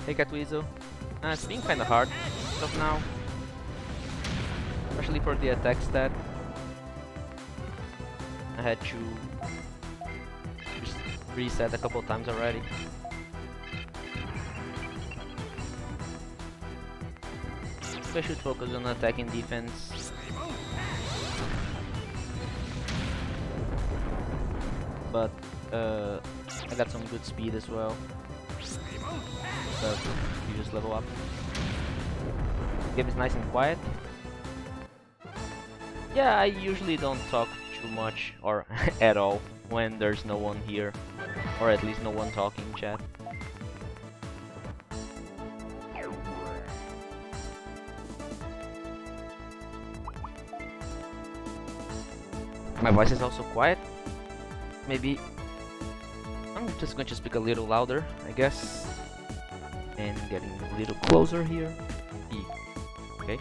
Hey Catweasel. It's been kinda hard as of now. Especially for the attack stat. I had to just reset a couple times already. So I should focus on attacking defense. But I got some good speed as well. That you just level up. Game is nice and quiet. Yeah, I usually don't talk too much or at all when there's no one here, or at least no one talking in chat. My voice is also quiet. Maybe I'm just going to speak a little louder, I guess, and getting a little closer here. Okay.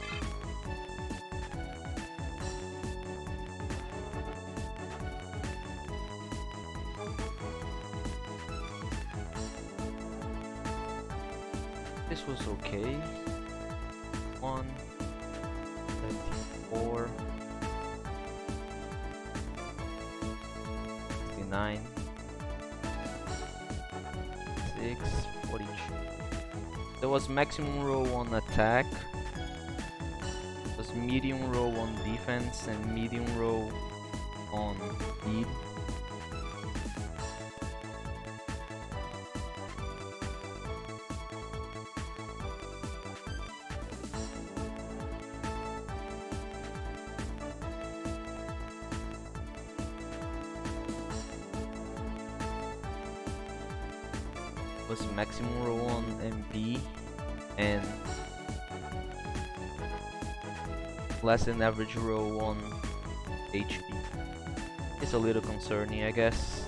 This was okay. 1, 74, 69, 6, 42. There was maximum row on attack. There was medium row on defense and medium row on speed. Was maximum row on MP and less than average row on HP. It's a little concerning, I guess.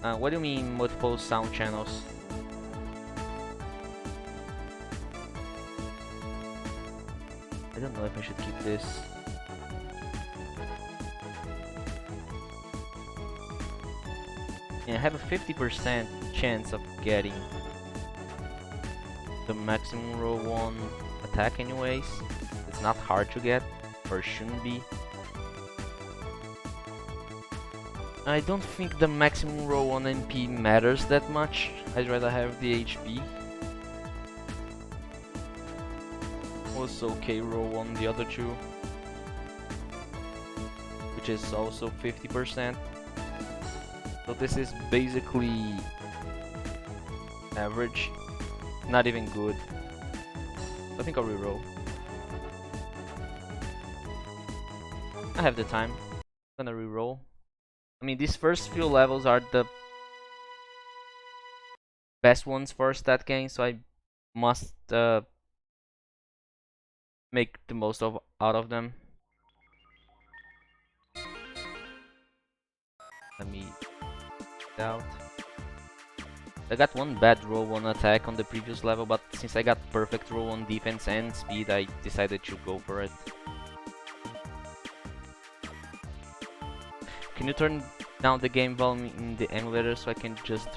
What do you mean multiple sound channels? I don't know if I should keep this. Yeah, I have a 50% chance of getting the maximum row 1 attack anyways. It's not hard to get, or shouldn't be. I don't think the maximum row 1 MP matters that much. I'd rather have the HP. Was okay row on the other two, which is also 50%. So this is basically average, not even good. I think I'll reroll. I have the time. I'm gonna reroll. I mean, these first few levels are the best ones for stat gain, so I must make the most out of them. Let me out. I got one bad roll on attack on the previous level, but since I got perfect roll on defense and speed, I decided to go for it. Can you turn down the game volume in the emulator so I can just...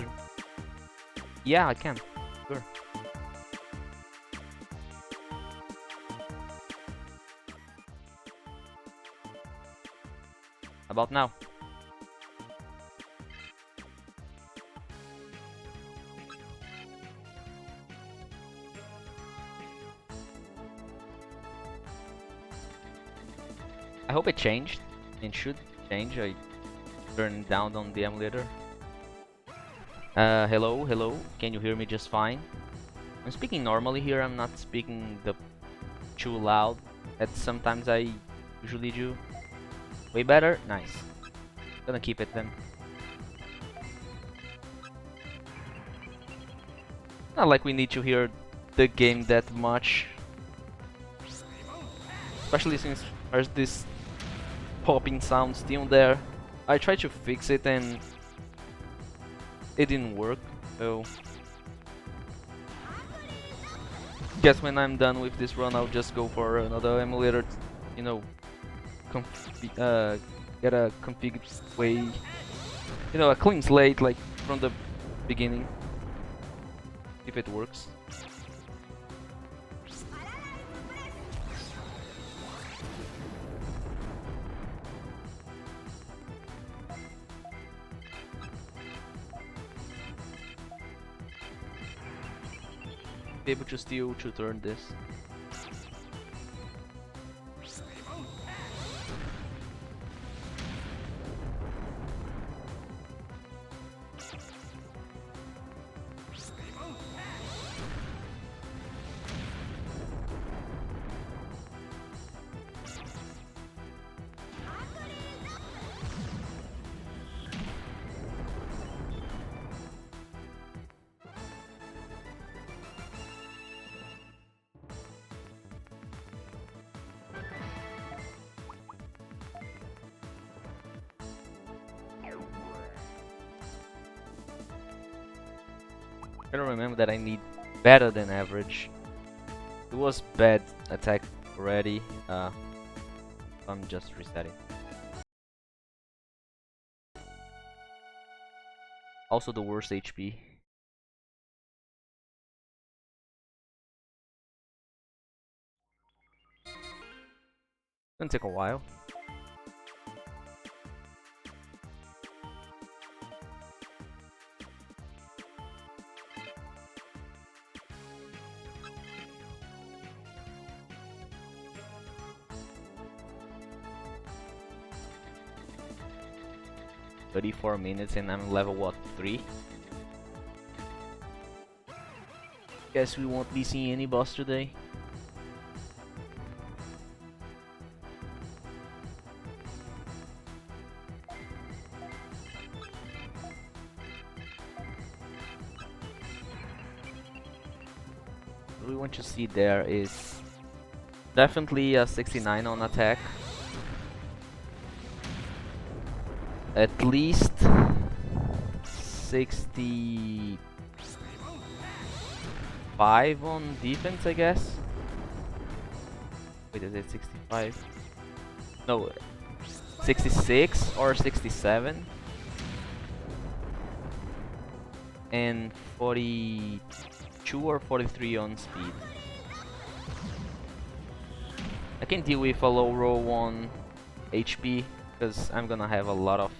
Yeah, I can. Sure. About now. I hope it changed. It should change. I turned down on the emulator. Hello, hello. Can you hear me just fine? I'm speaking normally here. I'm not speaking too loud that sometimes I usually do. Way better? Nice. Gonna keep it then. Not like we need to hear the game that much. Especially since there's this popping sound still there. I tried to fix it and it didn't work, so guess when I'm done with this run I'll just go for another emulator, you know, get a configured way, you know, a clean slate like from the beginning, if it works. Be able to steal to turn this. I don't remember that I need better than average. It was bad attack already. I'm just resetting. Also the worst HP. Gonna take a while. $34 and I'm level what, 3? Guess we won't be seeing any boss today. What we want to see there is definitely a 69 on attack. At least 65 on defense, I guess. Wait, is it 65? No, 66 or 67. And 42 or 43 on speed. I can deal with a low roll on HP because I'm gonna have a lot of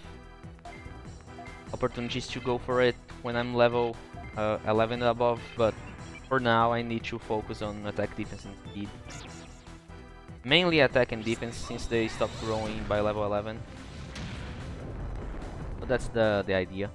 opportunities to go for it when I'm level 11 and above, but for now I need to focus on attack, defense and speed. Mainly attack and defense since they stopped growing by level 11. But that's the idea.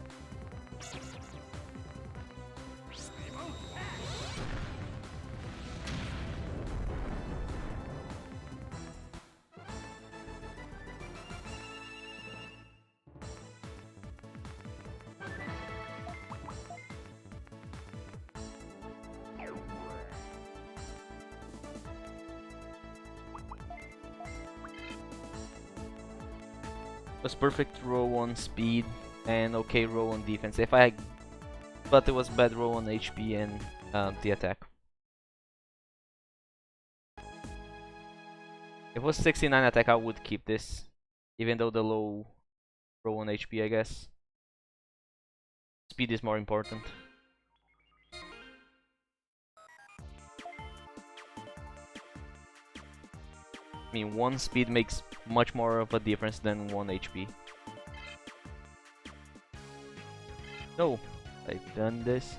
Was perfect roll on speed and okay roll on defense. But it was bad roll on HP and the attack. If it was 69 attack, I would keep this, even though the low roll on HP, I guess. Speed is more important. I mean, 1 speed makes much more of a difference than 1 HP. No, I've done this.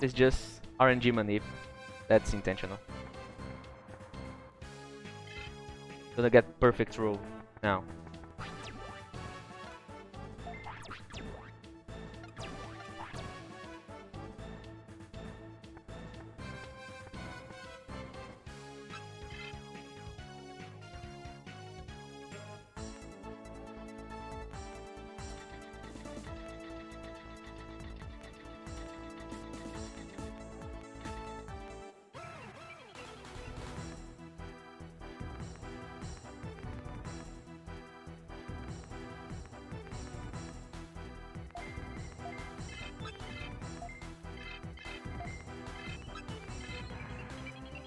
It's just RNG manip. That's intentional. Gonna get perfect roll now.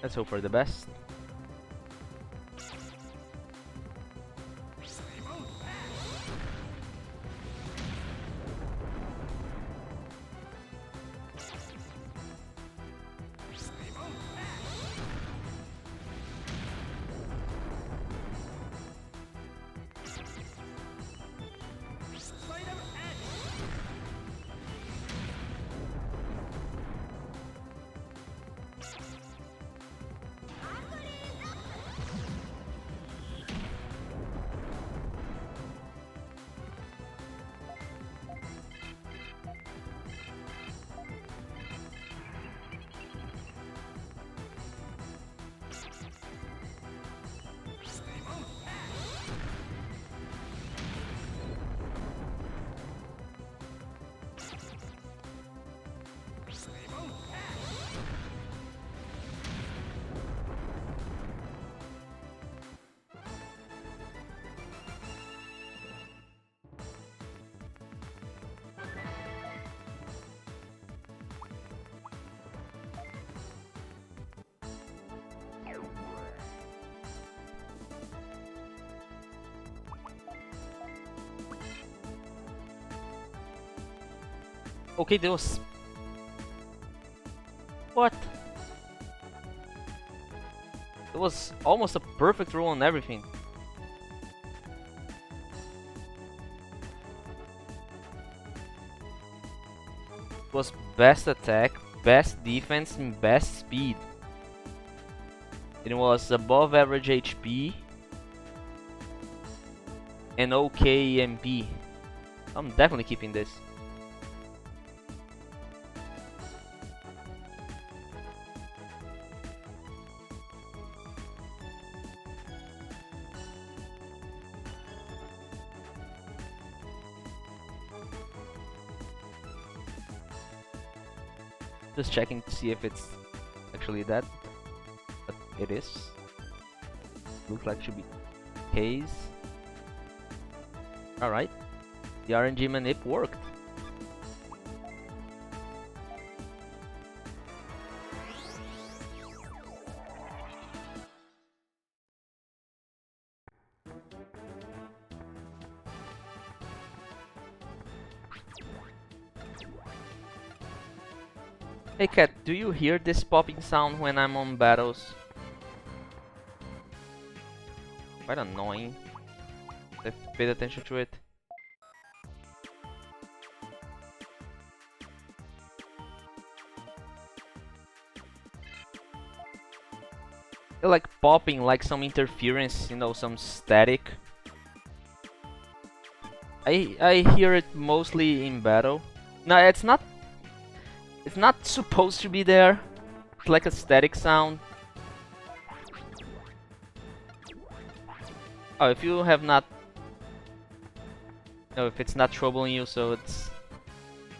Let's hope for the best. Okay, there was... What? It was almost a perfect roll on everything. It was best attack, best defense, and best speed. It was above average HP and OK MP. I'm definitely keeping this. Just checking to see if it's actually that, but it is. Looks like it should be the case. Alright, the RNG manip worked. Hey cat, do you hear this popping sound when I'm on battles? Quite annoying. I've paid attention to it. They're like popping like some interference, you know, some static. I hear it mostly in battle. No, it's not supposed to be there. It's like a static sound. Oh, if you have not... No, if it's not troubling you, so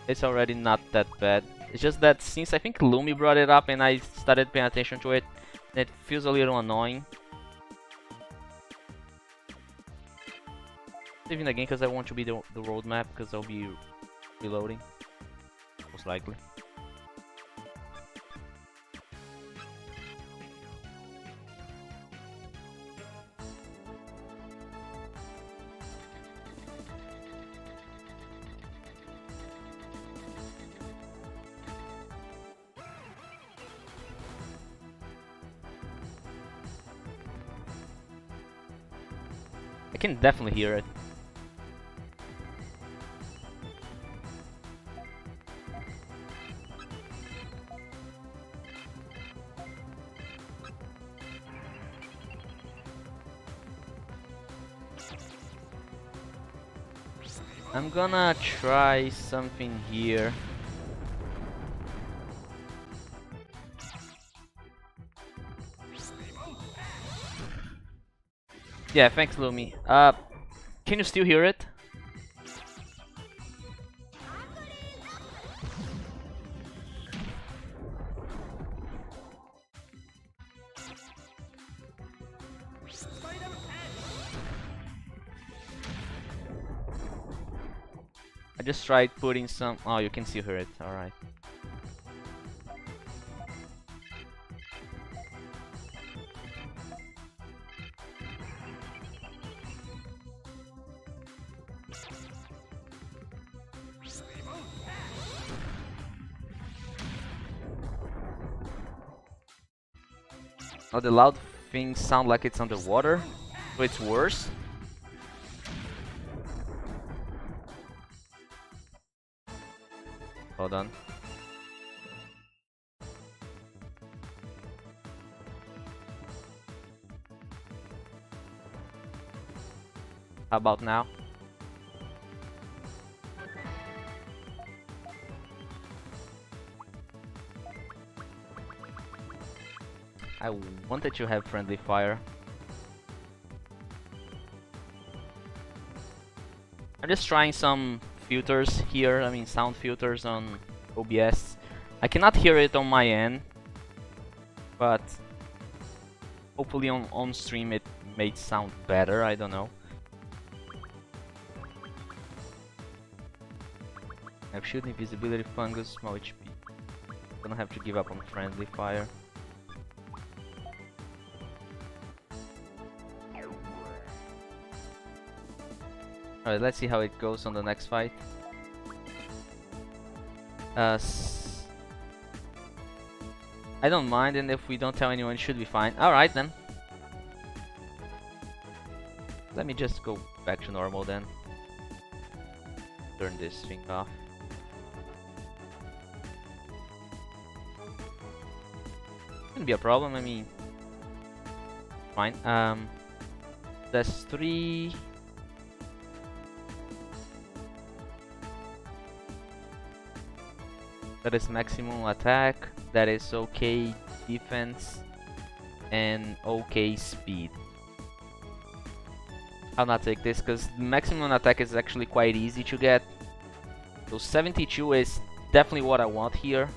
it's already not that bad. It's just that since I think Lumi brought it up and I started paying attention to it, it feels a little annoying. Saving the game because I want to be the roadmap because I'll be reloading. Most likely. I can definitely hear it. I'm gonna try something here. Yeah, thanks Lumi. Can you still hear it? I just tried putting some... Oh, you can still hear it, alright. Oh, the loud things sound like it's underwater, so it's worse. Hold on. How about now? I wanted to have friendly fire. I'm just trying some filters here, I mean sound filters on OBS. I cannot hear it on my end, but hopefully on stream it may sound better, I don't know. I have shield, invisibility, fungus, small HP. Gonna have to give up on friendly fire. Alright, let's see how it goes on the next fight. I don't mind, and if we don't tell anyone, it should be fine. Alright then. Let me just go back to normal then. Turn this thing off. Shouldn't be a problem, I mean... Fine. That's 3... That is maximum attack, that is okay defense, and okay speed. I'll not take this because maximum attack is actually quite easy to get. So 72 is definitely what I want here.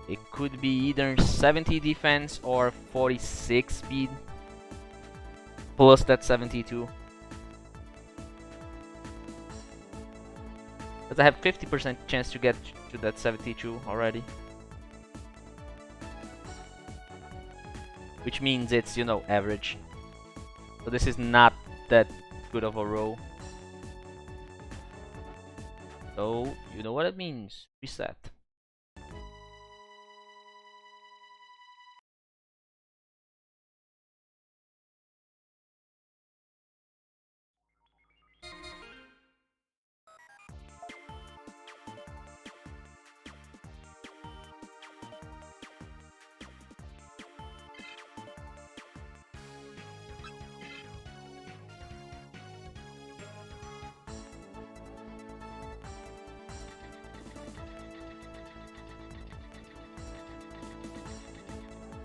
It could be either 70 defense or 46 speed plus that 72. Because I have 50% chance to get to that 72 already. Which means it's, you know, average. So this is not that good of a roll. So, you know what it means. Reset.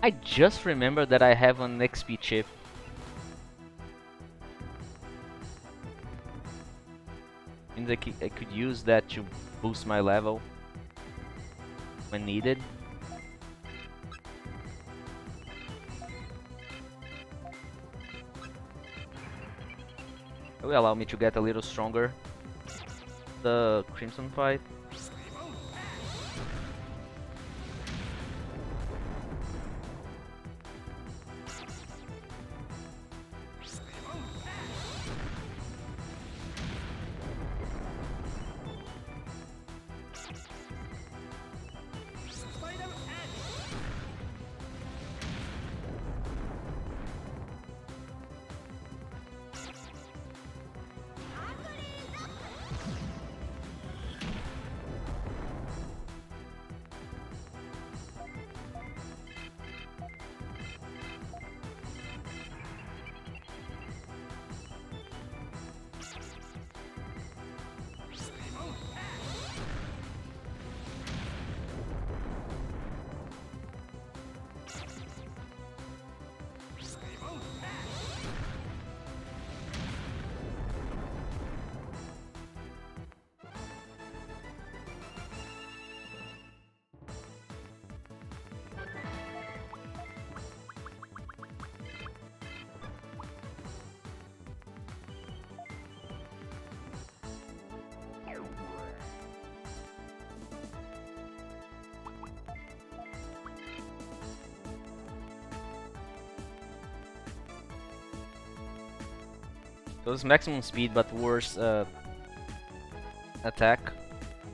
I just remembered that I have an XP chip. Means I could use that to boost my level when needed. It will allow me to get a little stronger. The Crimson fight. So it's maximum speed but worse attack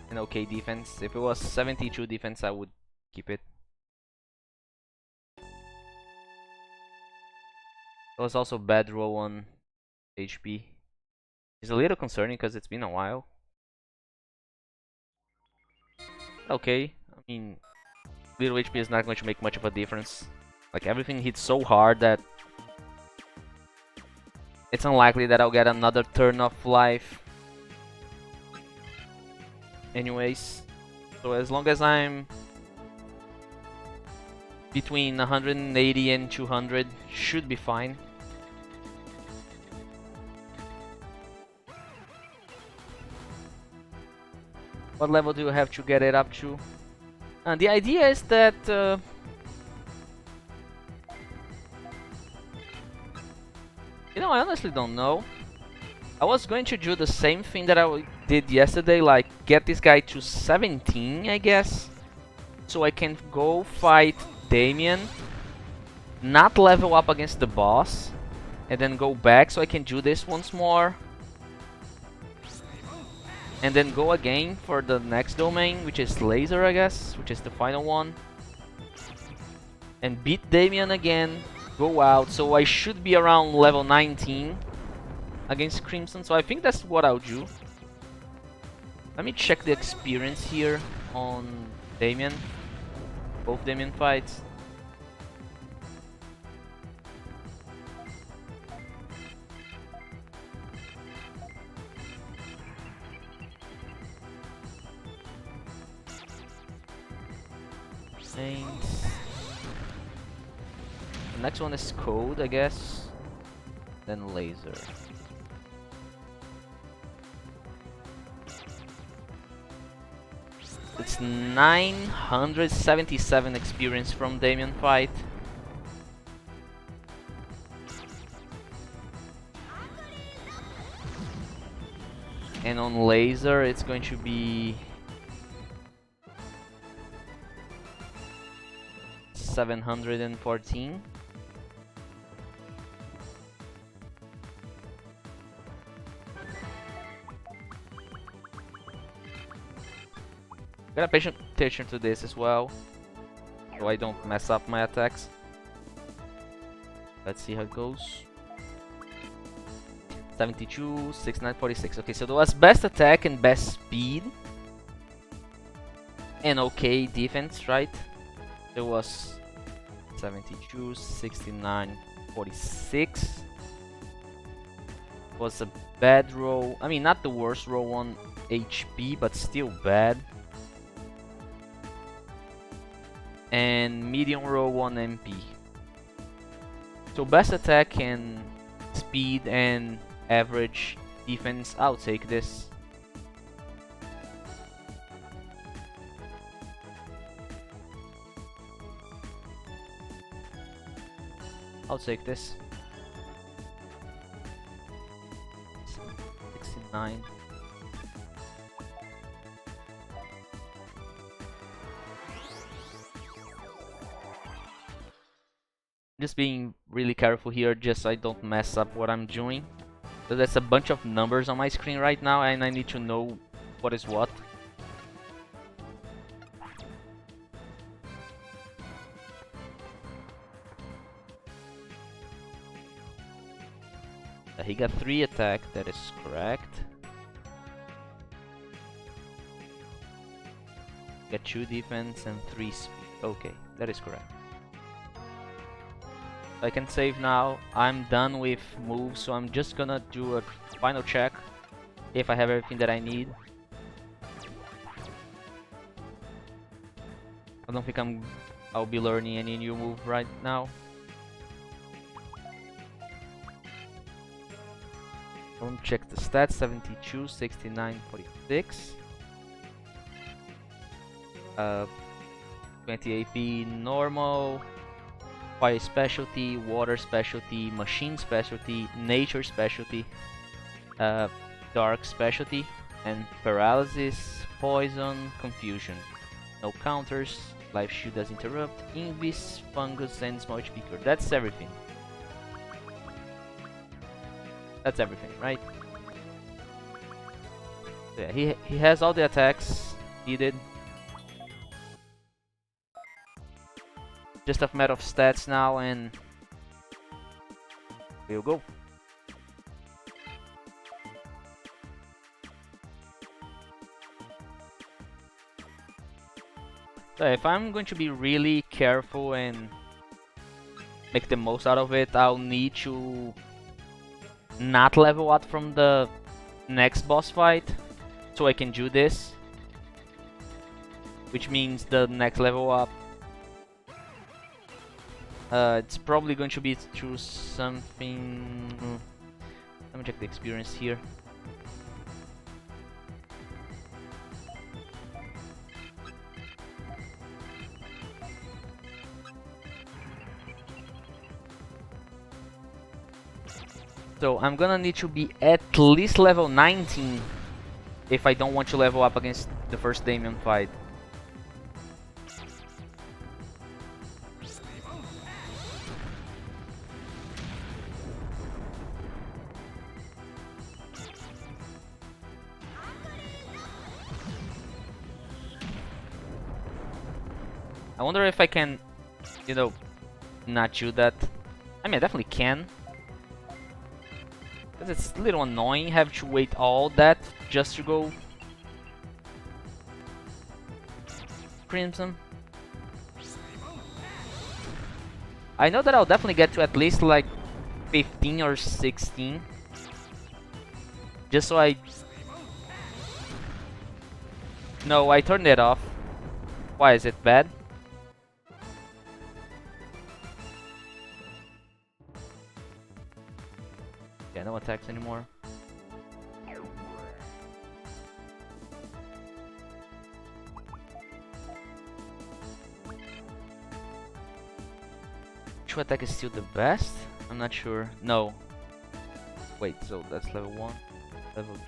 and okay defense. If it was 72 defense, I would keep it. It was also bad roll on HP. It's a little concerning because it's been a while. Okay, I mean, little HP is not going to make much of a difference. Like, everything hits so hard that it's unlikely that I'll get another turn of life. Anyways, so as long as I'm between 180 and 200, should be fine. What level do you have to get it up to? And the idea is that you know, I honestly don't know. I was going to do the same thing that I did yesterday, like get this guy to 17, I guess, so I can go fight Damien, not level up against the boss, and then go back so I can do this once more. and then go again for the next domain, which is laser, I guess, which is the final one, and beat Damien again, go out. So I should be around level 19 against Crimson, so I think that's what I'll do. Let me check the experience here on Damien, both Damien fights. Thanks. The next one is code, I guess. Then laser. It's 977 experience from Damien fight. And on laser it's going to be 714. Gotta pay attention to this as well, so I don't mess up my attacks. Let's see how it goes. 72, 69, 46. Okay, so that was best attack and best speed. And okay defense, right? There was 72, 69, 46. Was a bad roll. I mean, not the worst roll on HP, but still bad. And medium roll 1 MP. So best attack and speed and average defense, I'll take this. I'll take this. 69. Just being really careful here, just so I don't mess up what I'm doing. So there's a bunch of numbers on my screen right now, and I need to know what is what. He got 3 attack, that is correct. Got 2 defense and 3 speed. Okay, that is correct. I can save now. I'm done with moves, so I'm just gonna do a final check if I have everything that I need. I don't think I'll be learning any new move right now. Don't check the stats. 72, 69, 46. 20 AP normal. Fire specialty, water specialty, machine specialty, nature specialty, dark specialty, and paralysis, poison, confusion. No counters, life shield does interrupt, invis, fungus, and small HP cure. That's everything. That's everything, right? So yeah, he has all the attacks needed. Just a matter of stats now, and we'll go. So if I'm going to be really careful and make the most out of it, I'll need to not level up from the next boss fight, so I can do this. Which means the next level up, it's probably going to be through something. Let me check the experience here. So I'm gonna need to be at least level 19 if I don't want to level up against the first Damien fight. I wonder if I can, you know, not do that. I mean, I definitely can. Because it's a little annoying, have to wait all that just to go Crimson. I know that I'll definitely get to at least like 15 or 16. Just so I... No, I turned it off. Why, is it bad? Yeah, no attacks anymore. Which attack is still the best? I'm not sure. No. Wait, so that's level 1. Level 2.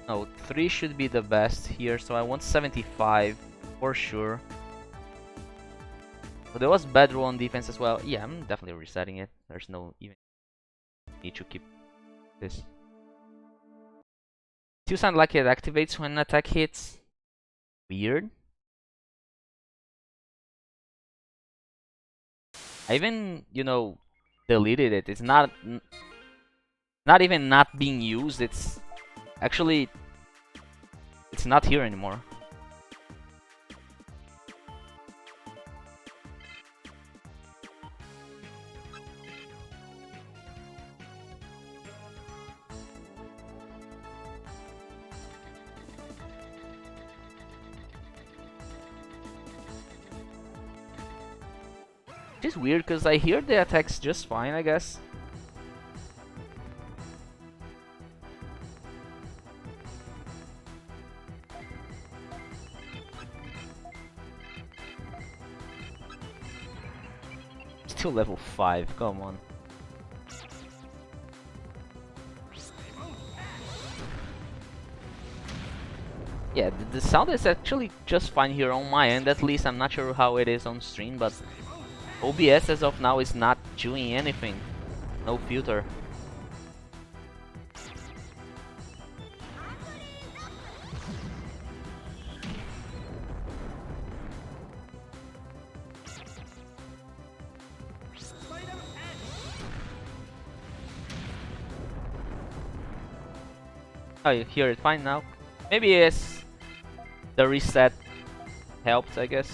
No, 3 should be the best here, so I want 75 for sure. But there was bad roll on defense as well. Yeah, I'm definitely resetting it. There's no even need to keep this. Still sound like it activates when an attack hits. Weird. I even, you know, deleted it. It's not even not being used. It's actually, it's not here anymore. Which is weird because I hear the attacks just fine, I guess. Still level 5, come on. Yeah, the sound is actually just fine here on my end, at least. I'm not sure how it is on stream, but OBS as of now is not doing anything. No filter. Oh, you hear it fine now? Maybe it's the reset helped, I guess.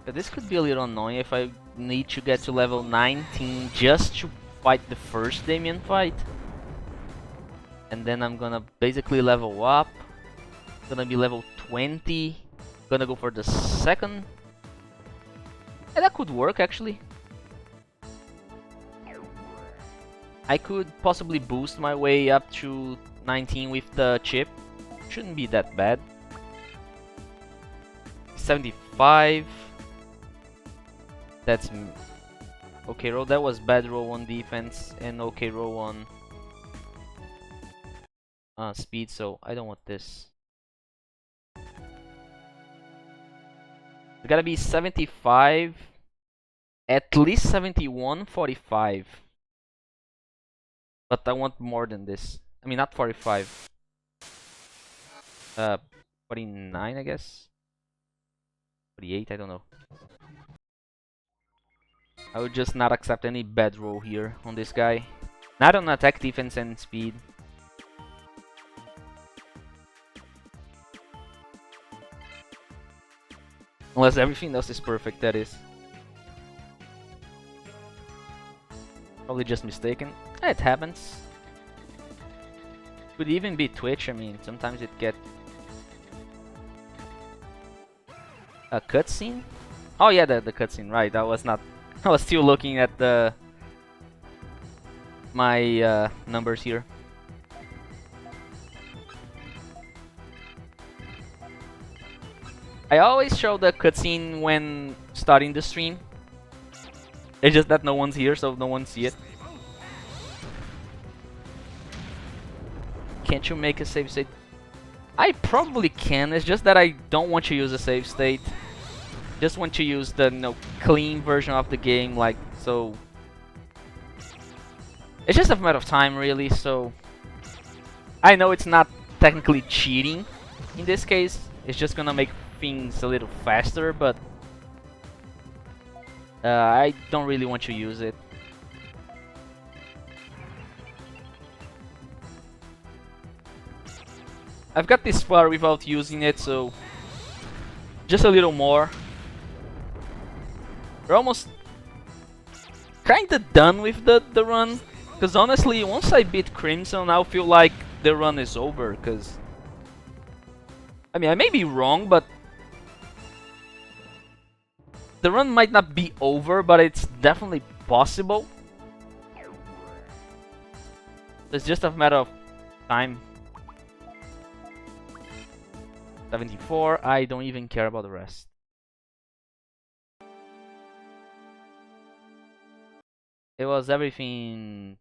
But this could be a little annoying if I need to get to level 19 just to fight the first Damien fight. And then I'm gonna basically level up. Gonna be level 20. Gonna go for the second. Yeah, that could work actually. I could possibly boost my way up to 19 with the chip. Shouldn't be that bad. 75. That's okay roll. That was bad roll on defense and okay roll on speed, so I don't want this. It's gotta be 75, at least 71, 45. But I want more than this. I mean, not 45. 49, I guess. 48, I don't know. I would just not accept any bad roll here on this guy. Not on attack, defense, and speed. Unless everything else is perfect, that is. Probably just mistaken. It happens. Could even be Twitch, I mean, sometimes it get a cutscene? Oh yeah, the cutscene, right, that was not... I was still looking at the... my numbers here. I always show the cutscene when starting the stream. It's just that no one's here, so no one see it. Can't you make a save state? I probably can, it's just that I don't want to use a save state. Just want to use the clean version of the game, like, so... It's just a matter of time, really, so... I know it's not technically cheating in this case. It's just gonna make things a little faster, but... I don't really want to use it. I've got this far without using it, so... Just a little more. We're almost... kinda done with the run. Because honestly, once I beat Crimson, I'll feel like the run is over, because... I mean, I may be wrong, but... The run might not be over, but it's definitely possible. It's just a matter of time. 74, I don't even care about the rest. It was everything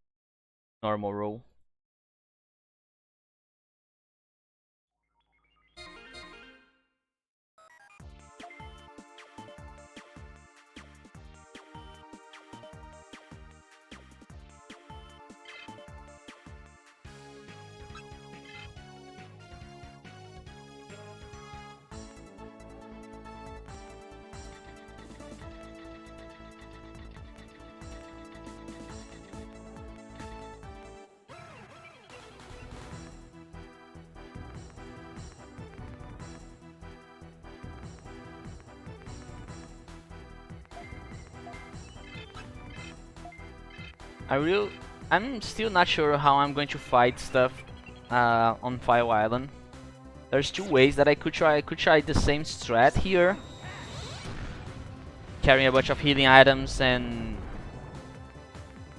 normal roll. I'm still not sure how I'm going to fight stuff on Fire Island. There's two ways that I could try. I could try the same strat here, carrying a bunch of healing items and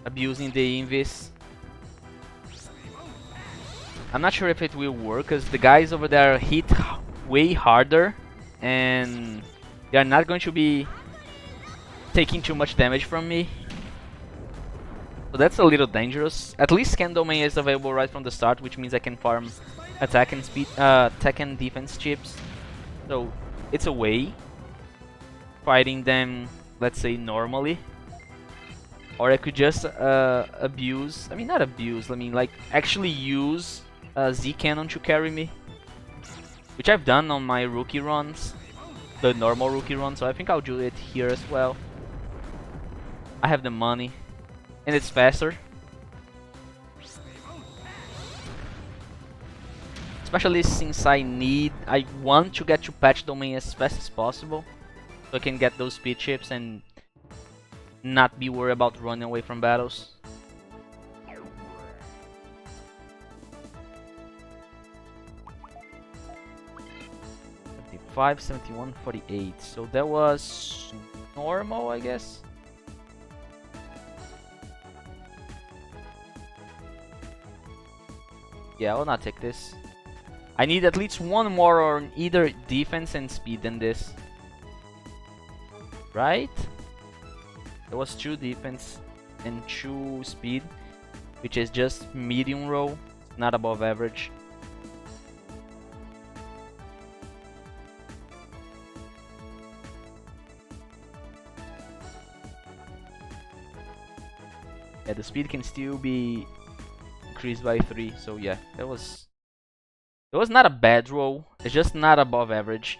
abusing the invis. I'm not sure if it will work, because the guys over there hit way harder, and they are not going to be taking too much damage from me. So that's a little dangerous. At least Scan Domain is available right from the start, which means I can farm attack and speed, attack and defense chips. So it's a way fighting them, let's say, normally. Or I could just abuse. I mean, not abuse. I mean, like actually use Z Cannon to carry me, which I've done on my rookie runs, the normal rookie run. So I think I'll do it here as well. I have the money. And it's faster. Especially since I want to get to patch domain as fast as possible. So I can get those speed chips and not be worried about running away from battles. $75, 71, 48. So that was normal, I guess. Yeah, I will not take this. I need at least one more on either defense and speed than this. Right? There was 2 defense and 2 speed, which is just medium roll, not above average. Yeah, the speed can still be increased by 3, so yeah, it was not a bad roll, it's just not above average.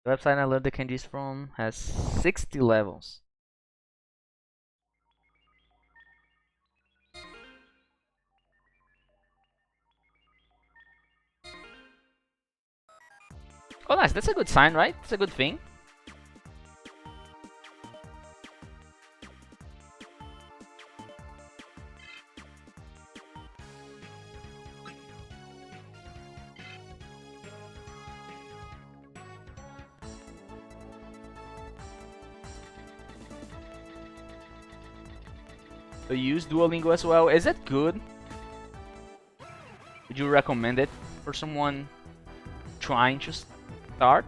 The website I learned the kanjis from has 60 levels. Oh nice, that's a good sign, right? It's a good thing. So you use Duolingo as well. Is it good? Would you recommend it for someone trying to start?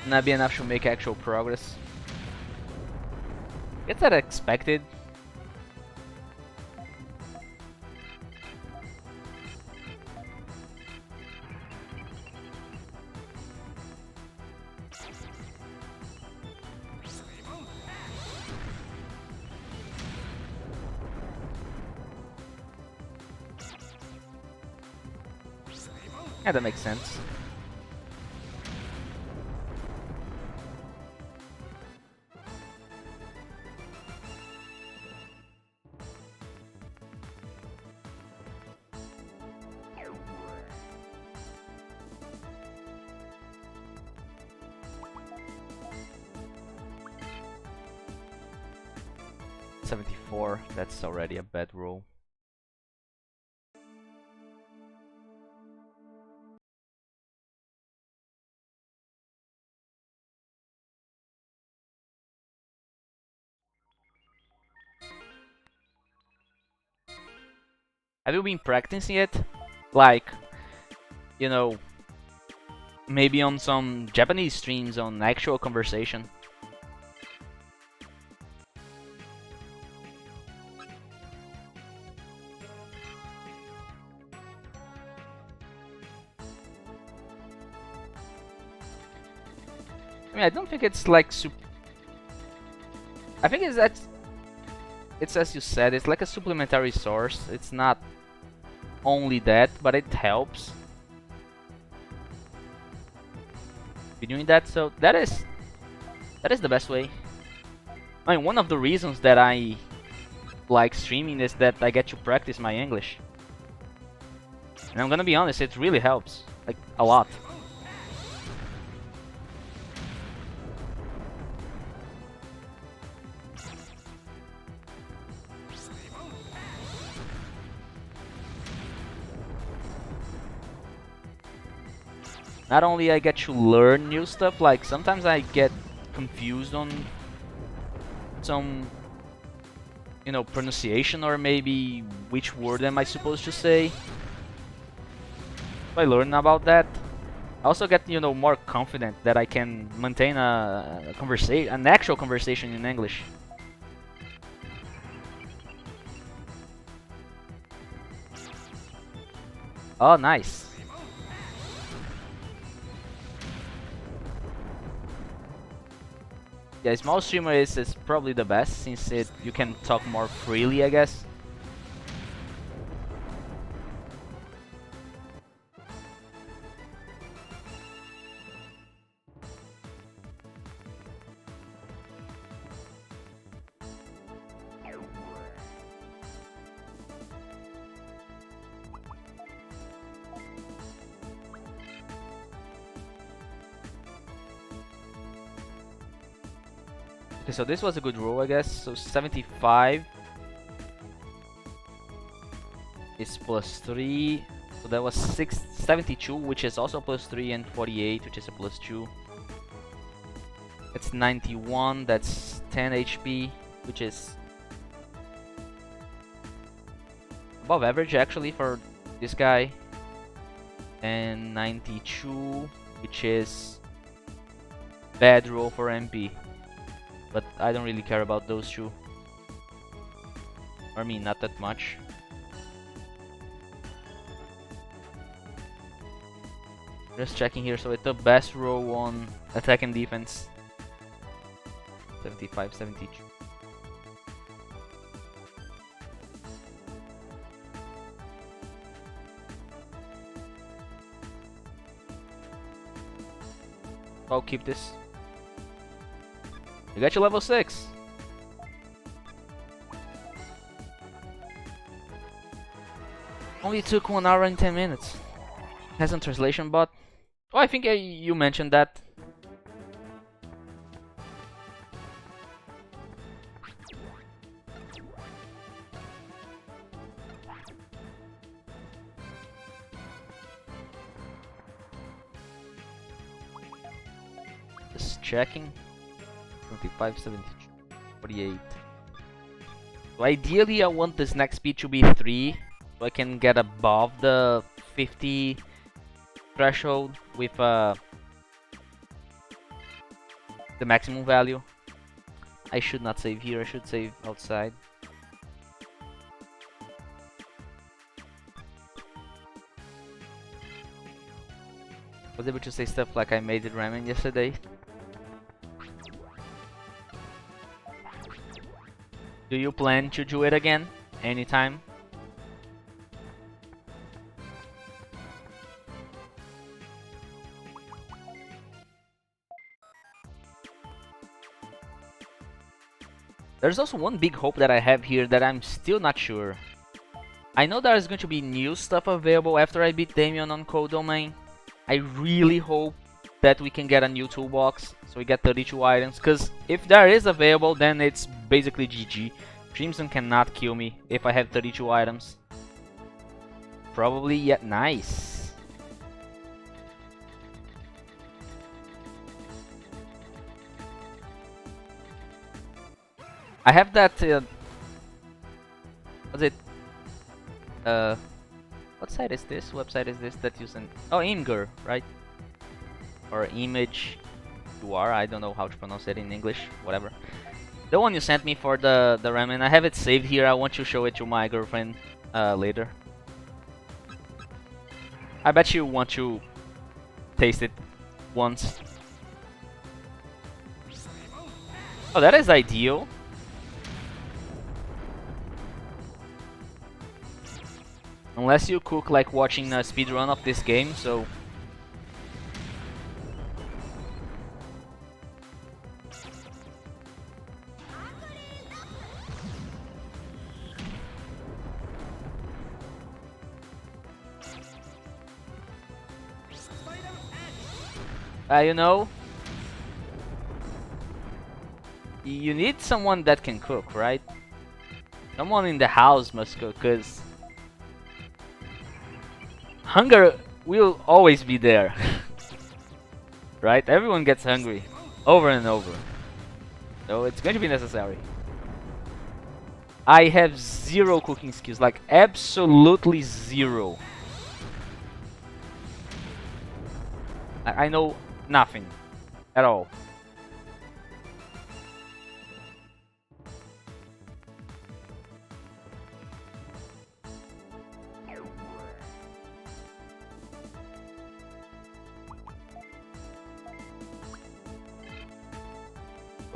not be enough to make actual progress. Guess that expected. Yeah, that makes sense. $74, that's already a bad roll. Have you been practicing it? Like, you know, maybe on some Japanese streams on actual conversation? I mean, I don't think it's like I think it's as you said, it's like a supplementary source. It's not only that, but it helps. Be doing that, so that is the best way. I mean, one of the reasons that I like streaming is that I get to practice my English. And I'm gonna be honest, it really helps, like a lot. Not only I get to learn new stuff, like sometimes I get confused on some, you know, pronunciation or maybe which word am I supposed to say. I learn about that. I also get, you know, more confident that I can maintain a conversation, an actual conversation in English. Oh, nice. Yeah, small streamer is probably the best since you can talk more freely, I guess. Okay, so this was a good roll, I guess. So 75 is plus 3. So that was 72, which is also plus 3, and 48, which is a plus 2. It's 91, that's 10 HP, which is above average actually for this guy. And 92, which is bad roll for MP. But I don't really care about those two. I mean, not that much. Just checking here, so it's the best row on attack and defense. 75, 72. I'll keep this. You got your level 6. Only took 1 hour and 10 minutes. Has some translation bot. Oh, I think you mentioned that. Just checking. 25, 72, 48. So ideally I want this next speed to be 3, so I can get above the 50 threshold with the maximum value. I should not save here, I should save outside. Was able to say stuff like I made it ramen yesterday. Do you plan to do it again? Anytime? There's also one big hope that I have here that I'm still not sure. I know there's going to be new stuff available after I beat Damien on Cold Domain. I really hope that we can get a new toolbox, so we get 32 items, because if there is available, then it's basically GG. Crimson cannot kill me if I have 32 items. Probably, yeah, nice. I have that, what's it? What site is this? Website is this that you sent? Oh, Imgur, right? Or Image UR, I don't know how to pronounce it in English, whatever. The one you sent me for the ramen, I have it saved here. I want to show it to my girlfriend later. I bet you want to taste it once. Oh, that is ideal. Unless you cook like watching a speedrun of this game, so... you know... You need someone that can cook, right? Someone in the house must cook, cause... hunger will always be there. Right? Everyone gets hungry. Over and over. So it's going to be necessary. I have zero cooking skills. Like, absolutely zero. I know nothing. At all.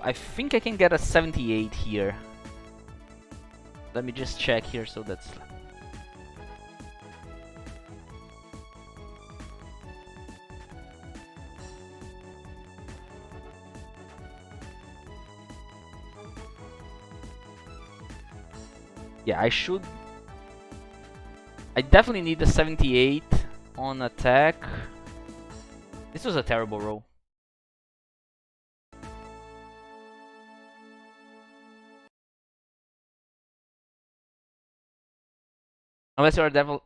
I think I can get a 78 here. Let me just check here, so that's... Yeah, I should... I definitely need a 78 on attack. This was a terrible roll. Unless you are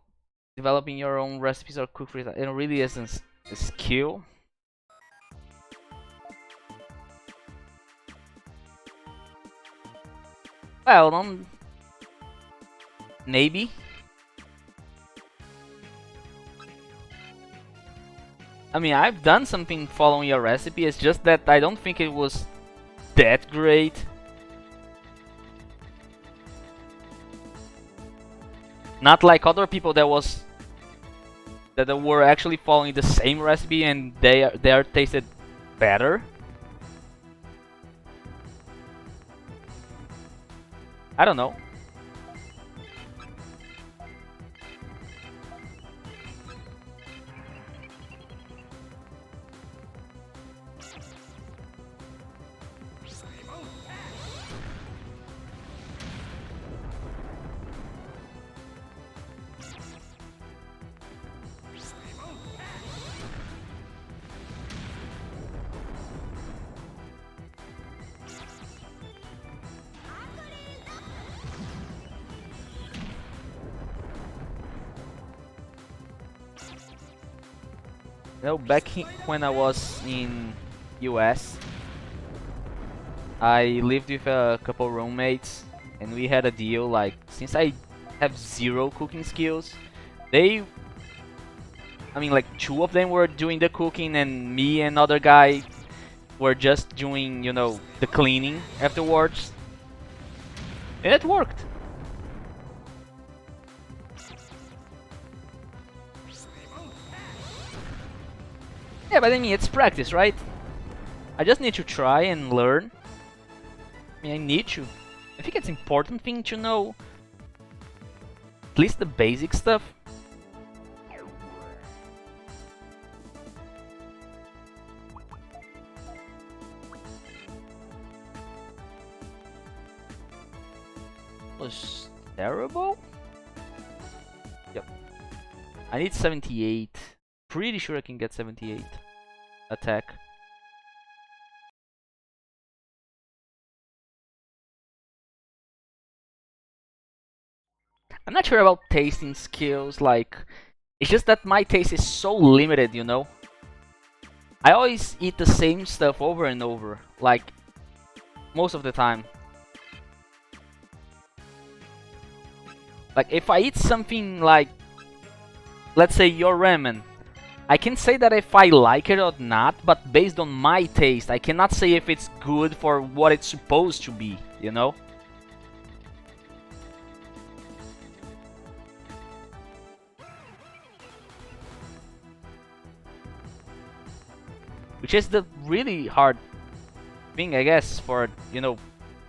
developing your own recipes or cook for it, it really isn't a skill. Well, maybe. I mean, I've done something following your recipe, it's just that I don't think it was that great. Not like other people that were actually following the same recipe and they are tasted better. I don't know. You know, when I was in US, I lived with a couple roommates, and we had a deal. Like, since I have zero cooking skills, I mean, like, two of them were doing the cooking, and me and other guy were just doing, you know, the cleaning afterwards. And it worked. Yeah, but I mean, it's practice, right? I just need to try and learn. I mean, I need to. I think it's important thing to know at least the basic stuff. Was terrible? Yep. I need 78. Pretty sure I can get 78 attack. I'm not sure about tasting skills, like, it's just that my taste is so limited, you know? I always eat the same stuff over and over, like, most of the time. Like, if I eat something like, let's say your ramen, I can say that if I like it or not, but based on my taste, I cannot say if it's good for what it's supposed to be, you know? Which is the really hard thing, I guess, for, you know,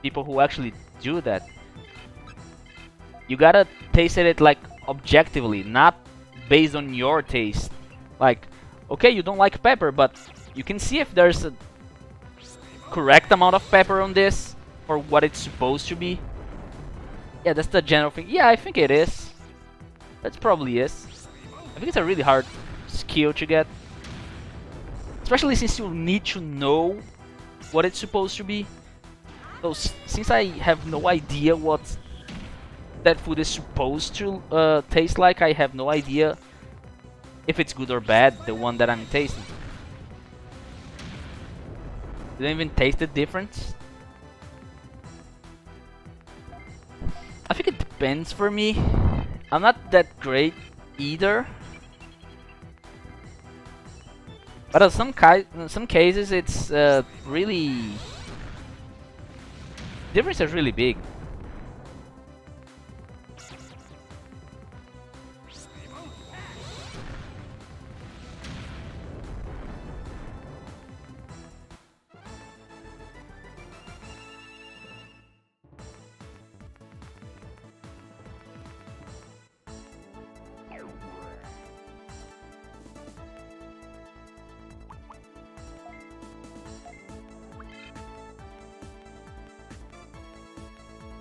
people who actually do that. You gotta taste it like objectively, not based on your taste. Like, okay, you don't like pepper, but you can see if there's a correct amount of pepper on this for what it's supposed to be. Yeah, that's the general thing. Yeah, I think it is. That probably is. I think it's a really hard skill to get. Especially since you need to know what it's supposed to be. So since I have no idea what that food is supposed to taste like, I have no idea if it's good or bad, the one that I'm tasting. You don't even taste the difference? I think it depends for me. I'm not that great either. But in some cases, it's really... difference is really big.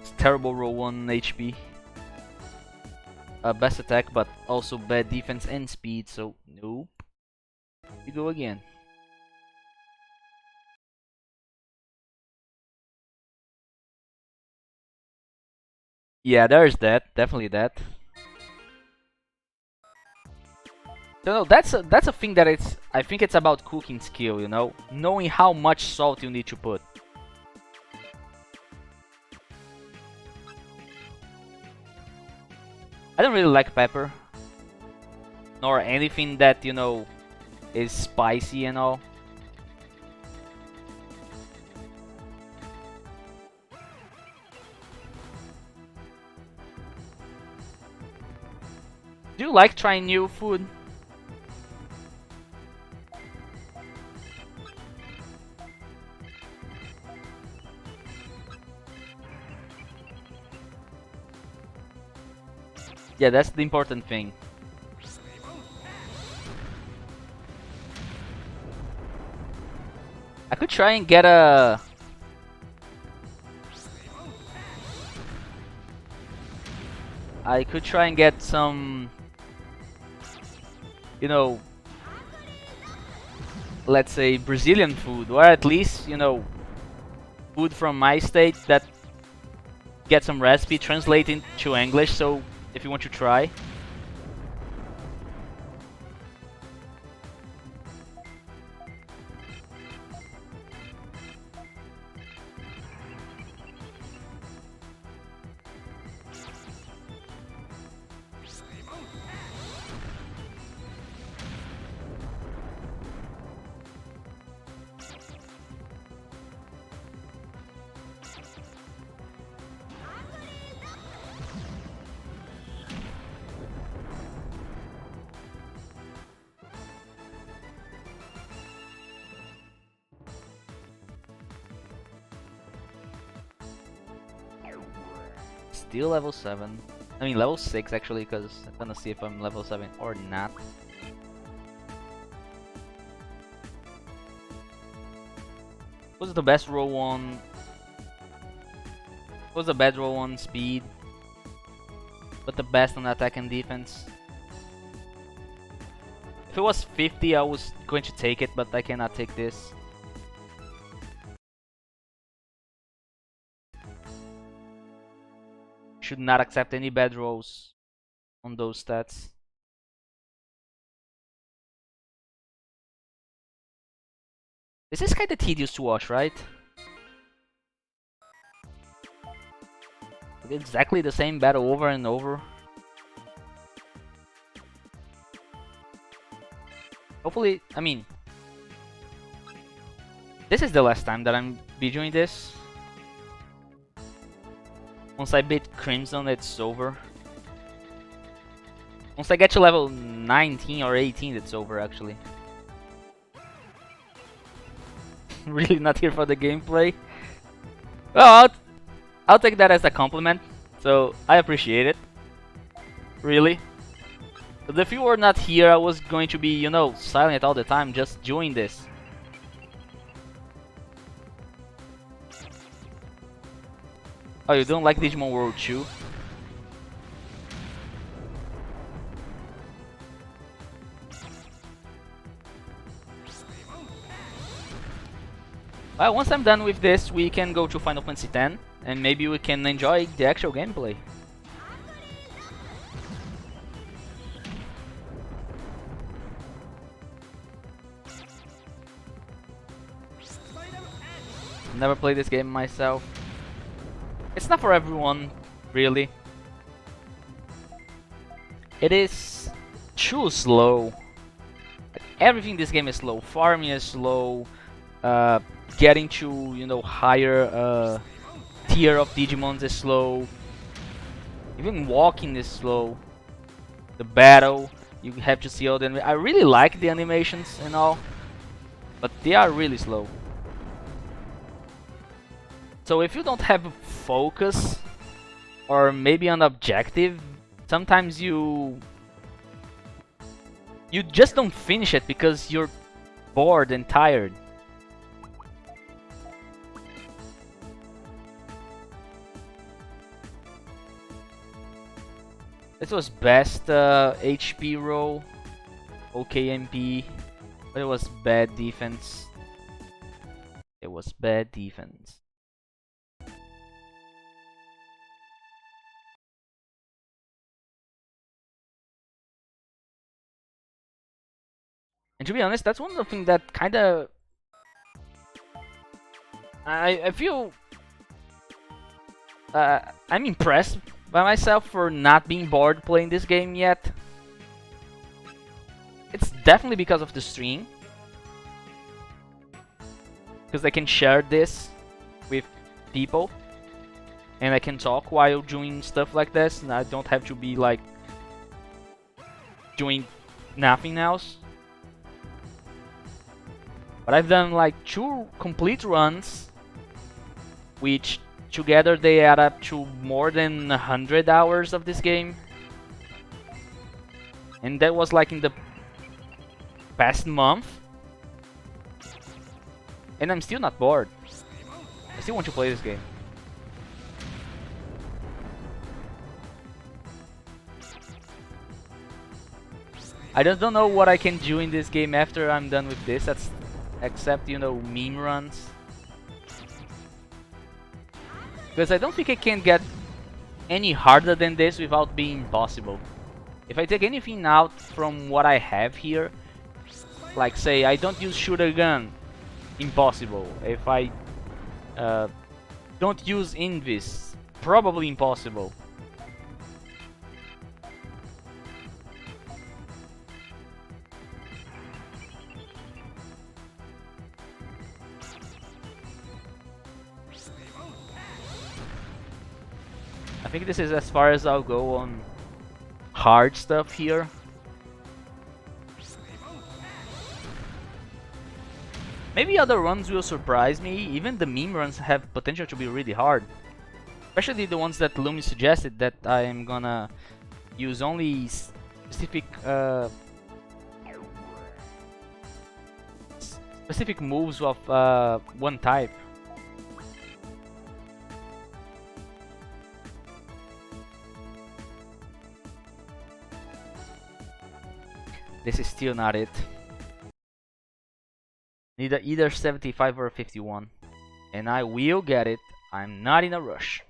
It's terrible roll 1 HP. Best attack, but also bad defense and speed, so nope. You go again. Yeah, there's that. Definitely that. So no, that's a thing that it's. I think it's about cooking skill, you know, knowing how much salt you need to put. I don't really like pepper, nor anything that, you know, is spicy and all. Do you like trying new food? Yeah, that's the important thing. I could try and get a... I could try and get some... you know... let's say Brazilian food, or at least, you know, food from my state that get some recipe translated to English, so if you want to try. still level 7. I mean level 6 actually, because I'm gonna see if I'm level 7 or not. What's the best roll on? What's the best roll on speed? But the best on attack and defense? If it was 50, I was going to take it, but I cannot take this. Should not accept any bad rolls on those stats. This is kinda tedious to watch, right? Exactly the same battle over and over. Hopefully, I mean, this is the last time that I'm be doing this. Once I beat Crimson, it's over. Once I get to level 19 or 18, it's over actually. Really not here for the gameplay. Well, I'll take that as a compliment, so I appreciate it. Really. But if you were not here, I was going to be, you know, silent all the time just doing this. Oh, you don't like Digimon World 2? Well, once I'm done with this, we can go to Final Fantasy X, and maybe we can enjoy the actual gameplay. Never played this game myself. It's not for everyone, really. It is too slow. Everything in this game is slow. Farming is slow. Getting to, you know, higher tier of Digimons is slow. Even walking is slow. The battle, you have to see all the I really like the animations and all, but they are really slow. So if you don't have focus or maybe an objective, sometimes you just don't finish it because you're bored and tired. This was best HP roll, OKMP, but it was bad defense. It was bad defense. And to be honest, that's one of the things that kinda I feel I'm impressed by myself for not being bored playing this game yet. It's definitely because of the stream, because I can share this with people and I can talk while doing stuff like this, and I don't have to be like doing nothing else. But I've done like 2 complete runs, which together they add up to more than 100 hours of this game. And that was like in the past month. And I'm still not bored. I still want to play this game. I just don't know what I can do in this game after I'm done with this, except, you know, meme runs. Because I don't think I can get any harder than this without being impossible. If I take anything out from what I have here, like say I don't use shooter gun, impossible. If I don't use invis, probably impossible. I think this is as far as I'll go on hard stuff here. Maybe other runs will surprise me. Even the meme runs have potential to be really hard. Especially the ones that Lumi suggested that I am gonna use only specific specific moves of one type. This is still not it. Need either 75 or 51. And I will get it. I'm not in a rush.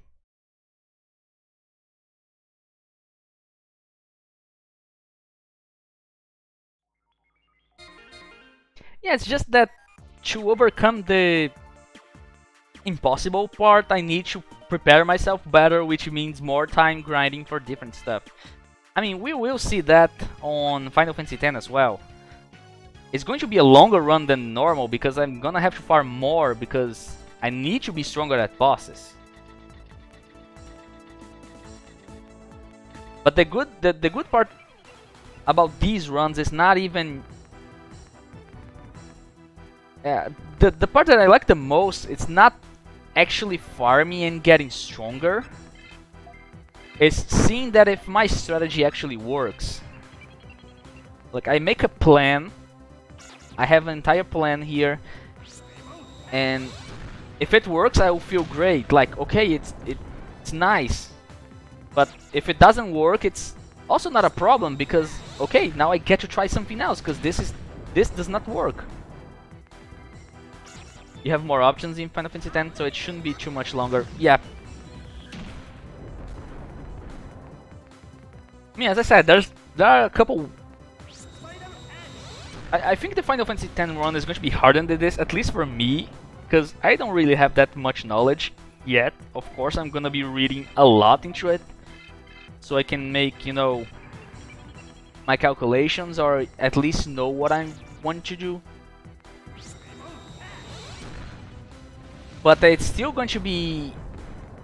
Yeah, it's just that to overcome the impossible part, I need to prepare myself better, which means more time grinding for different stuff. I mean, we will see that on Final Fantasy X as well. It's going to be a longer run than normal because I'm gonna have to farm more because I need to be stronger at bosses. But the good part about these runs is not even the part that I like the most. It's not actually farming and getting stronger. It's seeing that if my strategy actually works. Like, I make a plan. I have an entire plan here, and if it works, I will feel great. Like, okay, it's nice. But if it doesn't work, it's also not a problem because okay, now I get to try something else because this does not work. You have more options in Final Fantasy X, so it shouldn't be too much longer. Yeah. I mean, as I said, there are a couple. I think the Final Fantasy X run is going to be harder than this, at least for me, because I don't really have that much knowledge yet. Of course, I'm gonna be reading a lot into it, so I can make, you know, my calculations or at least know what I want to do. But it's still going to be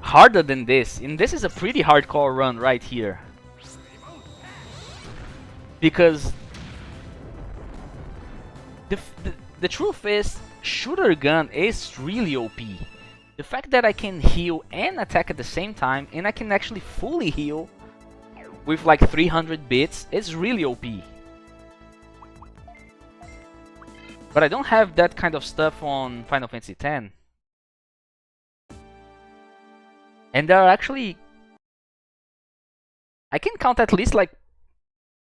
harder than this, and this is a pretty hardcore run right here. Because the truth is, shooter gun is really OP. The fact that I can heal and attack at the same time, and I can actually fully heal with like 300 bits, is really OP. But I don't have that kind of stuff on Final Fantasy X. And there are actually, I can count at least like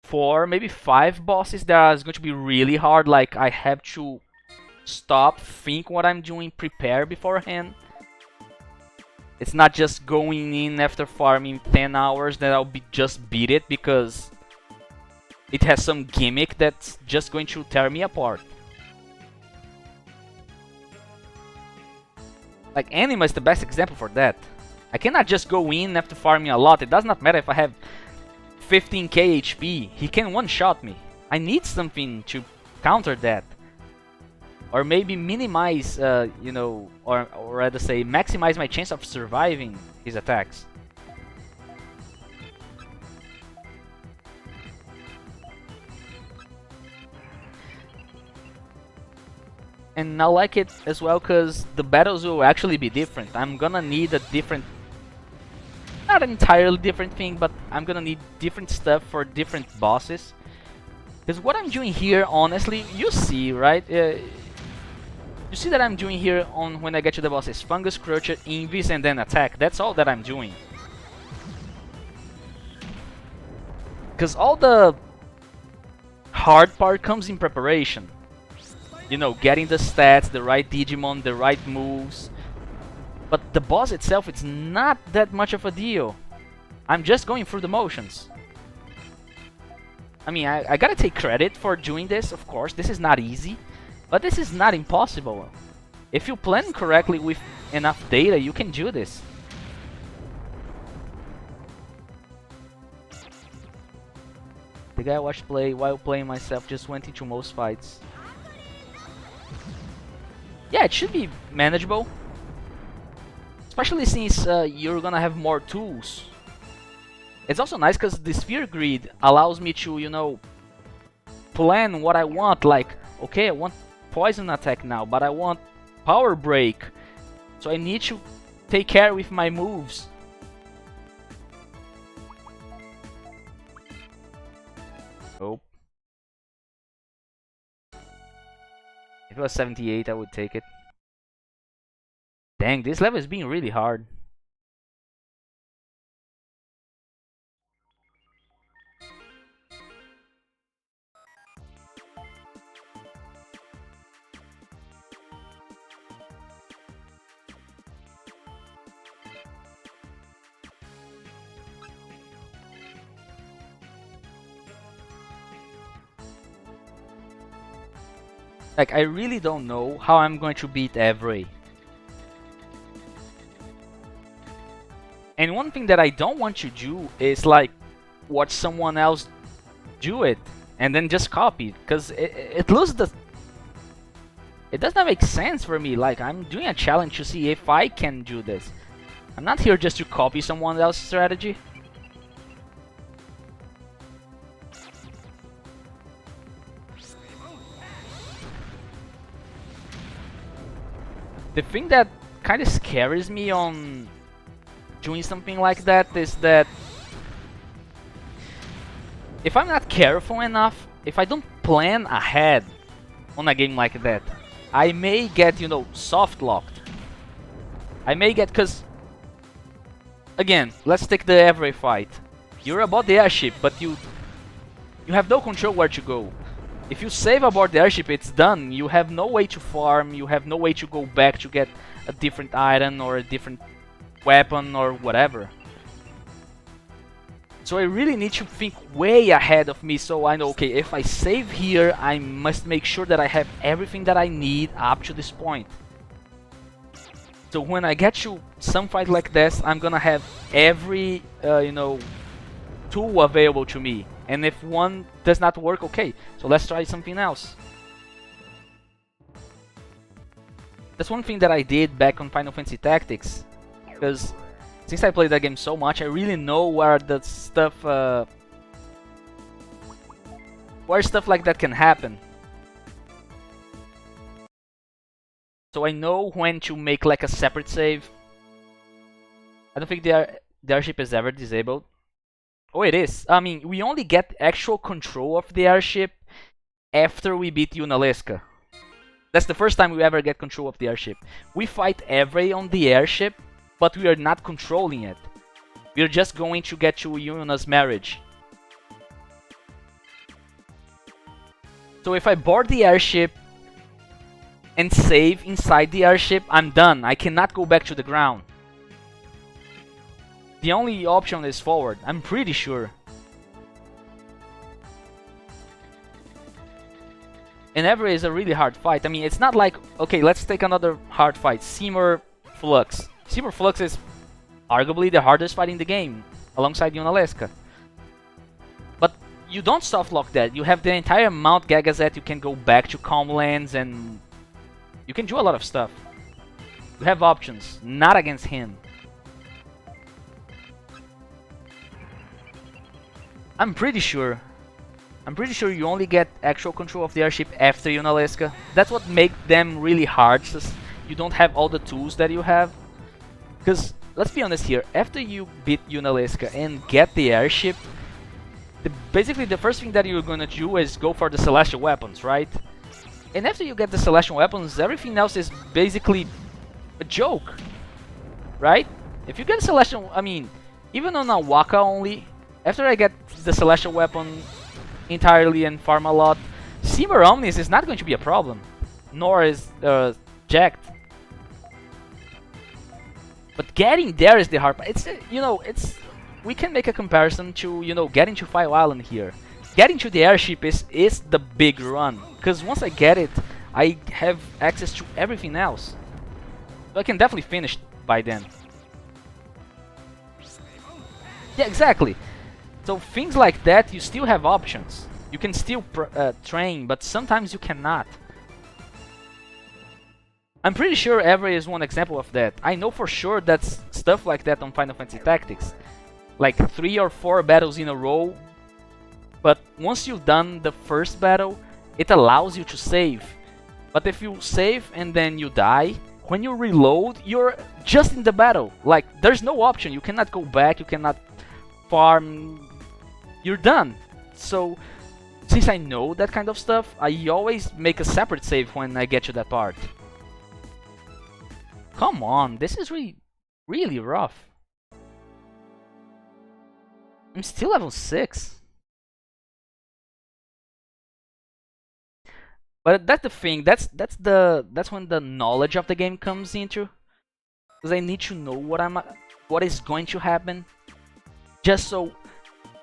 4, maybe 5 bosses that are going to be really hard. Like, I have to stop, think what I'm doing, prepare beforehand. It's not just going in after farming 10 hours that I'll just beat it because it has some gimmick that's just going to tear me apart. Like, Anima is the best example for that. I cannot just go in after farming a lot. It does not matter if I have 15k HP. He can one-shot me. I need something to counter that. Or maybe minimize, you know, or rather say, maximize my chance of surviving his attacks. And I like it as well because the battles will actually be different. I'm gonna need a different, not an entirely different thing, but I'm gonna need different stuff for different bosses. Because what I'm doing here, honestly, you see, right? You see that I'm doing here on when I get to the bosses: Fungus, Crusher, Invis, and then attack. That's all that I'm doing. Because all the hard part comes in preparation. You know, getting the stats, the right Digimon, the right moves. But the boss itself, it's not that much of a deal. I'm just going through the motions. I mean, I gotta take credit for doing this, of course. This is not easy. But this is not impossible. If you plan correctly with enough data, you can do this. The guy I watched play while playing myself just went into most fights. Yeah, it should be manageable. Especially since you're gonna have more tools. It's also nice because the sphere grid allows me to, you know, plan what I want. Like, okay, I want poison attack now, but I want power break, so I need to take care with my moves If it was 78, I would take it. Dang, this level is being really hard. Like, I really don't know how I'm going to beat Every. And one thing that I don't want to do is like watch someone else do it and then just copy, because it loses the. It does not make sense for me. Like, I'm doing a challenge to see if I can do this. I'm not here just to copy someone else's strategy. The thing that kind of scares me on doing something like that is that if I'm not careful enough, if I don't plan ahead on a game like that, I may get, you know, soft locked. I may get, cause again, let's take the Every fight. You're aboard the airship, but you have no control where to go. If you save aboard the airship, it's done. You have no way to farm, you have no way to go back to get a different item or a different weapon or whatever. So I really need to think way ahead of me, so I know, okay, if I save here, I must make sure that I have everything that I need up to this point. So when I get to some fight like this, I'm gonna have every, you know, tool available to me. And if one does not work, okay, so let's try something else. That's one thing that I did back on Final Fantasy Tactics, because since I played that game so much, I really know where the stuff, where stuff like that can happen. So I know when to make like a separate save. I don't think the airship is ever disabled. Oh, it is. I mean, we only get actual control of the airship after we beat Yunalesca. That's the first time we ever get control of the airship. We fight Every on the airship, but we are not controlling it. We are just going to get to Yuna's marriage. So if I board the airship and save inside the airship, I'm done. I cannot go back to the ground. The only option is forward, I'm pretty sure. And Every is a really hard fight. I mean, it's not like, okay, let's take another hard fight. Seymour Flux. Seymour Flux is arguably the hardest fight in the game, alongside Yunalesca. But you don't soft lock that. You have the entire Mount Gagazet, you can go back to Calmlands, and you can do a lot of stuff. You have options, not against him. I'm pretty sure you only get actual control of the airship after Yunalesca. That's what makes them really hard, since you don't have all the tools that you have. Because, let's be honest here, after you beat Yunalesca and get the airship, basically the first thing that you're gonna do is go for the celestial weapons, right? And after you get the celestial weapons, everything else is basically a joke, right? If you get celestial, I mean, even on a Waka only, after I get the celestial weapon entirely and farm a lot, Seymour Omnis is not going to be a problem, nor is Jacked. But getting there is the hard part. It's, you know, it's, we can make a comparison to, you know, getting to Fire Island here. Getting to the airship is the big run, because once I get it, I have access to everything else. So I can definitely finish by then. Yeah, exactly. So things like that, you still have options. You can still train, but sometimes you cannot. I'm pretty sure Every is one example of that. I know for sure that's stuff like that on Final Fantasy Tactics. Like 3 or 4 battles in a row. But once you've done the first battle, it allows you to save. But if you save and then you die, when you reload, you're just in the battle. Like, there's no option. You cannot go back, you cannot farm. You're done. So since I know that kind of stuff, I always make a separate save when I get to that part. Come on, this is really rough. I'm still level 6. But that's the thing. That's when the knowledge of the game comes into. Because I need to know what is going to happen, just so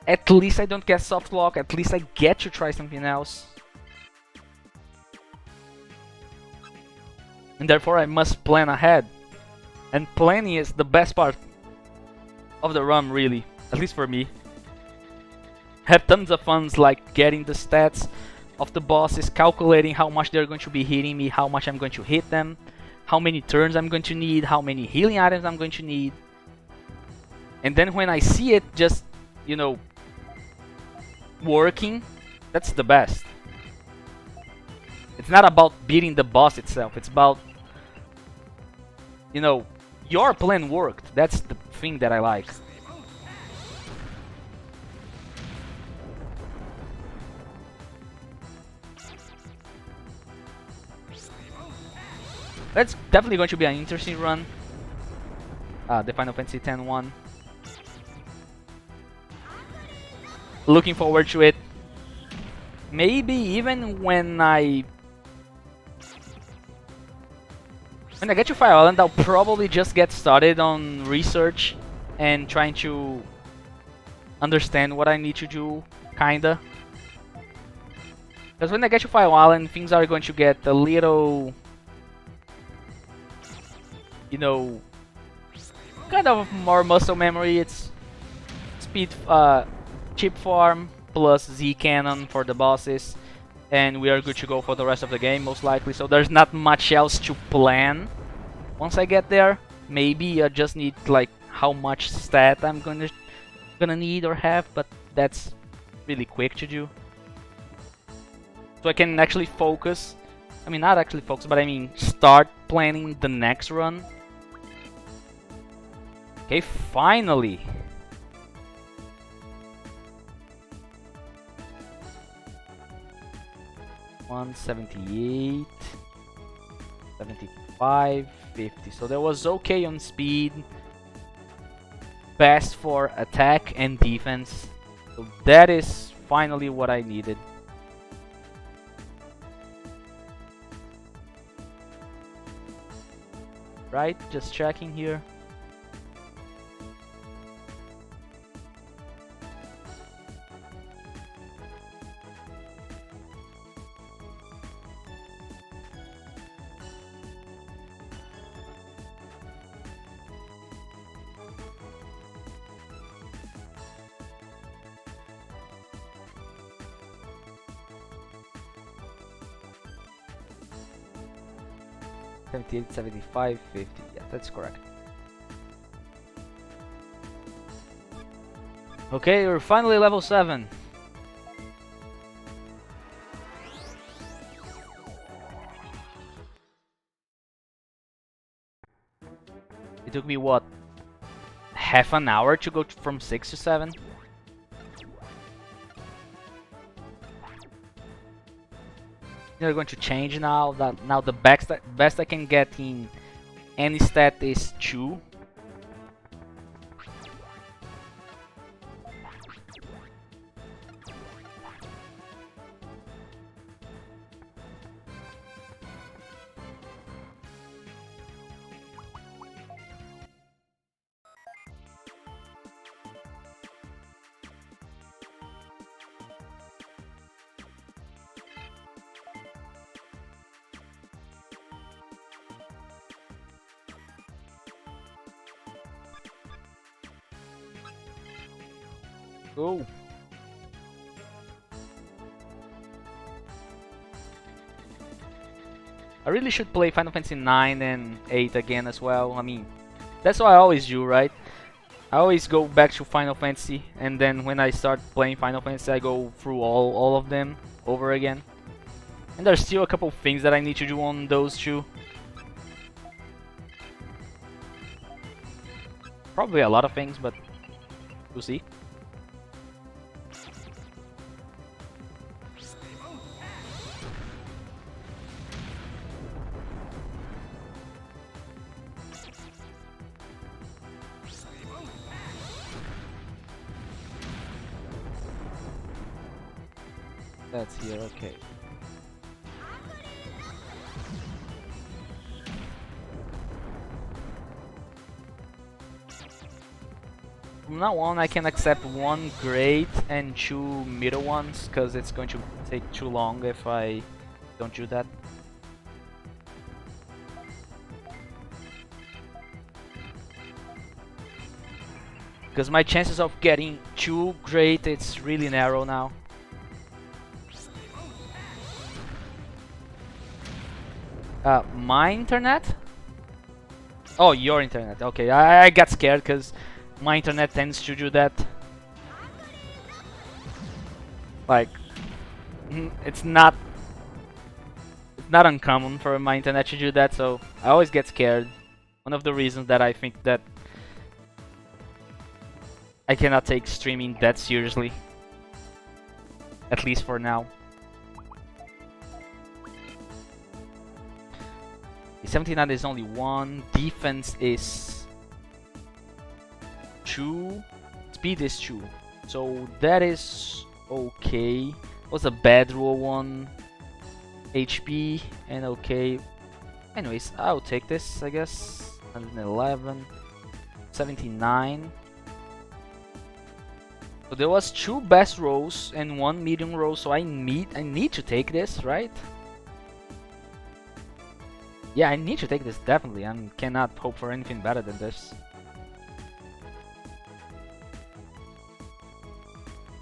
at least I don't get soft lock. At least I get to try something else. And therefore I must plan ahead. And planning is the best part of the run, really. At least for me. Have tons of fun, like getting the stats of the bosses, calculating how much they're going to be hitting me, how much I'm going to hit them, how many turns I'm going to need, how many healing items I'm going to need. And then when I see it just, you know, working, that's the best. It's not about beating the boss itself, it's about, you know, your plan worked. That's the thing that I like. That's definitely going to be an interesting run. The Final Fantasy X one. Looking forward to it. Maybe even when I get to Fire Island, I'll probably just get started on research and trying to understand what I need to do, kinda. Because when I get to Fire Island, things are going to get a little, you know, kind of more muscle memory. It's speed, chip farm plus Z cannon for the bosses, and we are good to go for the rest of the game most likely. So there's not much else to plan once I get there. Maybe I just need like how much stat I'm gonna need or have, but that's really quick to do. So I can actually focus. I mean, not actually focus, but I mean start planning the next run. Okay, finally. $178, 75, 50. So that was okay on speed. Best for attack and defense. So that is finally what I needed. Right, just checking here. $78, 75, 50. Yeah, that's correct. Okay, we're finally level 7. It took me, what, half an hour to go from 6 to 7? They're going to change now. Now the best I can get in any stat is 2. Go. I really should play Final Fantasy 9 and 8 again as well. I mean, that's what I always do, right? I always go back to Final Fantasy, and then when I start playing Final Fantasy, I go through all of them over again. And there's still a couple things that I need to do on those two. Probably a lot of things, but we'll see. That's here, okay. From now on, I can accept one great and two middle ones, because it's going to take too long if I don't do that. Because my chances of getting two great, it's really narrow now. My internet? Oh, your internet. Okay, I got scared because my internet tends to do that. Like, it's not uncommon for my internet to do that, so I always get scared. One of the reasons that I think that I cannot take streaming that seriously. At least for now. 79 is only 1, defense is 2, speed is 2. So that is okay. Was a bad roll 1, HP and okay. Anyways, I'll take this, I guess. 111, 79. So there was 2 best rolls and 1 medium roll, so I need to take this, right? Yeah, I need to take this definitely. I cannot hope for anything better than this.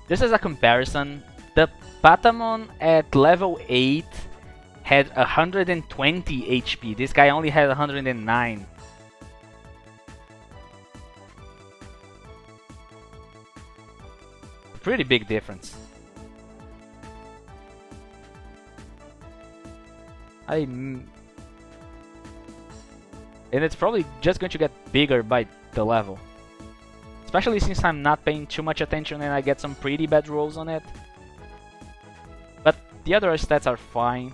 This is a comparison. The Patamon at level 8 had 120 HP. This guy only had 109. Pretty big difference. And it's probably just going to get bigger by the level. Especially since I'm not paying too much attention and I get some pretty bad rolls on it. But the other stats are fine.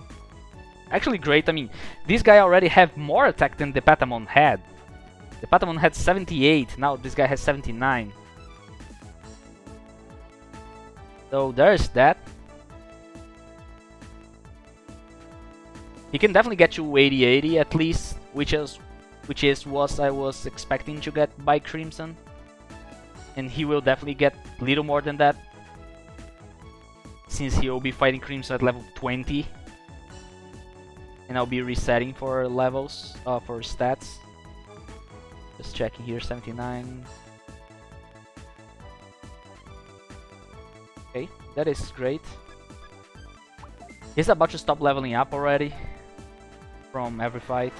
Actually great, I mean, this guy already have more attack than the Patamon had. The Patamon had 78, now this guy has 79. So there's that. He can definitely get to 80-80 at least, which is what I was expecting to get by Crimson. And he will definitely get little more than that, since he will be fighting Crimson at level 20. And I'll be resetting for levels, for stats. Just checking here, 79. Okay, that is great. He's about to stop leveling up already from every fight.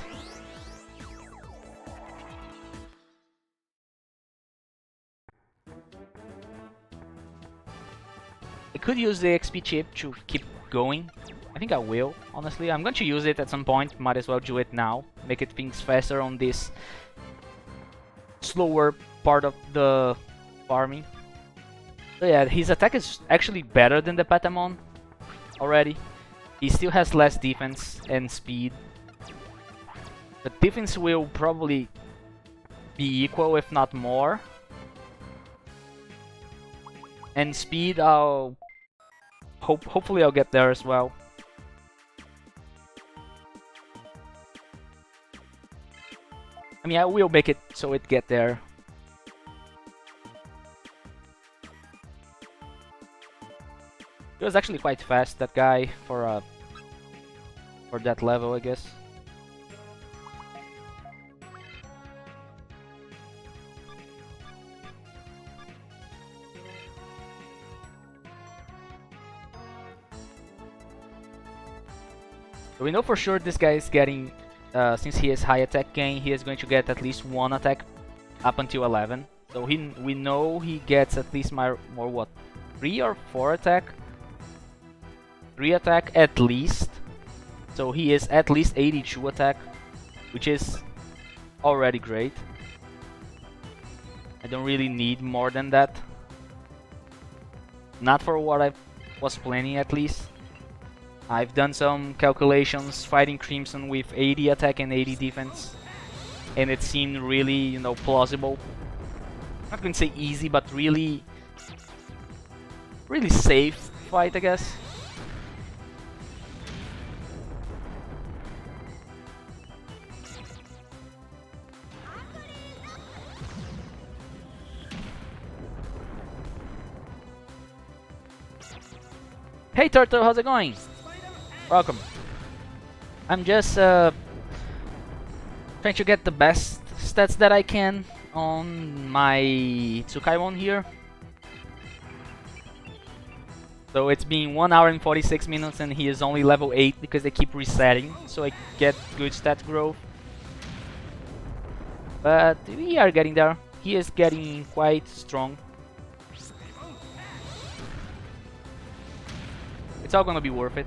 I could use the XP chip to keep going. I think I will, honestly. I'm going to use it at some point, might as well do it now. Make it things faster on this slower part of the farming. So yeah, his attack is actually better than the Patamon already. He still has less defense and speed. But defense will probably be equal, if not more. And speed, hopefully I'll get there as well. I mean, I will make it so it get there. He was actually quite fast, that guy, for that level, I guess. So we know for sure this guy is getting, since he has high attack gain, he is going to get at least 1 attack up until 11. So we know he gets at least more what, 3 or 4 attack? 3 attack at least. So he is at least 82 attack, which is already great. I don't really need more than that. Not for what I was planning, at least. I've done some calculations fighting Crimson with 80 attack and 80 defense, and it seemed really, you know, plausible. I'm not going to say easy, but really safe fight, I guess. Hey Turtle, how's it going? Welcome. I'm just trying to get the best stats that I can on my Tsukaimon here. So it's been 1 hour and 46 minutes and he is only level 8 because they keep resetting, so I get good stat growth. But we are getting there. He is getting quite strong. It's all gonna be worth it.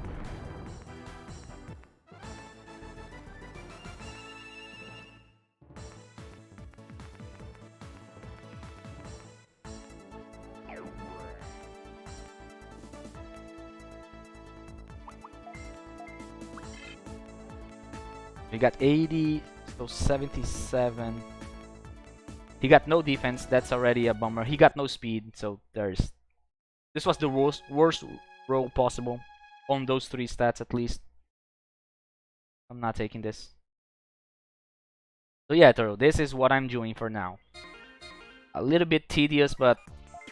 We got 80, so 77. He got no defense, that's already a bummer. He got no speed, so there's... This was the worst roll possible. On those 3 stats at least. I'm not taking this. So yeah, Toro, this is what I'm doing for now. A little bit tedious, but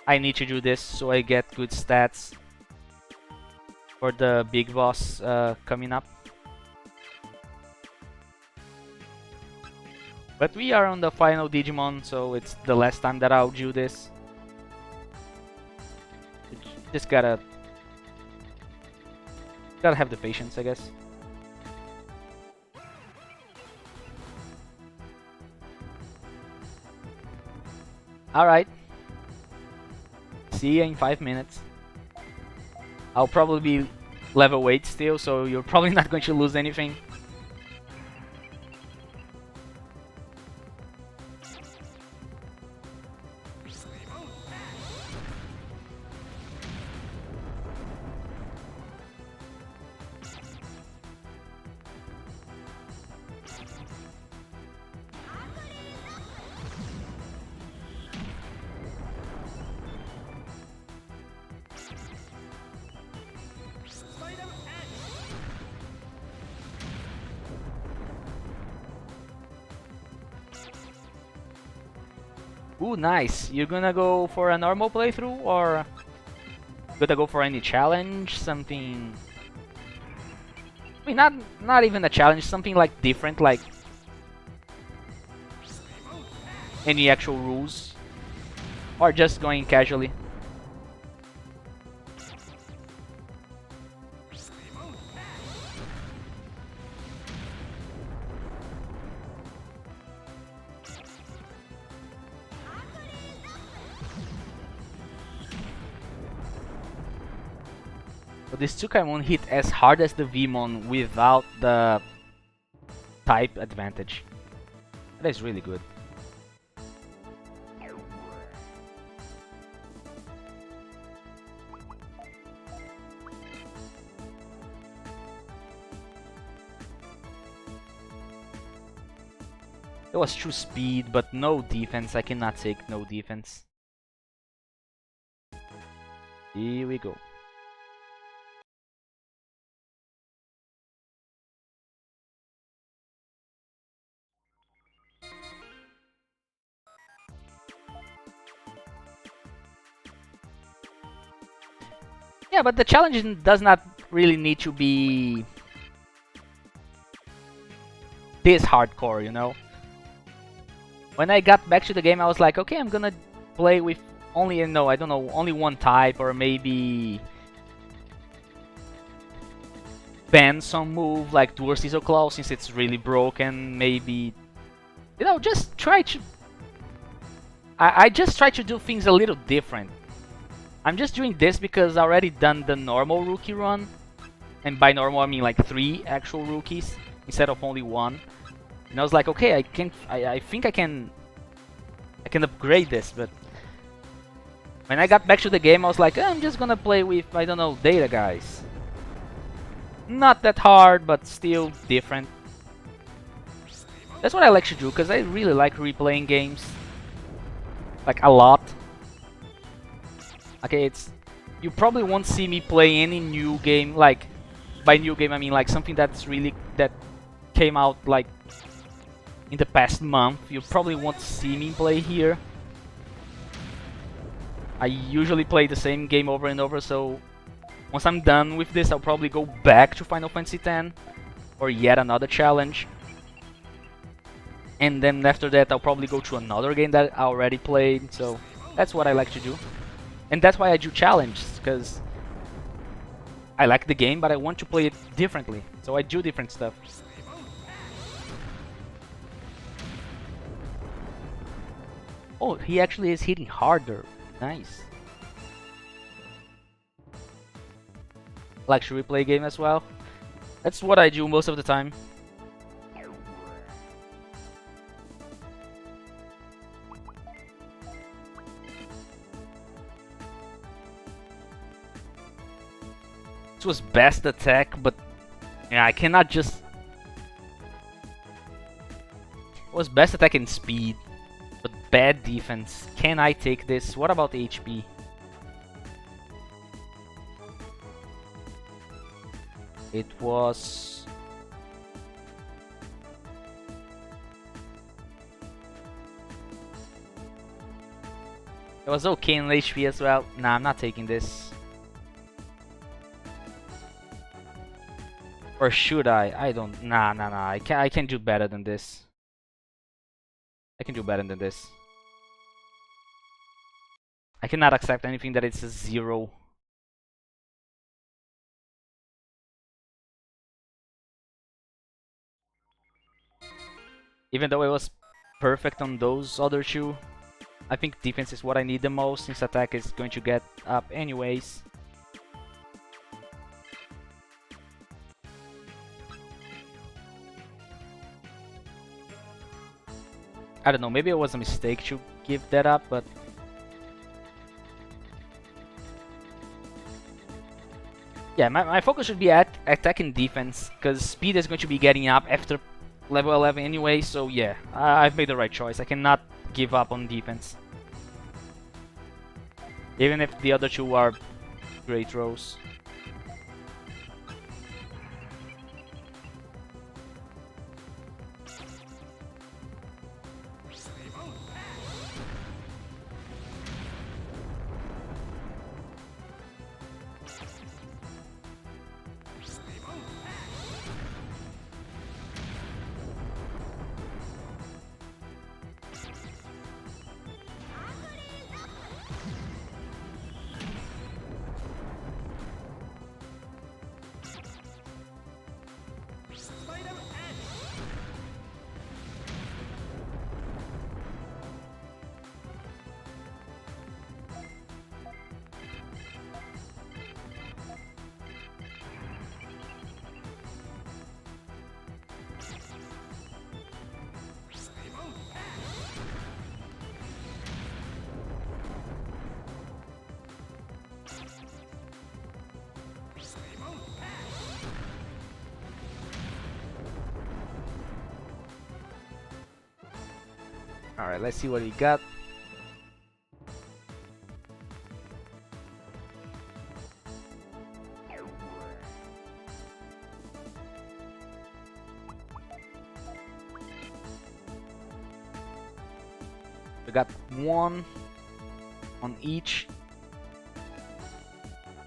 I need to do this so I get good stats for the big boss coming up. But we are on the final Digimon, so it's the last time that I'll do this. Just gotta have the patience, I guess. Alright. See ya in 5 minutes. I'll probably be level 8 still, so you're probably not going to lose anything. Ooh, nice. You're gonna go for a normal playthrough or gonna go for any challenge? Something... I mean, not even a challenge, something like different, like any actual rules, or just going casually. So this Tsukaimon hit as hard as the Vmon without the type advantage. That is really good. It was true speed, but no defense. I cannot take no defense. Here we go. Yeah, but the challenge does not really need to be this hardcore, you know? When I got back to the game, I was like, okay, I'm gonna play with only, no, I don't know, only one type, or maybe ban some move like Dual Scissor Claw since it's really broken, maybe, you know, just try to... I just try to do things a little different. I'm just doing this because I already done the normal rookie run, and by normal I mean like 3 actual rookies instead of only 1. And I was like, okay, I think I can upgrade this, but when I got back to the game, I was like, I'm just gonna play with, I don't know, data guys. Not that hard, but still different. That's what I like to do, because I really like replaying games. Like, a lot. Okay, you probably won't see me play any new game, like, by new game I mean like something that came out like in the past month. You probably won't see me play here. I usually play the same game over and over, so Once I'm done with this, I'll probably go back to Final Fantasy X or yet another challenge. And then after that, I'll probably go to another game that I already played. So that's what I like to do. And that's why I do challenges, because I like the game, but I want to play it differently. So I do different stuff. Oh, he actually is hitting harder. Nice. Like, should we play a game as well? That's what I do most of the time. This was best attack, but yeah, I cannot just... It was best attack and speed, but bad defense. Can I take this? What about HP? It was... It was okay in HP as well. Nah, I'm not taking this. Or should I? I don't... Nah. I can do better than this. I can do better than this. I cannot accept anything that is a 0. Even though it was perfect on those other two, I think defense is what I need the most, since attack is going to get up anyways. I don't know, maybe it was a mistake to give that up, but... Yeah, my focus should be at attack and defense, because speed is going to be getting up after level 11 anyway, so yeah, I've made the right choice. I cannot give up on defense. Even if the other two are great throws. Alright, let's see what he got. We got 1 on each.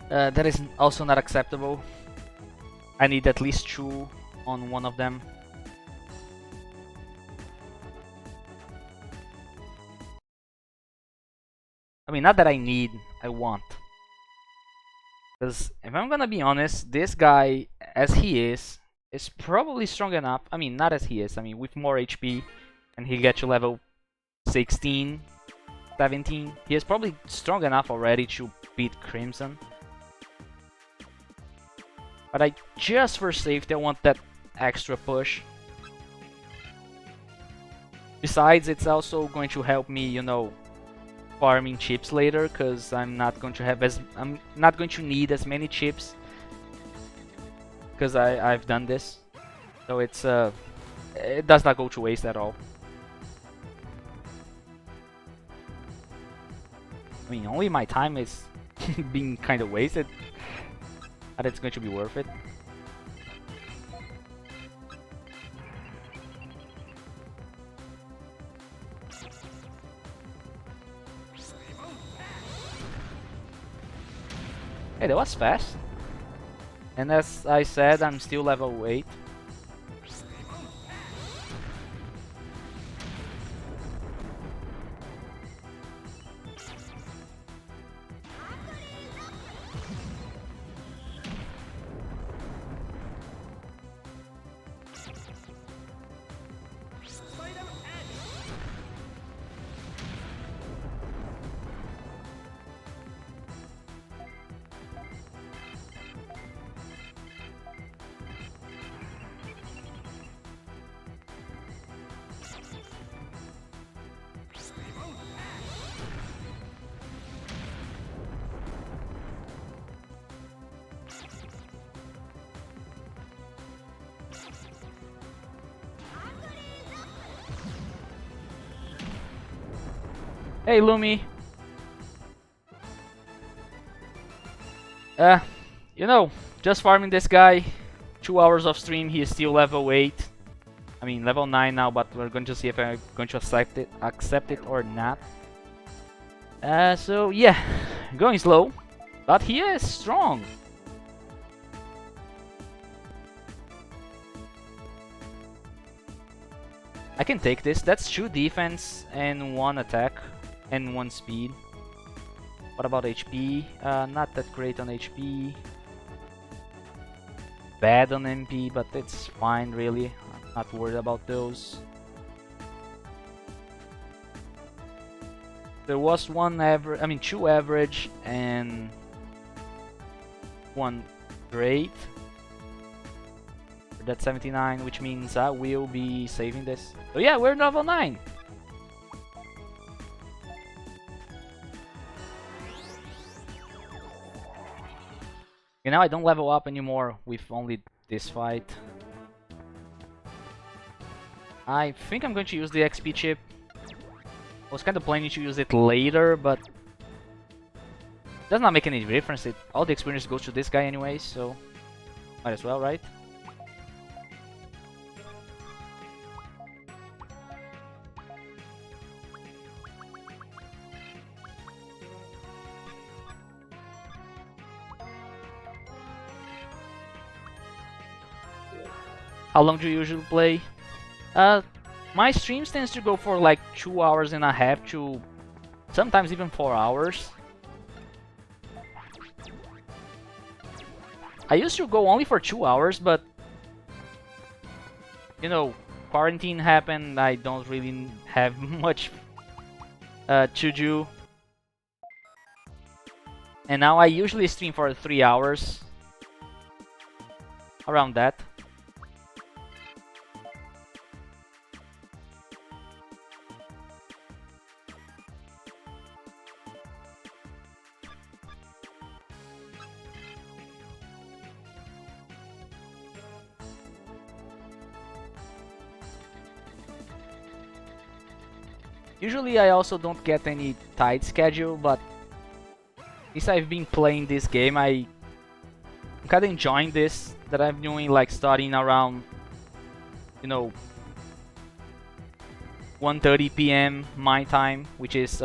That is also not acceptable. I need at least 2 on one of them. I mean, not that I need, I want. Because if I'm gonna be honest, this guy, as he is probably strong enough. I mean, not as he is, I mean, with more HP, and he'll get to level 16, 17. He is probably strong enough already to beat Crimson. But I just for safety, I want that extra push. Besides, it's also going to help me, you know, farming chips later, because I'm not going to need as many chips, because I've done this, so it's it does not go to waste at all. I mean, only my time is being kind of wasted, but it's going to be worth it. Hey, that was fast. And as I said, I'm still level 8. Hey Lumi! Uh, you know, just farming this guy. 2 hours of stream, he is still level 8. I mean, level 9 now, but we're going to see if I'm going to accept it or not. So yeah, going slow, but he is strong. I can take this. That's 2 defense and 1 attack and 1 speed. What about HP? Not that great on HP. Bad on MP, but it's fine really. I'm not worried about those. There was 1 average, I mean 2 average and 1 great. That's 79, which means I will be saving this. So yeah, we're level 9. You know, I don't level up anymore with only this fight. I think I'm going to use the XP chip. I was kind of planning to use it later, but it does not make any difference. All the experience goes to this guy anyway, so might as well, right? How long do you usually play? My streams tends to go for like 2 hours and a half to sometimes even 4 hours. I used to go only for 2 hours, but you know, quarantine happened. I don't really have much to do, and now I usually stream for 3 hours, around that. Usually I also don't get any tight schedule, but since I've been playing this game, I'm kinda enjoying this, that I'm doing, like starting around, you know, 1:30 p.m. my time, which is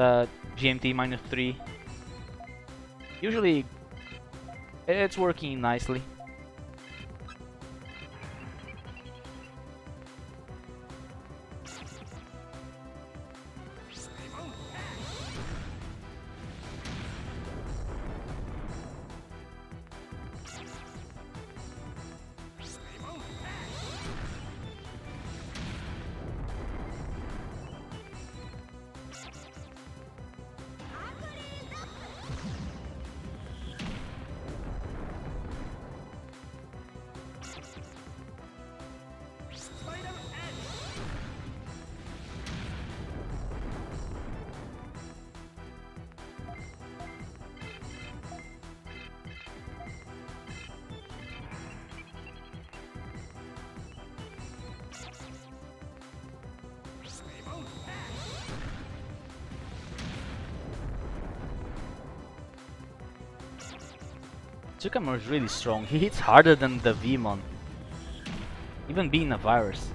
GMT -3. Usually it's working nicely. Tsukamura is really strong. He hits harder than the Vmon, even being a virus.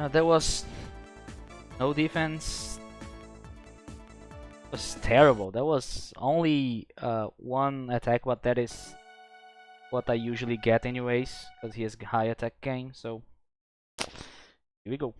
There was no defense. It was terrible. That was only one attack, but that is what I usually get anyways, because he has high attack gain. So here we go.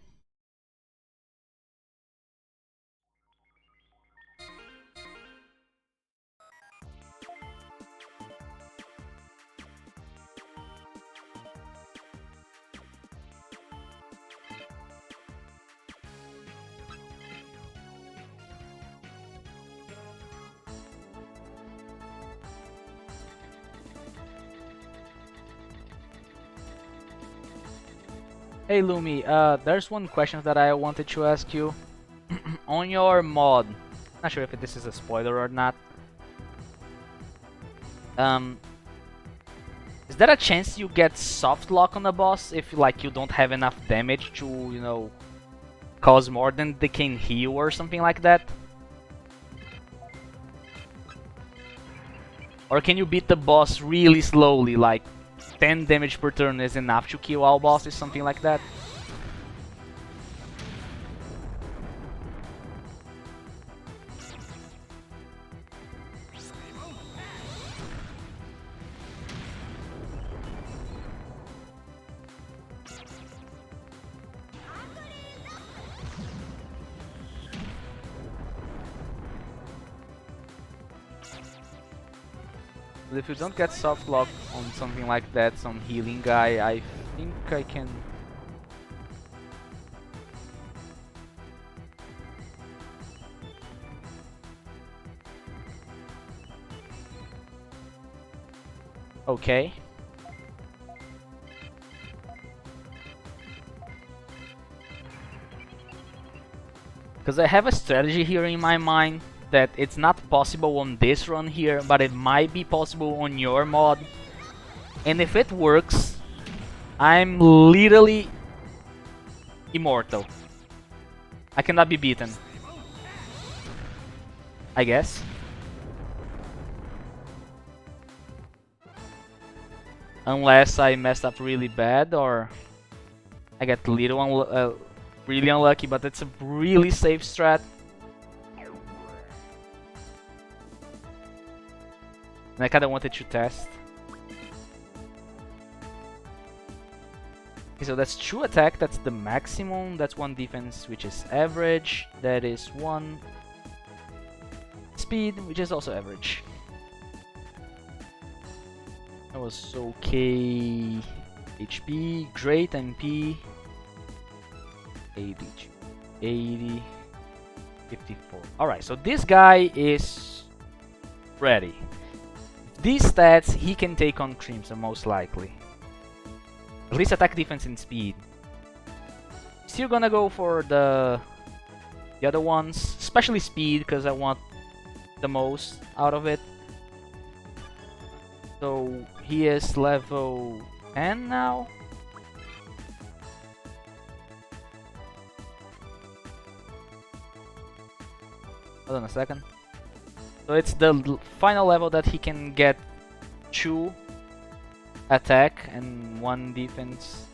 Hey Lumi, there's one question that I wanted to ask you. On your mod, not sure if this is a spoiler or not. Is there a chance you get soft lock on the boss if like you don't have enough damage to, you know, cause more than they can heal or something like that? Or can you beat the boss really slowly, like 10 damage per turn is enough to kill all bosses, something like that? But if you don't get soft lock on something like that, some healing guy, I think I can... Okay. Because I have a strategy here in my mind that it's not possible on this run here, but it might be possible on your mod. And if it works, I'm literally immortal. I cannot be beaten, I guess. Unless I messed up really bad or I get really unlucky, but it's a really safe strat. And I kinda wanted to test. Okay, so that's 2 attack, that's the maximum, that's 1 defense, which is average, that is 1 speed, which is also average. That was okay. HP, great MP, 80, 80, 54. Alright, so this guy is ready. These stats he can take on Crimson most likely. At least attack, defense, and speed. Still gonna go for the other ones, especially speed, because I want the most out of it. So he is level 10 now. Hold on a second. So it's the final level that he can get 2 attack and 1 defense,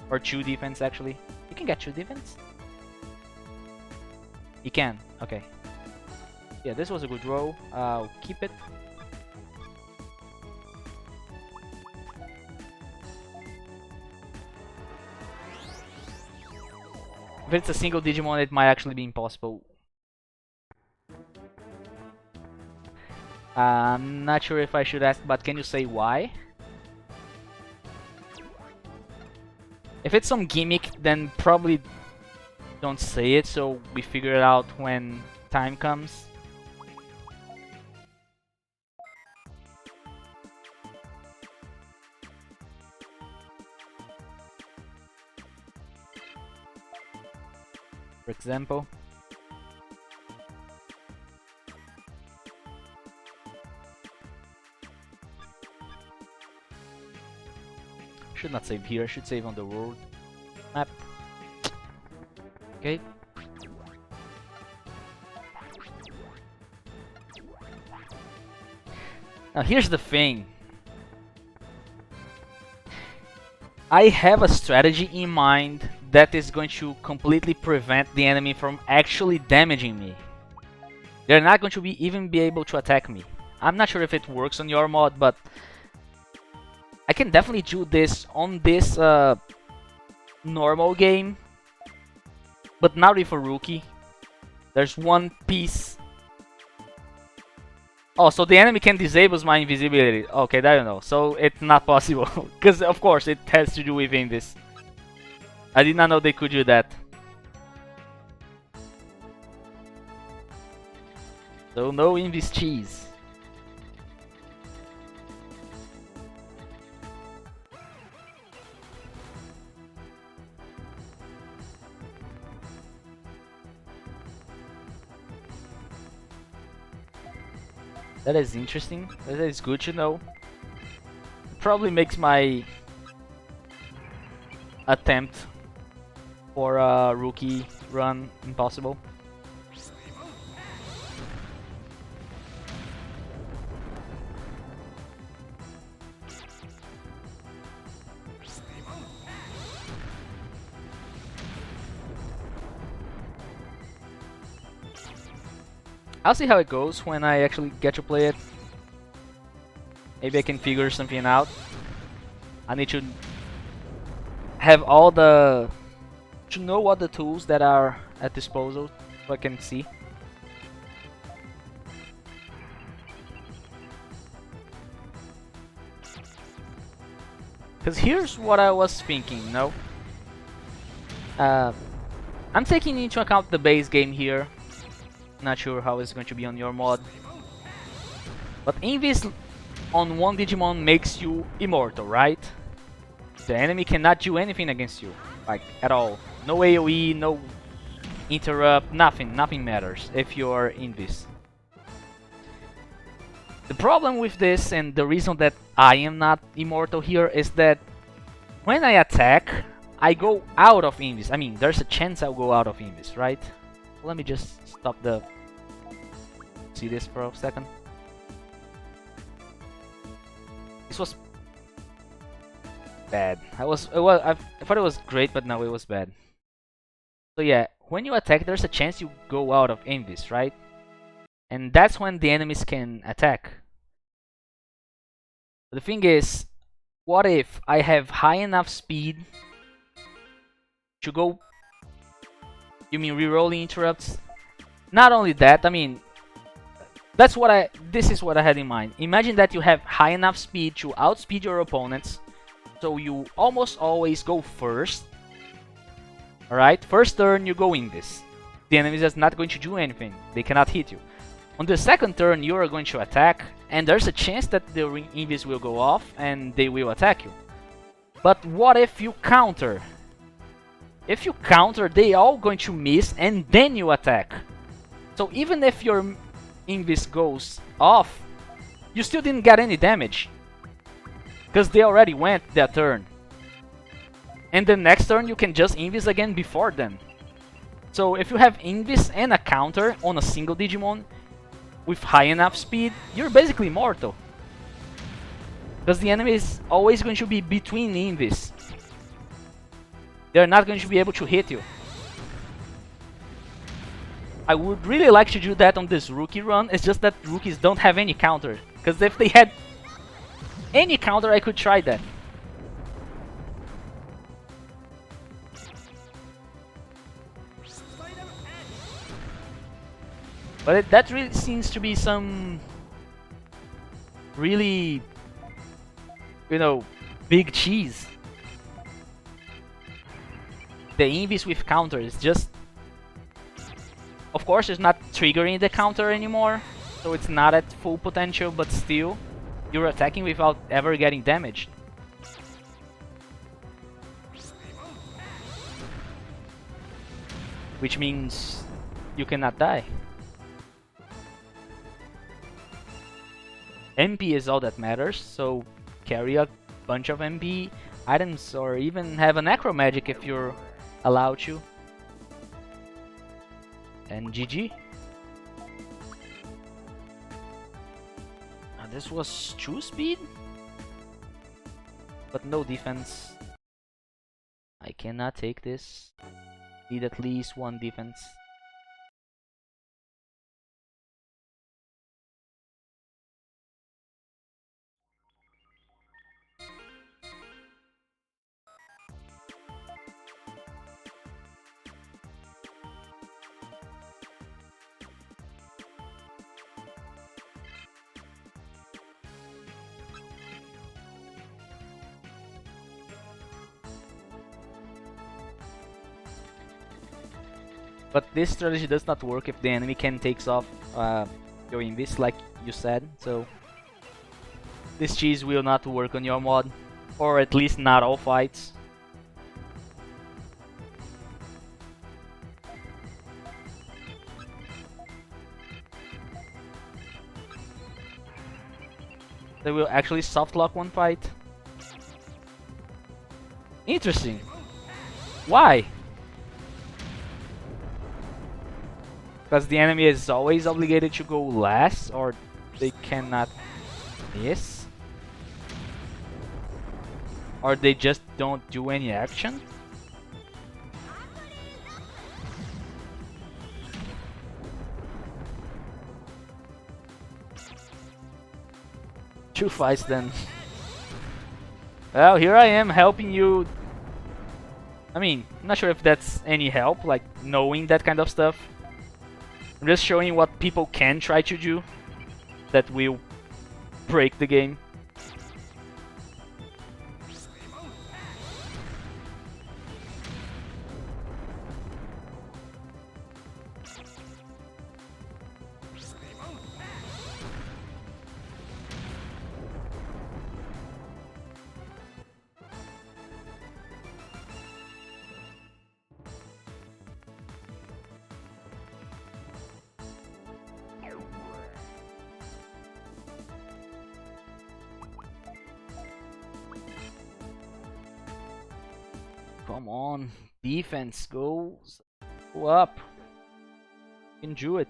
or 2 defense actually. You can get 2 defense? You can, okay. Yeah, this was a good row. I'll keep it. If it's a single Digimon, it might actually be impossible. I'm not sure if I should ask, but can you say why? If it's some gimmick, then probably don't say it, so we figure it out when time comes. For example. Should not save here, should save on the world map. Okay. Now here's the thing. I have a strategy in mind that is going to completely prevent the enemy from actually damaging me. They're not going to even be able to attack me. I'm not sure if it works on your mod, but I can definitely do this on this normal game, but not with a rookie. There's one piece. Oh, so the enemy can disable my invisibility. Okay, that I don't know. So it's not possible, because of course it has to do with this. I did not know they could do that. So no invis cheese. That is interesting. That is good to know. Probably makes my attempt for a rookie run impossible. I'll see how it goes when I actually get to play it. Maybe I can figure something out. I need to have all the... to know what the tools that are at disposal so I can see. Because here's what I was thinking, you know? I'm taking into account the base game here. Not sure how it's going to be on your mod. But Invis on one Digimon makes you immortal, right? The enemy cannot do anything against you, like at all. No AoE, no interrupt, nothing matters if you're Invis. The problem with this, and the reason that I am not immortal here, is that when I attack, I go out of Invis. I mean, there's a chance I'll go out of Invis, right? Let me just stop the... see this for a second. This was bad. I thought it was great, but no, it was bad. So yeah, when you attack, there's a chance you go out of Invis, right? And that's when the enemies can attack. The thing is, what if I have high enough speed to go... You mean rerolling interrupts? Not only that, I mean, this is what I had in mind. Imagine that you have high enough speed to outspeed your opponents, so you almost always go first. Alright, first turn you go Invis. The enemy is not going to do anything, they cannot hit you. On the second turn you are going to attack, and there's a chance that the Invis will go off and they will attack you. But what if you counter? If you counter, they all going to miss and then you attack. So even if your Invis goes off, you still didn't get any damage, because they already went that turn. And the next turn you can just Invis again before them. So if you have Invis and a counter on a single Digimon with high enough speed, you're basically mortal, because the enemy is always going to be between Invis. They're not going to be able to hit you. I would really like to do that on this rookie run, it's just that rookies don't have any counter. Because if they had any counter, I could try that. But that really seems to be some really, you know, big cheese. The Invis with counter is just... Of course, it's not triggering the counter anymore, so it's not at full potential, but still, you're attacking without ever getting damaged. Which means you cannot die. MP is all that matters, so carry a bunch of MP items, or even have an Acro Magic if you're allowed to. And GG. This was true speed, but no defense. I cannot take this. Need at least one defense. But this strategy does not work if the enemy can takes off doing this, like you said. So this cheese will not work on your mod, or at least not all fights. They will actually soft lock one fight. Interesting. Why? Because the enemy is always obligated to go last, or they cannot miss? Or they just don't do any action? Two fights then. Well, here I am helping you. I mean, I'm not sure if that's any help, like knowing that kind of stuff. I'm just showing what people can try to do that will break the game. Come on, defense, go up. You can do it.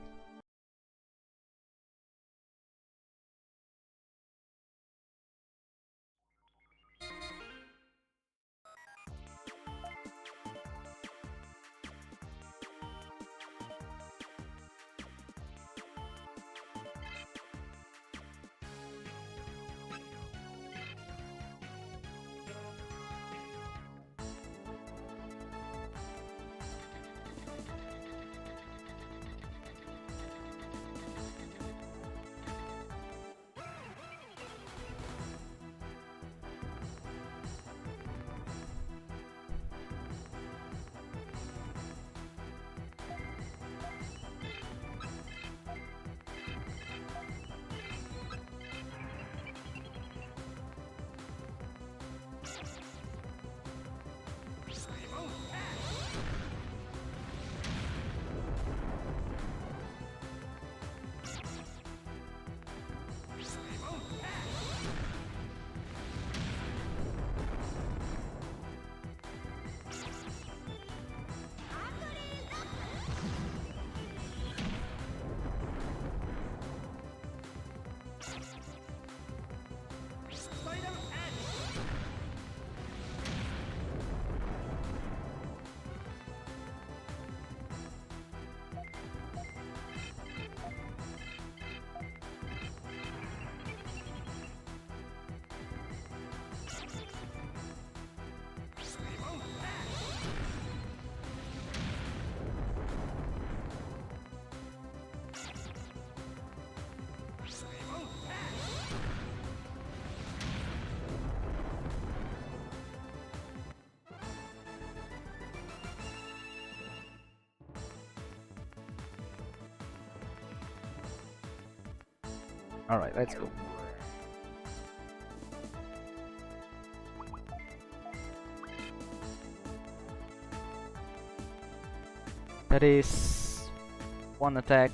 Alright, let's go. That is one attack,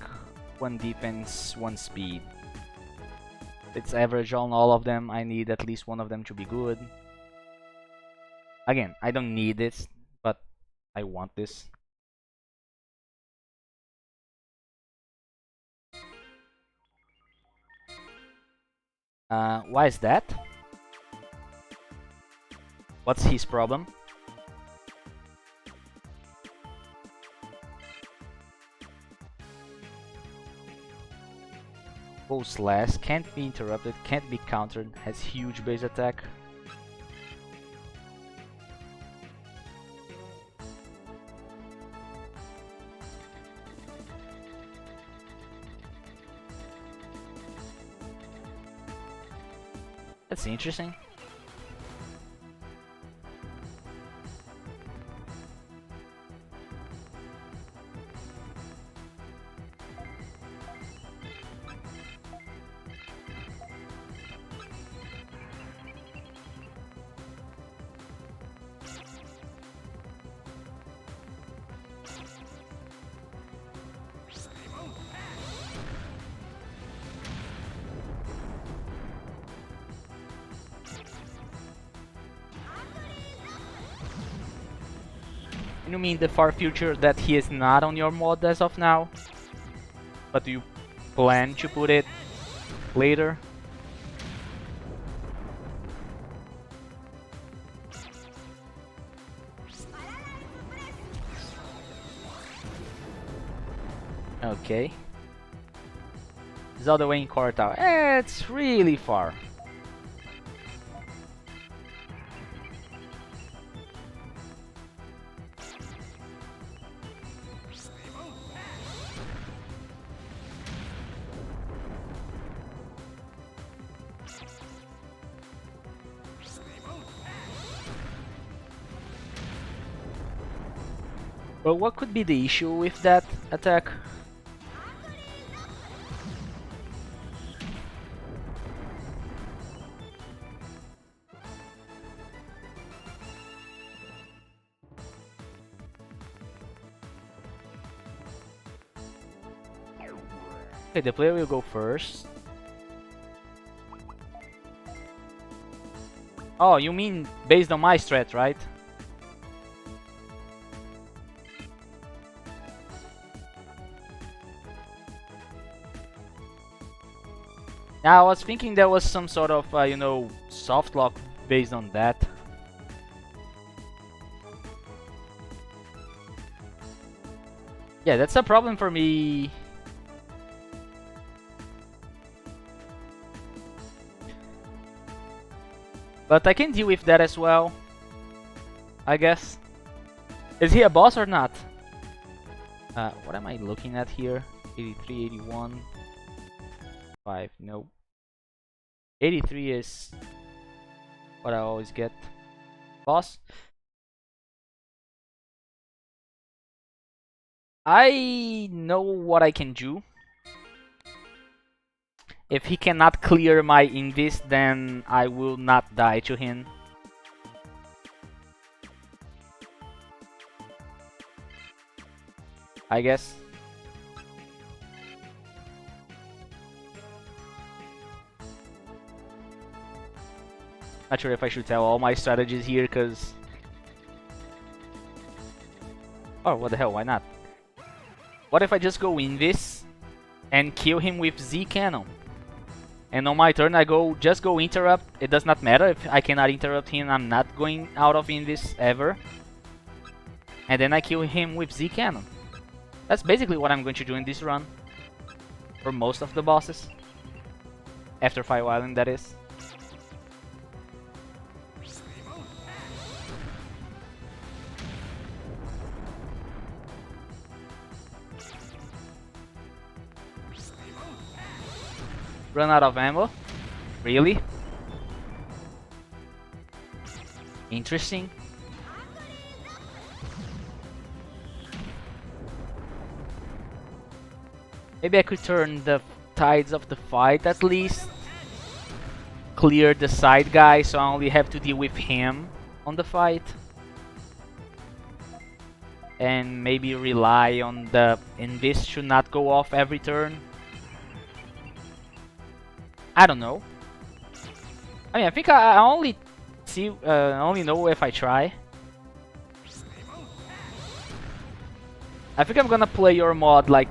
one defense, one speed. It's average on all of them. I need at least one of them to be good. Again, I don't need this, but I want this. Why is that? What's his problem? Goes last, can't be interrupted, can't be countered, has huge base attack. That's interesting. You mean the far future that he is not on your mod as of now? But you plan to put it later? Okay. It's all the way in Cortal. It's really far. But what could be the issue with that attack? Okay, the player will go first. Oh, you mean based on my strat, right? Yeah, I was thinking there was some sort of, you know, soft lock based on that. Yeah, that's a problem for me. But I can deal with that as well, I guess. Is he a boss or not? What am I looking at here? 83, 81, 5, no. 83 is what I always get. Boss? I know what I can do. If he cannot clear my invis, then I will not die to him. I guess. Not sure if I should tell all my strategies here, cause... Oh, what the hell, why not? What if I just go invis and kill him with Z cannon? And on my turn I just go interrupt. It does not matter if I cannot interrupt him, I'm not going out of invis ever. And then I kill him with Z cannon. That's basically what I'm going to do in this run. For most of the bosses. After Fire Island, that is. Run out of ammo? Really? Interesting. Maybe I could turn the tides of the fight at least. Clear the side guy so I only have to deal with him on the fight. And maybe rely on the invis should not go off every turn. I don't know. I mean, I think I only see, only know if I try. I think I'm gonna play your mod like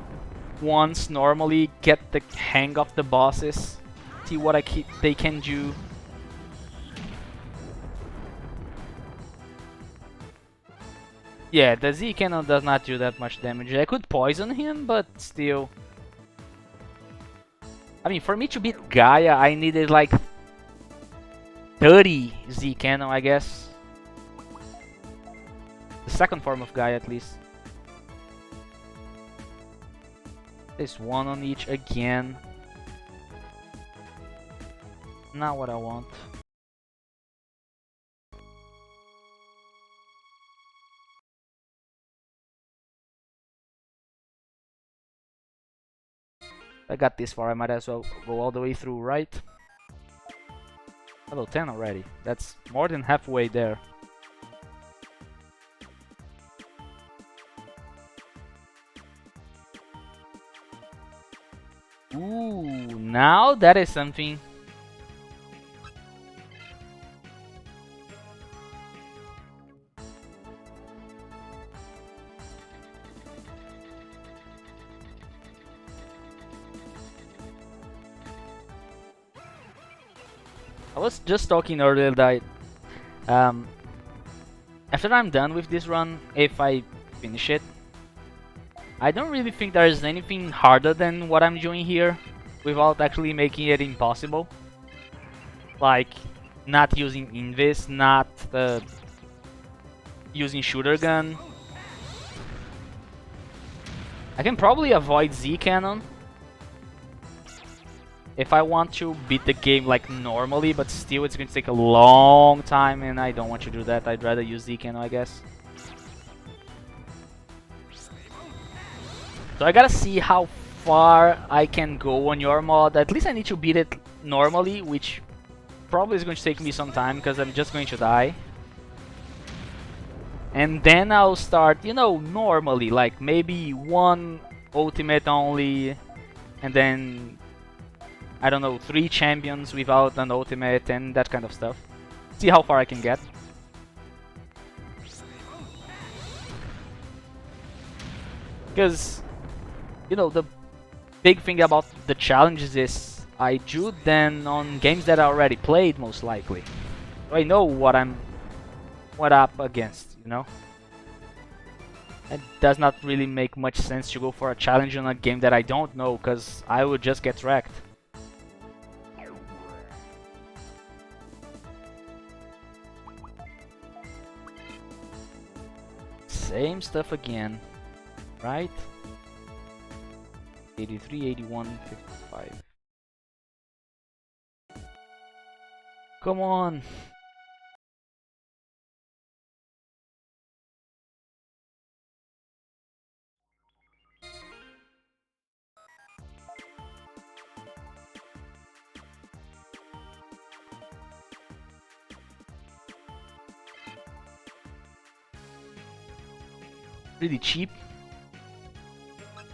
once normally, get the hang of the bosses, see what they can do. Yeah, the Z cannon does not do that much damage. I could poison him, but still. I mean, for me to beat Gaia, I needed like 30 Z Cannon, I guess. The second form of Gaia, at least. There's one on each again. Not what I want. I got this far, I might as well go all the way through, right? Level 10 already. That's more than halfway there. Ooh, now that is something. I was just talking earlier that after I'm done with this run, if I finish it, I don't really think there's anything harder than what I'm doing here without actually making it impossible. Like, not using Invis, not using shooter gun. I can probably avoid Z Cannon if I want to beat the game like normally, but still it's going to take a long time and I don't want to do that. I'd rather use Z Cannon, I guess. So I gotta see how far I can go on your mod. At least I need to beat it normally, which probably is going to take me some time because I'm just going to die. And then I'll start, you know, normally, like maybe one ultimate only, and then, I don't know, 3 champions without an ultimate and that kind of stuff. See how far I can get. Because, you know, the big thing about the challenges is I do them on games that I already played, most likely. So I know what I'm up against, you know? It does not really make much sense to go for a challenge on a game that I don't know, because I would just get wrecked. Same stuff again, right? 83, 81, 55. Come on! Really cheap.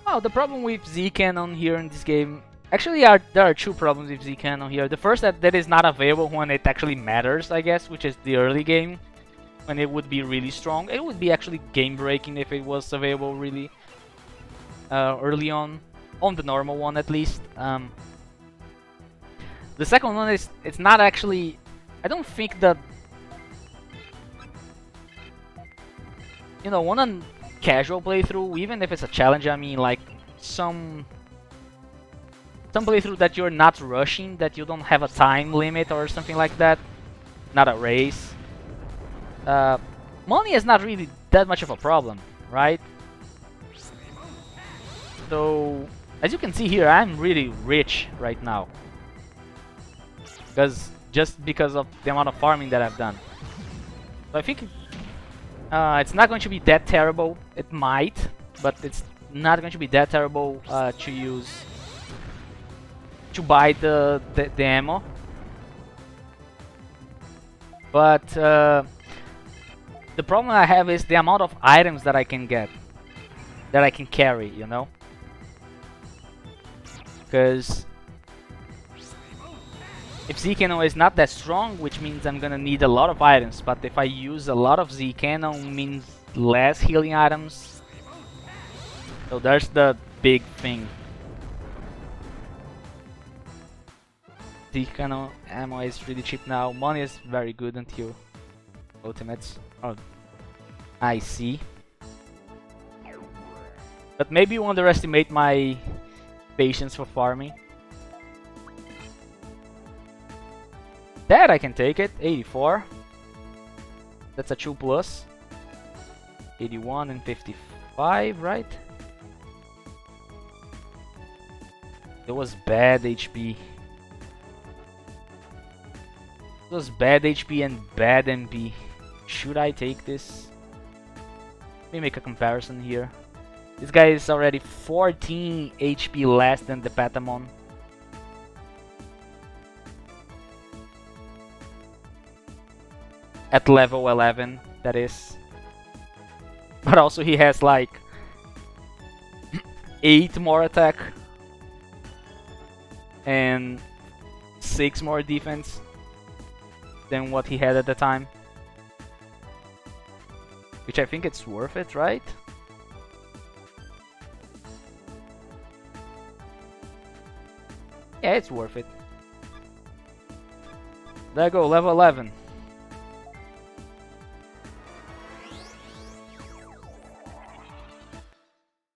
Oh, the problem with Z Cannon here in this game. Actually, there are 2 problems with Z Cannon here. The first, that is not available when it actually matters, I guess, which is the early game, when it would be really strong. It would be actually game breaking if it was available really early on the normal one at least. The second one is it's not actually. I don't think that, you know, on a casual playthrough, even if it's a challenge, I mean, like some playthrough that you're not rushing, that you don't have a time limit or something like that, not a race. Money is not really that much of a problem, right? So, as you can see here, I'm really rich right now. Just because of the amount of farming that I've done. So I think it's not going to be that terrible. It might, but it's not going to be that terrible to buy the ammo. But the problem I have is the amount of items that I can get, that I can carry, you know? Because if Z Cannon is not that strong, which means I'm gonna need a lot of items, but if I use a lot of Z Cannon, means less healing items. So there's the big thing. Z Cannon ammo is really cheap now. Money is very good until ultimates. Oh, I see. But maybe you underestimate my patience for farming. That I can take it. 84. That's a 2 plus. 81 and 55, right? It was bad HP. It was bad HP and bad MP. Should I take this? Let me make a comparison here. This guy is already 14 HP less than the Patamon. At level 11, that is. But also he has like 8 more attack and 6 more defense than what he had at the time. Which I think it's worth it, right? Yeah, it's worth it. There you go, level 11.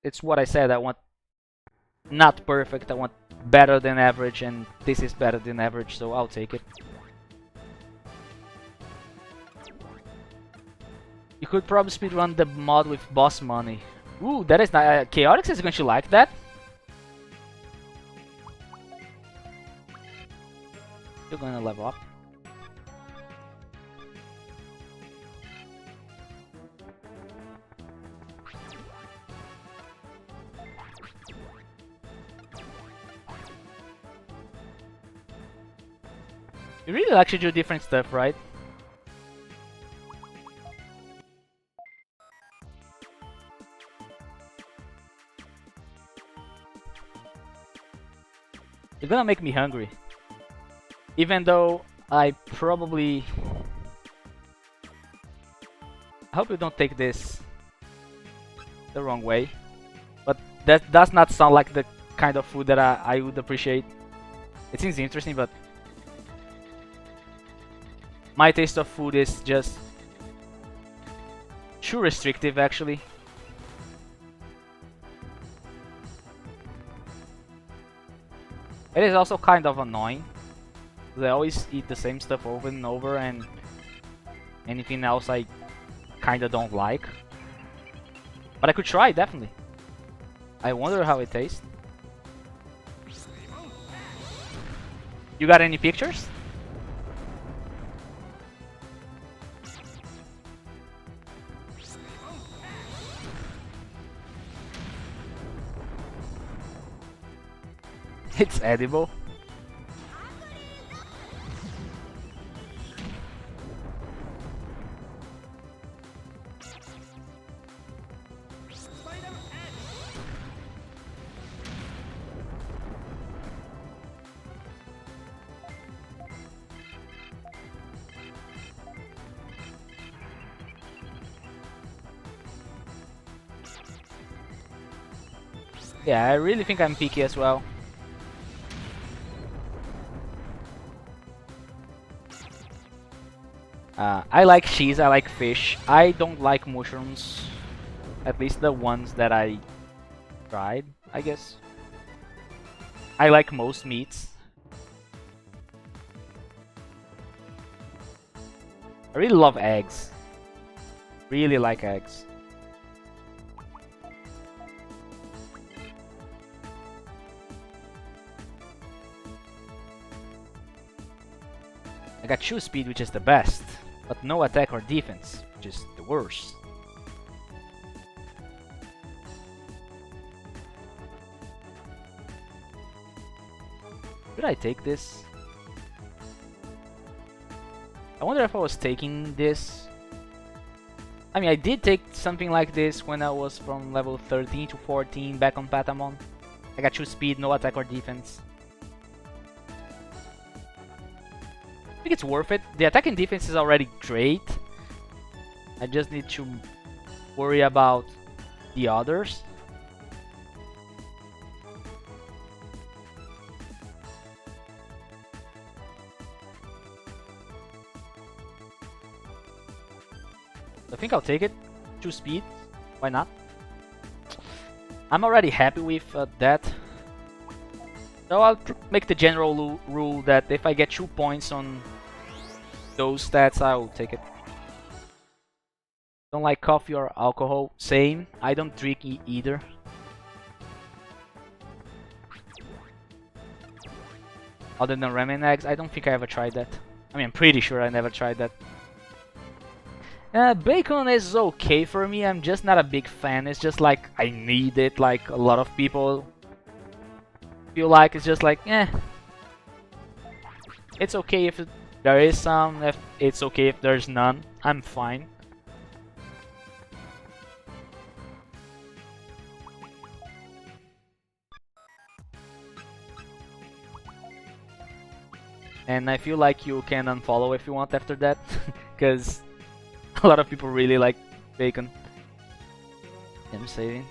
It's what I said, I want not perfect, I want better than average, and this is better than average, so I'll take it. You could probably speedrun the mod with boss money. Ooh, that is nice. Chaotix is going to like that. You're gonna level up. You really like to do different stuff, right? You're gonna make me hungry. Even though I probably... I hope you don't take this the wrong way. But that does not sound like the kind of food that I would appreciate. It seems interesting, but... my taste of food is just... too restrictive, actually. It is also kind of annoying. I always eat the same stuff over and over, and anything else I kinda don't like. But I could try, definitely. I wonder how it tastes. You got any pictures? It's edible. Yeah, I really think I'm picky as well. I like cheese, I like fish. I don't like mushrooms. At least the ones that I tried, I guess. I like most meats. I really love eggs. Really like eggs. I got 2 speed, which is the best, but no attack or defense, which is the worst. Should I take this? I wonder if I was taking this. I mean, I did take something like this when I was from level 13 to 14 back on Patamon. I got 2 speed, no attack or defense. I think it's worth it. The attack and defense is already great. I just need to worry about the others. I think I'll take it. 2 speed. Why not? I'm already happy with that. So I'll make the general rule that if I get 2 points on those stats, I will take it. Don't like coffee or alcohol. Same. I don't drink either. Other than ramen eggs, I don't think I ever tried that. I mean, I'm pretty sure I never tried that. Bacon is okay for me, I'm just not a big fan. It's just like, I need it, like a lot of people feel like. It's just like, eh. It's okay if there is some, if it's okay if there's none. I'm fine. And I feel like you can unfollow if you want after that, because a lot of people really like bacon. I'm saving.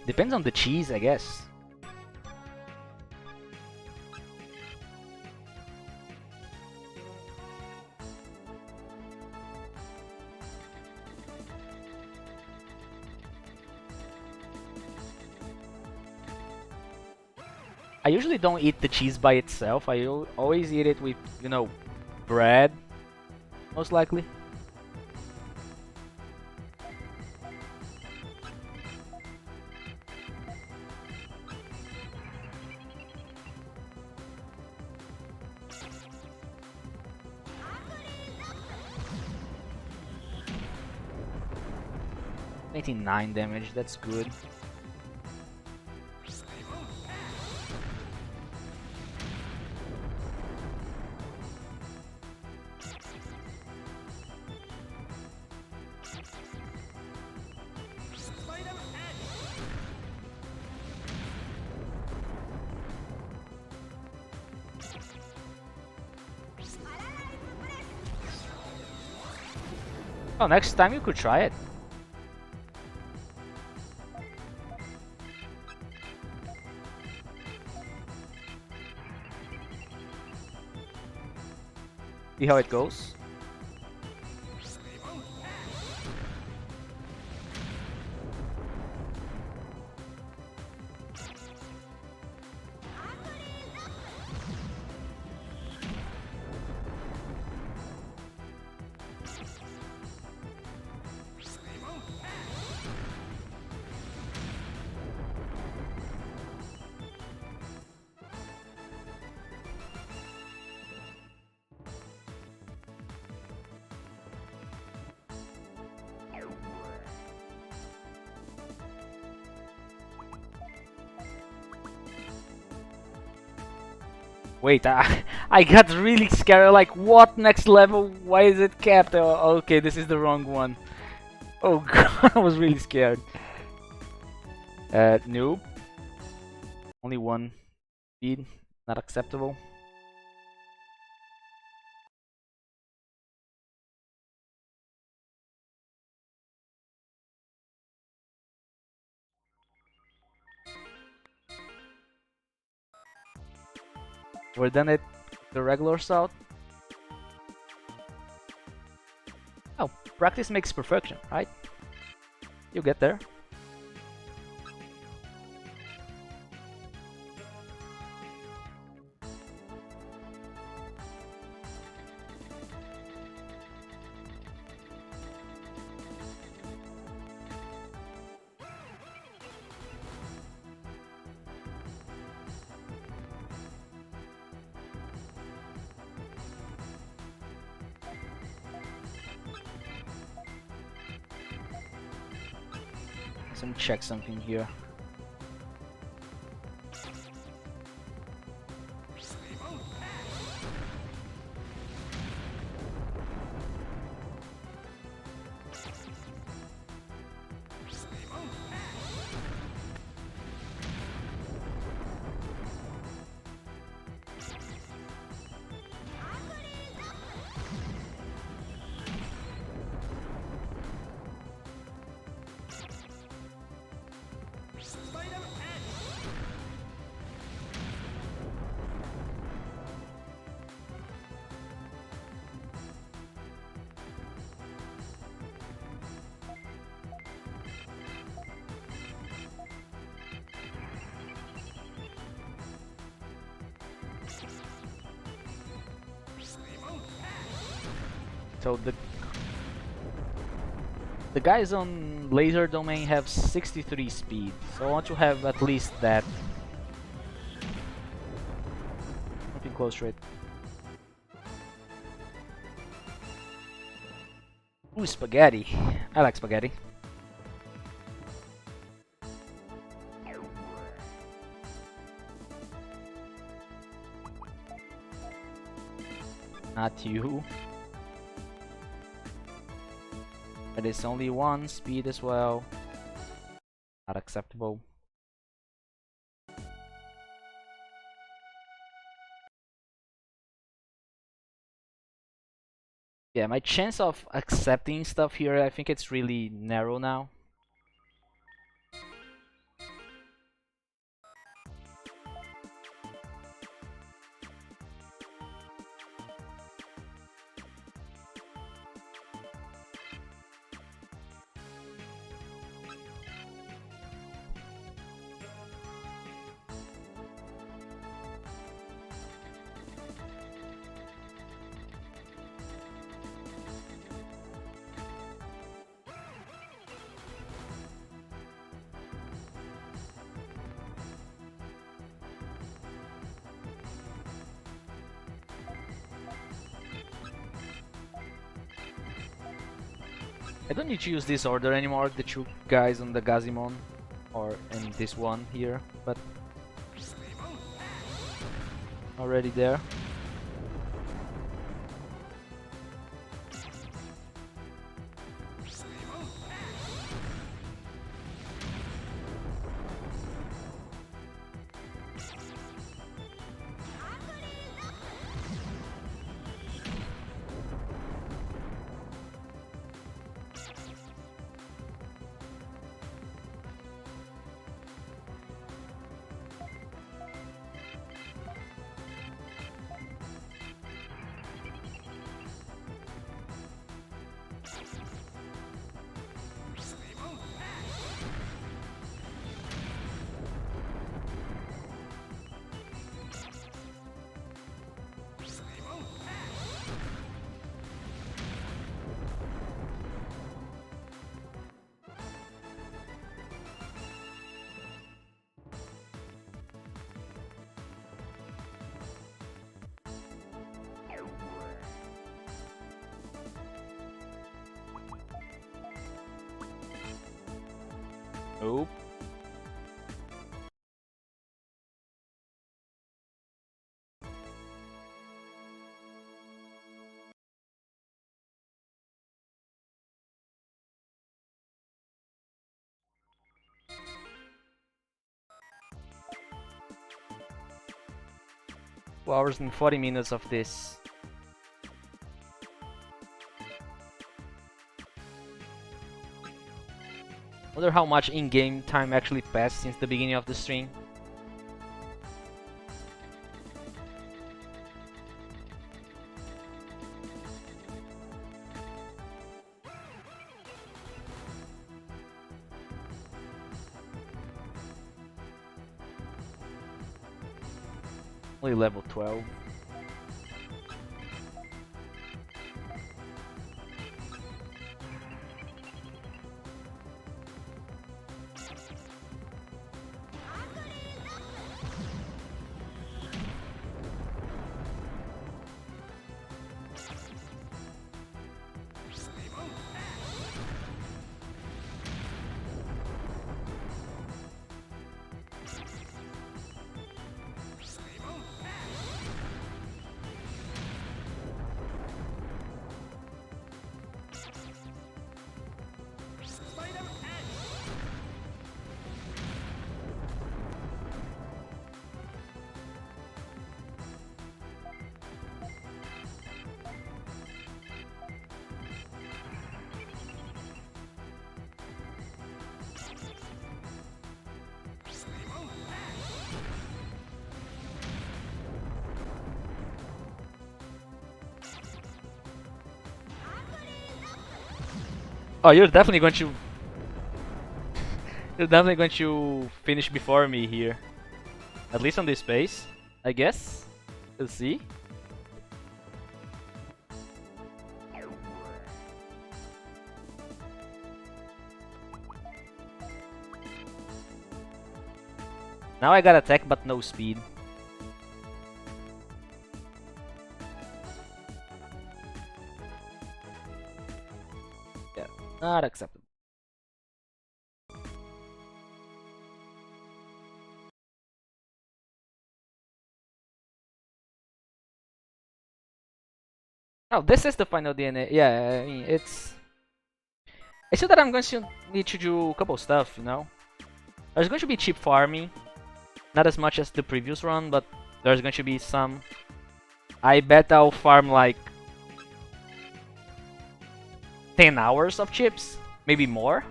Depends on the cheese, I guess. I usually don't eat the cheese by itself. I always eat it with, you know, bread, most likely. Making 9 damage, that's good. Oh, next time you could try it. See how it goes. Wait, I got really scared. Like, what next level? Why is it capped? Oh, okay, this is the wrong one. Oh god, I was really scared. Nope. Only one speed, not acceptable. We're done it the regular route. Oh, practice makes perfection, right? You get there. Let me check something here. So the guys on laser domain have 63 speed, so I want to have at least that. Something close to it. Ooh, spaghetti. I like spaghetti. Not you. But it's only one speed as well. Not acceptable. Yeah, my chance of accepting stuff here, I think it's really narrow now. I don't need to use this order anymore, the two guys on the Gazimon, or in this one here, but already there. Nope. Hours and 40 minutes of this. Wonder how much in-game time actually passed since the beginning of the stream. Only level 12. Oh, you're definitely going to... You're definitely going to finish before me here. At least on this space, I guess. We'll see. Now I got attack but no speed. Yeah, not acceptable. Oh, this is the final DNA. Yeah, I mean, it's just that I'm going to need to do a couple stuff, you know? There's going to be cheap farming. Not as much as the previous run, but there's going to be some. I bet I'll farm like 10 hours of chips, maybe more.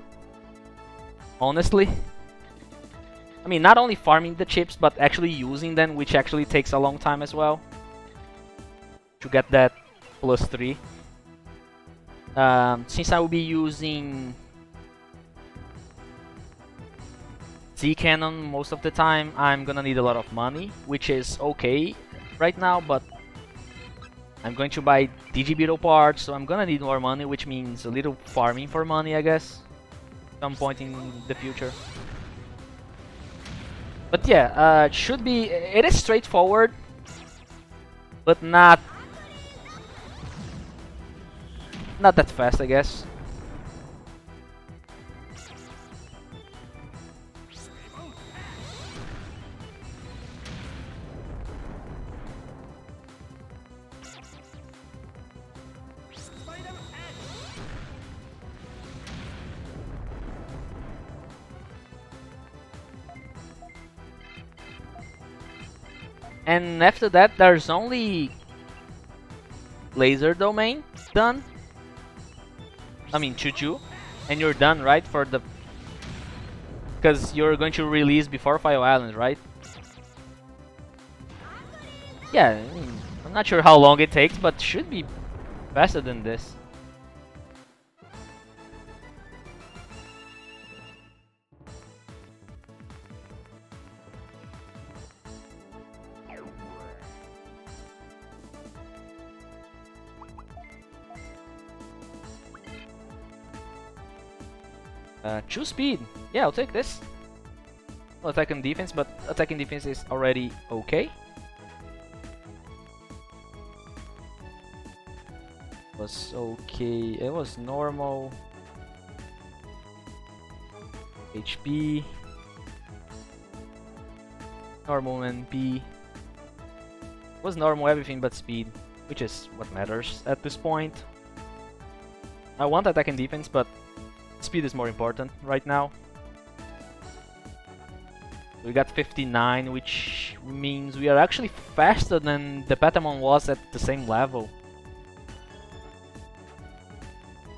Honestly. I mean, not only farming the chips, but actually using them, which actually takes a long time as well. To get that +3. Since I will be using Z-Cannon most of the time, I'm gonna need a lot of money, which is okay right now, but I'm going to buy Digibeetle parts, so I'm gonna need more money, which means a little farming for money, I guess, some point in the future. But yeah, it is straightforward, but not that fast, I guess. And after that, there's only laser domain done. I mean, Chuchu, and you're done, right? For the because you're going to release before Fire Island, right? Yeah, I'm not sure how long it takes, but should be faster than this. Choose speed. Yeah, I'll take this. No attack and defense, but attacking defense is already okay. Was okay. It was normal. HP. Normal MP. Was normal everything but speed, which is what matters at this point. I want attack and defense, but speed is more important right now. We got 59, which means we are actually faster than the Patamon was at the same level.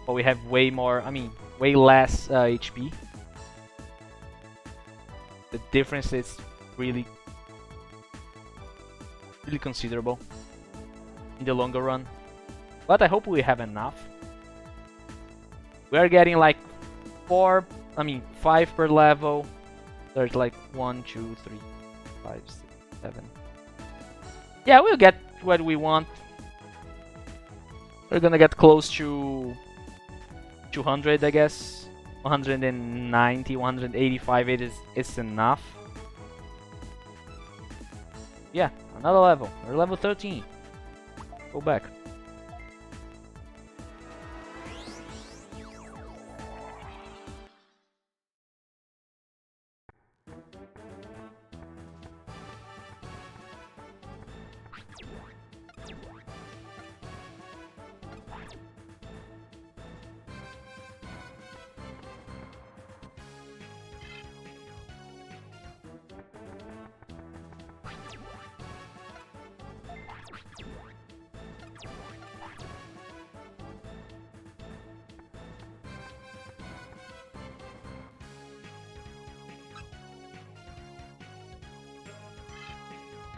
But we have way more, I mean, way less HP. The difference is really considerable in the longer run. But I hope we have enough. We are getting like 5 per level. There's like 1, 2, 3, 5, 6, 7. Yeah, we'll get what we want. We're gonna get close to 200, I guess. 190, 185, it's enough. Yeah, another level. We're level 13. Go back.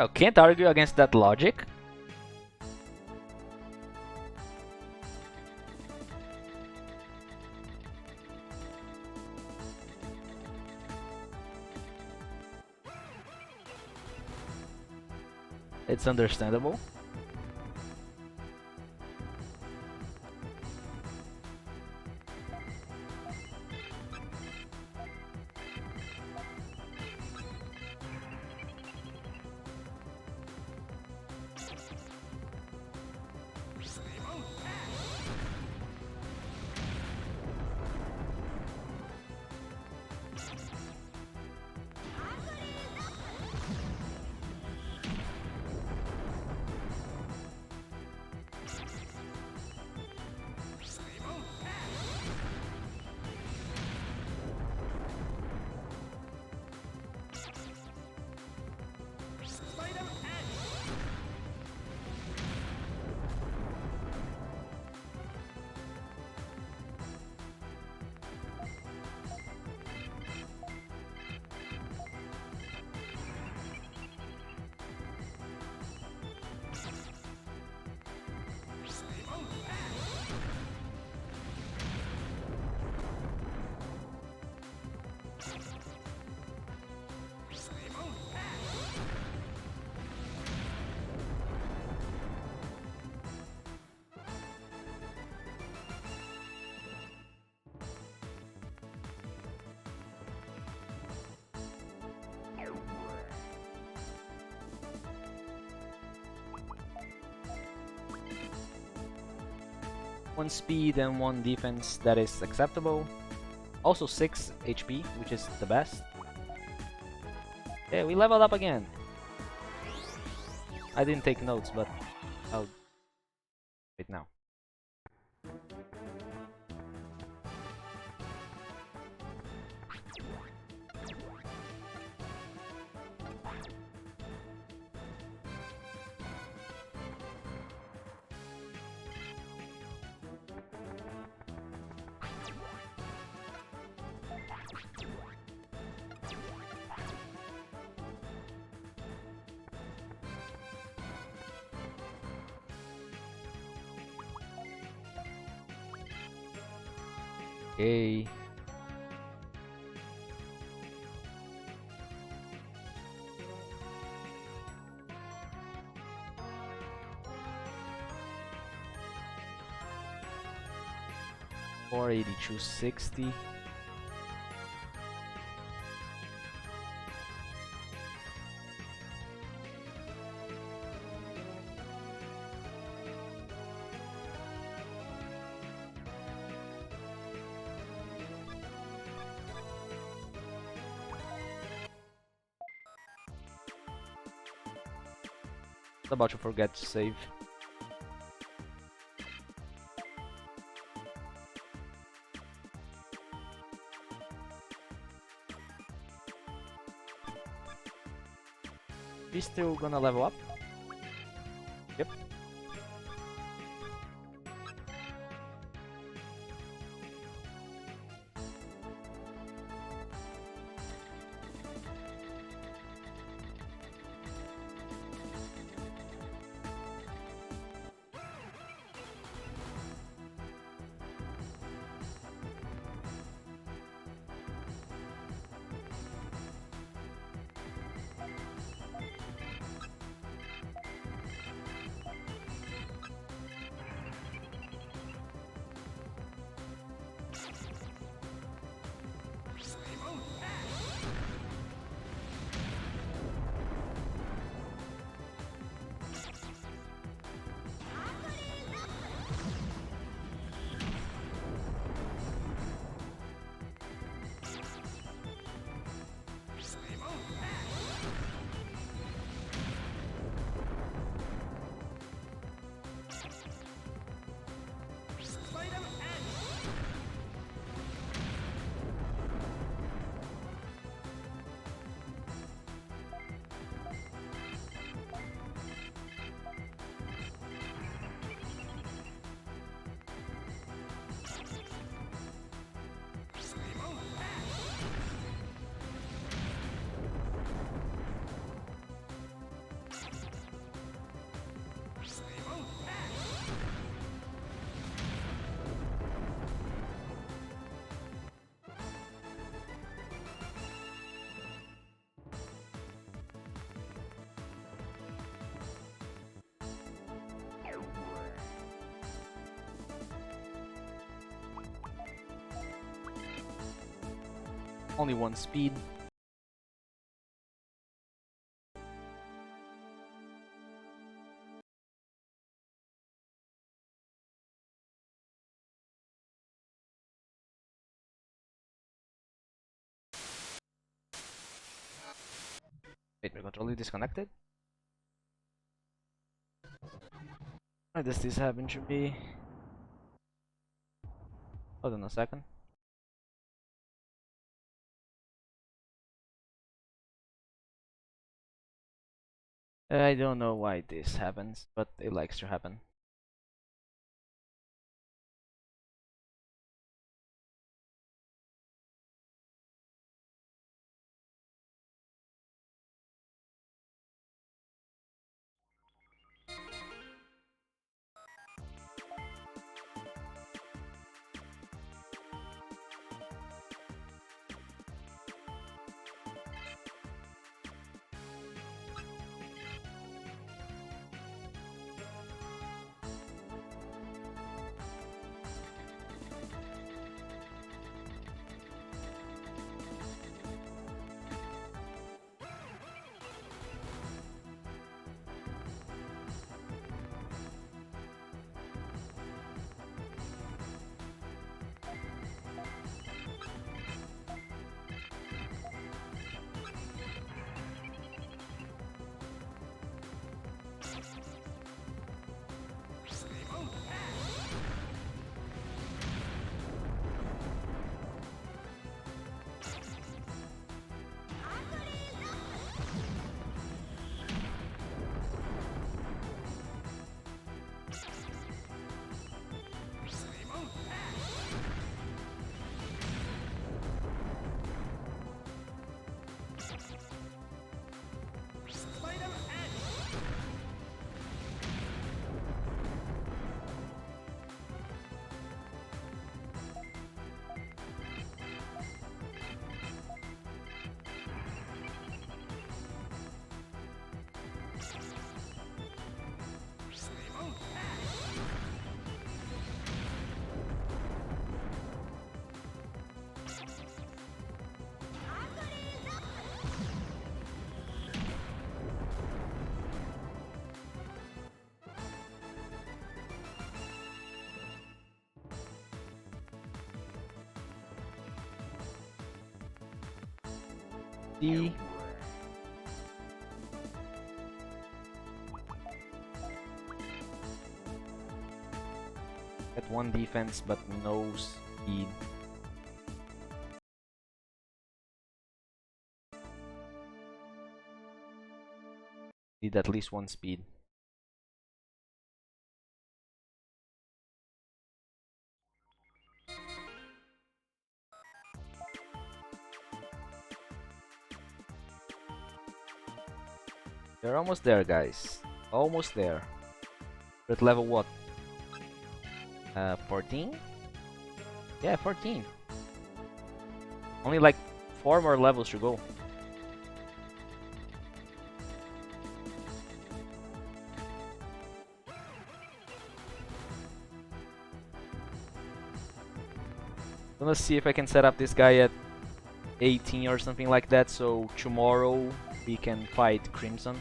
Oh, can't argue against that logic. It's understandable. 1 speed and 1 defense, that is acceptable. Also 6 HP, which is the best. Yeah, we leveled up again. I didn't take notes, but I'll wait now. Okay. $482.60. About to forget to save. We still gonna level up? Yep. Only 1 speed. Wait, my controller disconnected? Why does this happen to me? Hold on a second. I don't know why this happens, but it likes to happen. See. At one defense, but no speed. Need at least one speed. They're almost there, guys. Almost there. We're at level what? 14? Yeah, 14. Only like 4 more levels to go. Let's see if I can set up this guy at 18 or something like that, so tomorrow we can fight Crimson.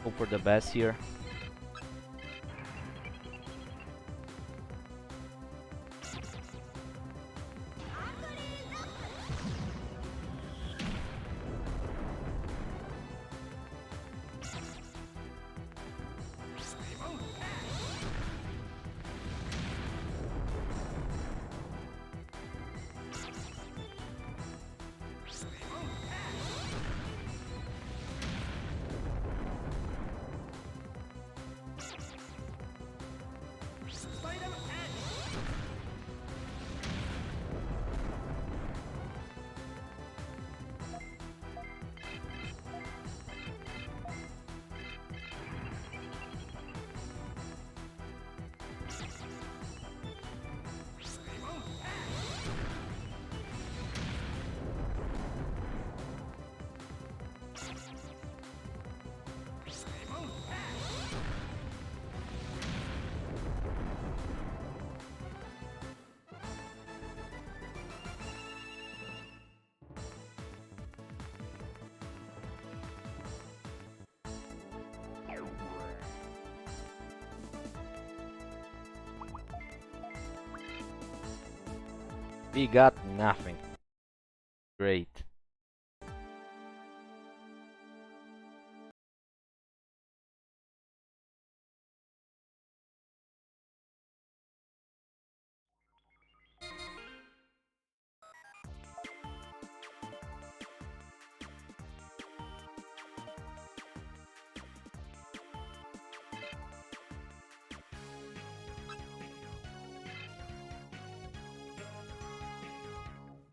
Hope for the best here. We got nothing. Great.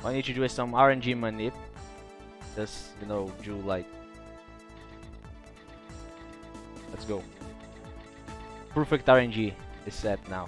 All I need to do is some RNG manip. Just, you know, do like... Let's go. Perfect RNG is set now.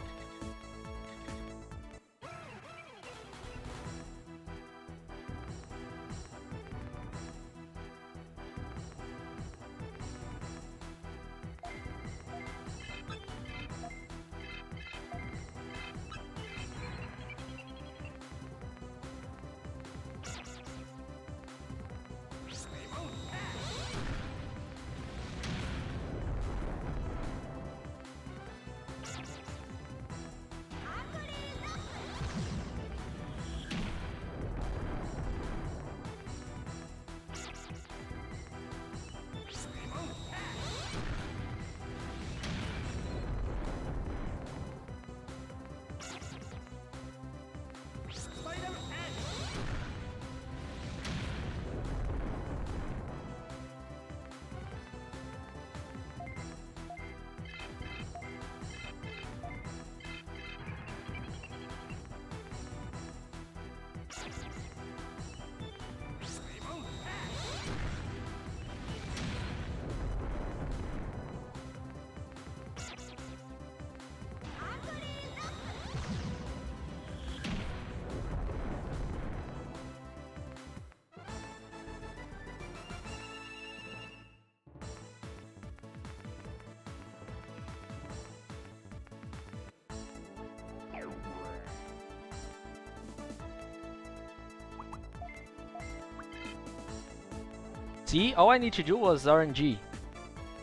See, all I need to do was RNG.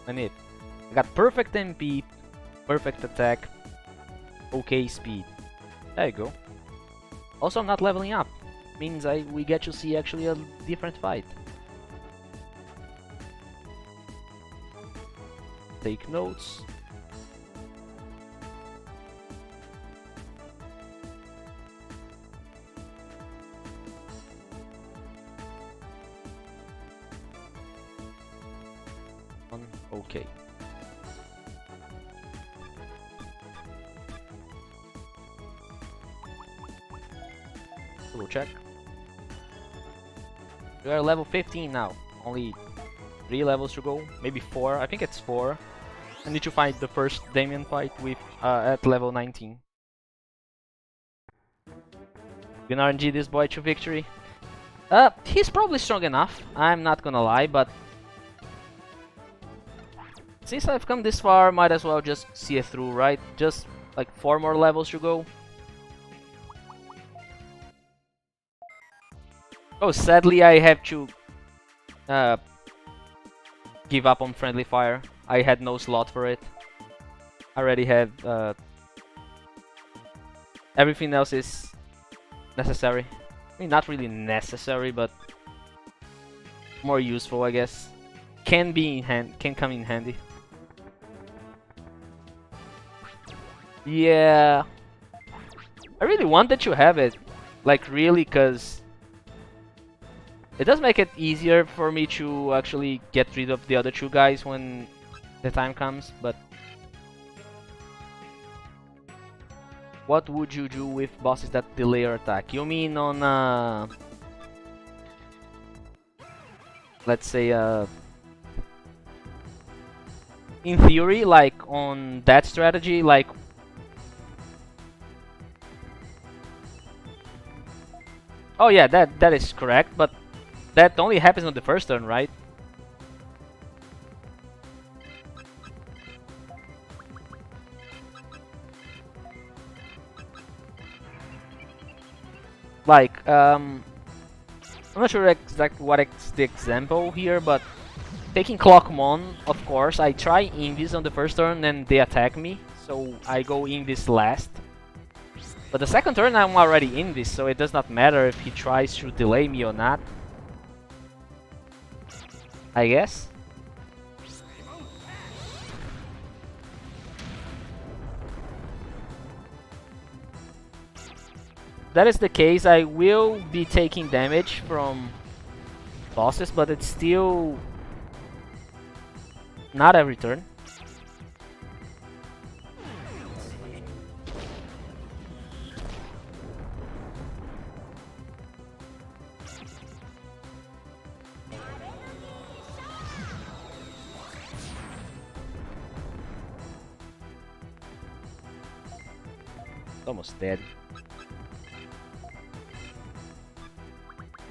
And it. I got perfect MP, perfect attack, okay speed. There you go. Also, I'm not leveling up. means we get to see actually a different fight. Take notes. Okay. We'll check. We are level 15 now. Only 3 levels to go. Maybe 4. I think it's 4. I need to fight the first Damien fight with at level 19. Can RNG this boy to victory. He's probably strong enough. I'm not gonna lie, but since I've come this far, might as well just see it through, right? Just like 4 more levels to go. Oh, sadly I have to give up on friendly fire. I had no slot for it. I already have everything else is necessary. I mean, not really necessary, but more useful, I guess. Can come in handy. Yeah, I really wanted to have it, like really, cause it does make it easier for me to actually get rid of the other 2 guys when the time comes, but what would you do with bosses that delay your attack? You mean on let's say in theory, like on that strategy, like oh yeah, that is correct, but that only happens on the first turn, right? Like, I'm not sure exactly what is the example here, but taking Clockmon, of course, I try Invis on the first turn and they attack me, so I go Invis last. But the second turn I'm already Invis, so it does not matter if he tries to delay me or not, I guess. If that is the case, I will be taking damage from bosses, but it's still not every turn. Almost dead.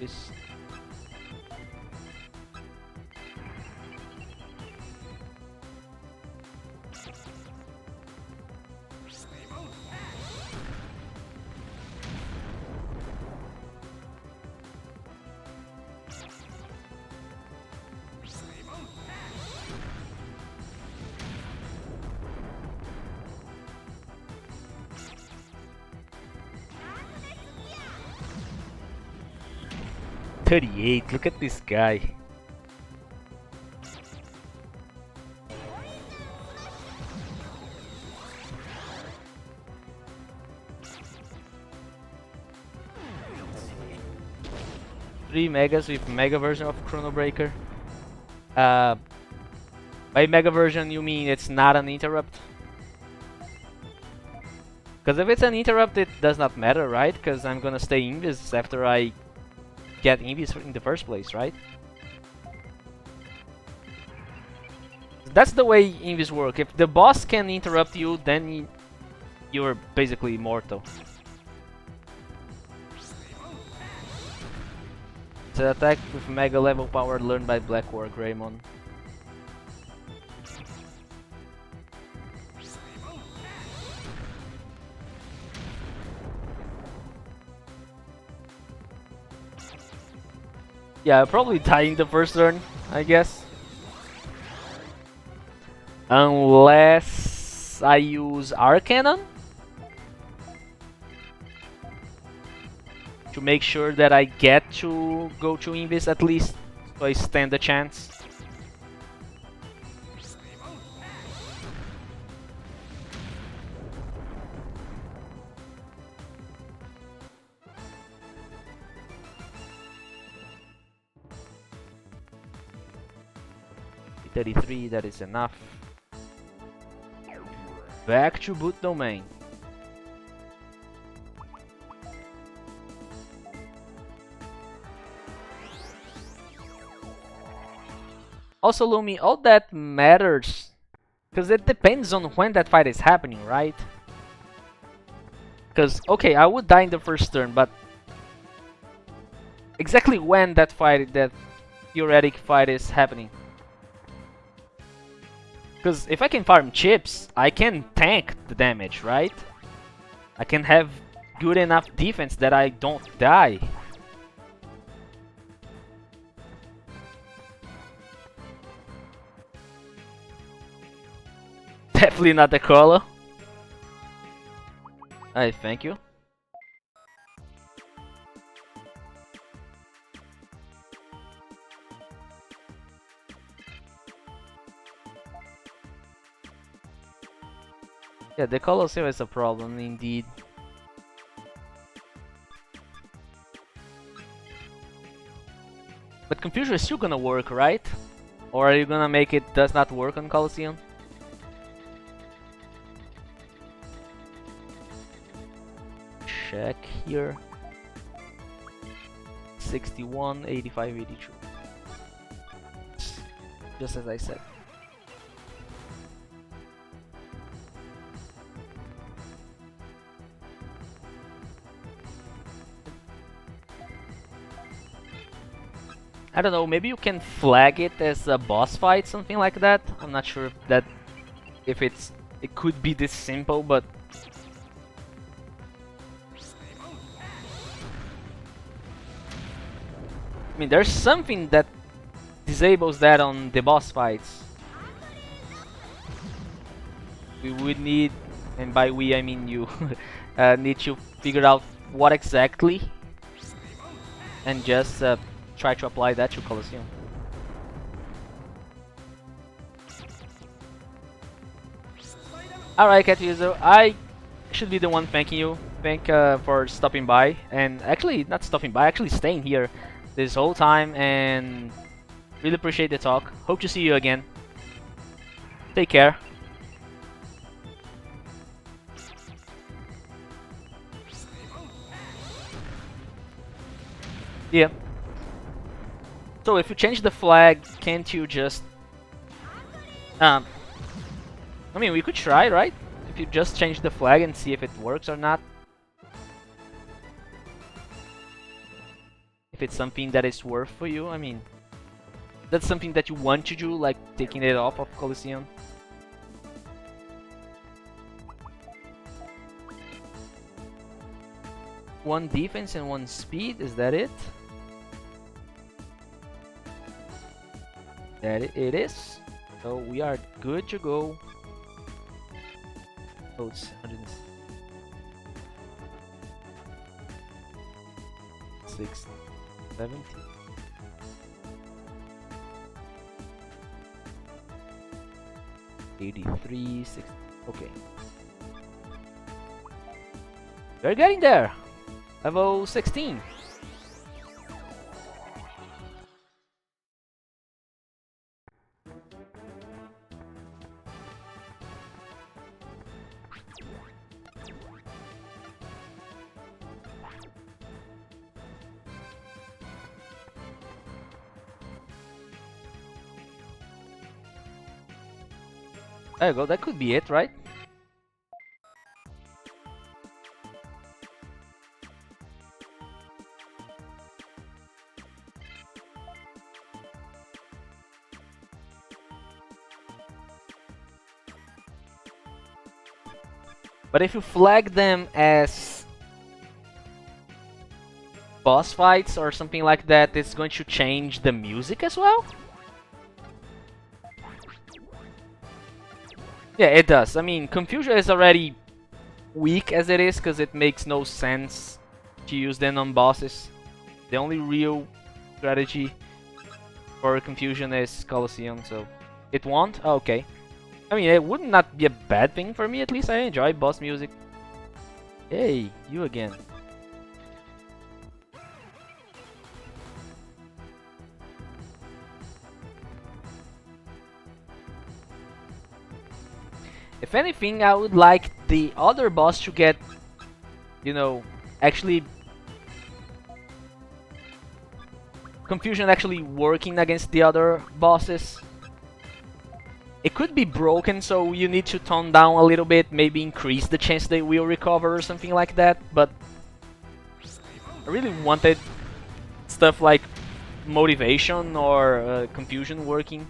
This. Look at this guy. Three megas with mega version of Chrono Breaker. By mega version you mean it's not an interrupt? Because if it's an interrupt it does not matter, right? Because I'm gonna stay invis after I get invis in the first place, right? That's the way invis work. If the boss can interrupt you, then you're basically immortal. It's an attack with mega level power learned by Black War Greymon. Yeah, I'll probably die in the first turn, I guess. Unless I use Arcannon? to make sure that I get to go to Invis at least, so I stand a chance. $33, that is enough. Back to boot domain. Also, Lumi, all that matters, because it depends on when that fight is happening, right? Because, okay, I would die in the first turn, but exactly when that theoretic fight is happening. Because if I can farm chips, I can tank the damage, right? I can have good enough defense that I don't die. Definitely not the color. I thank you. Yeah, the coliseum is a problem indeed. But confusion is still gonna work, right? Or are you gonna make it does not work on coliseum? Check here. 61, 85, 82. Just as I said. I don't know, maybe you can flag it as a boss fight, something like that. I'm not sure if it could be this simple, but I mean, there's something that disables that on the boss fights. We would need, and by we I mean you, need to figure out what exactly, and just try to apply that to Coliseum. Alright, Cat User, I should be the one thanking you. For stopping by, and actually not stopping by, actually staying here this whole time, and really appreciate the talk. Hope to see you again. Take care. Yeah. So if you change the flag, can't you just... I mean, we could try, right? If you just change the flag and see if it works or not. If it's something that is worth for you, I mean... That's something that you want to do, like taking it off of Coliseum. One defense and one speed, is that it? That it is. So we are good to go. Oh, it's 106, 70. $83, 60. Okay. We're getting there. Level 16. There you go, that could be it, right? But if you flag them as boss fights or something like that, it's going to change the music as well? Yeah, it does. I mean, Confusion is already weak as it is, because it makes no sense to use them on bosses. The only real strategy for confusion is Coliseum, so it won't? Oh, okay. I mean, it would not be a bad thing for me, at least I enjoy boss music. Hey, you again. If anything, I would like the other boss to get, you know, actually confusion actually working against the other bosses. It could be broken, so you need to tone down a little bit, maybe increase the chance they will recover or something like that, but I really wanted stuff like motivation or confusion working.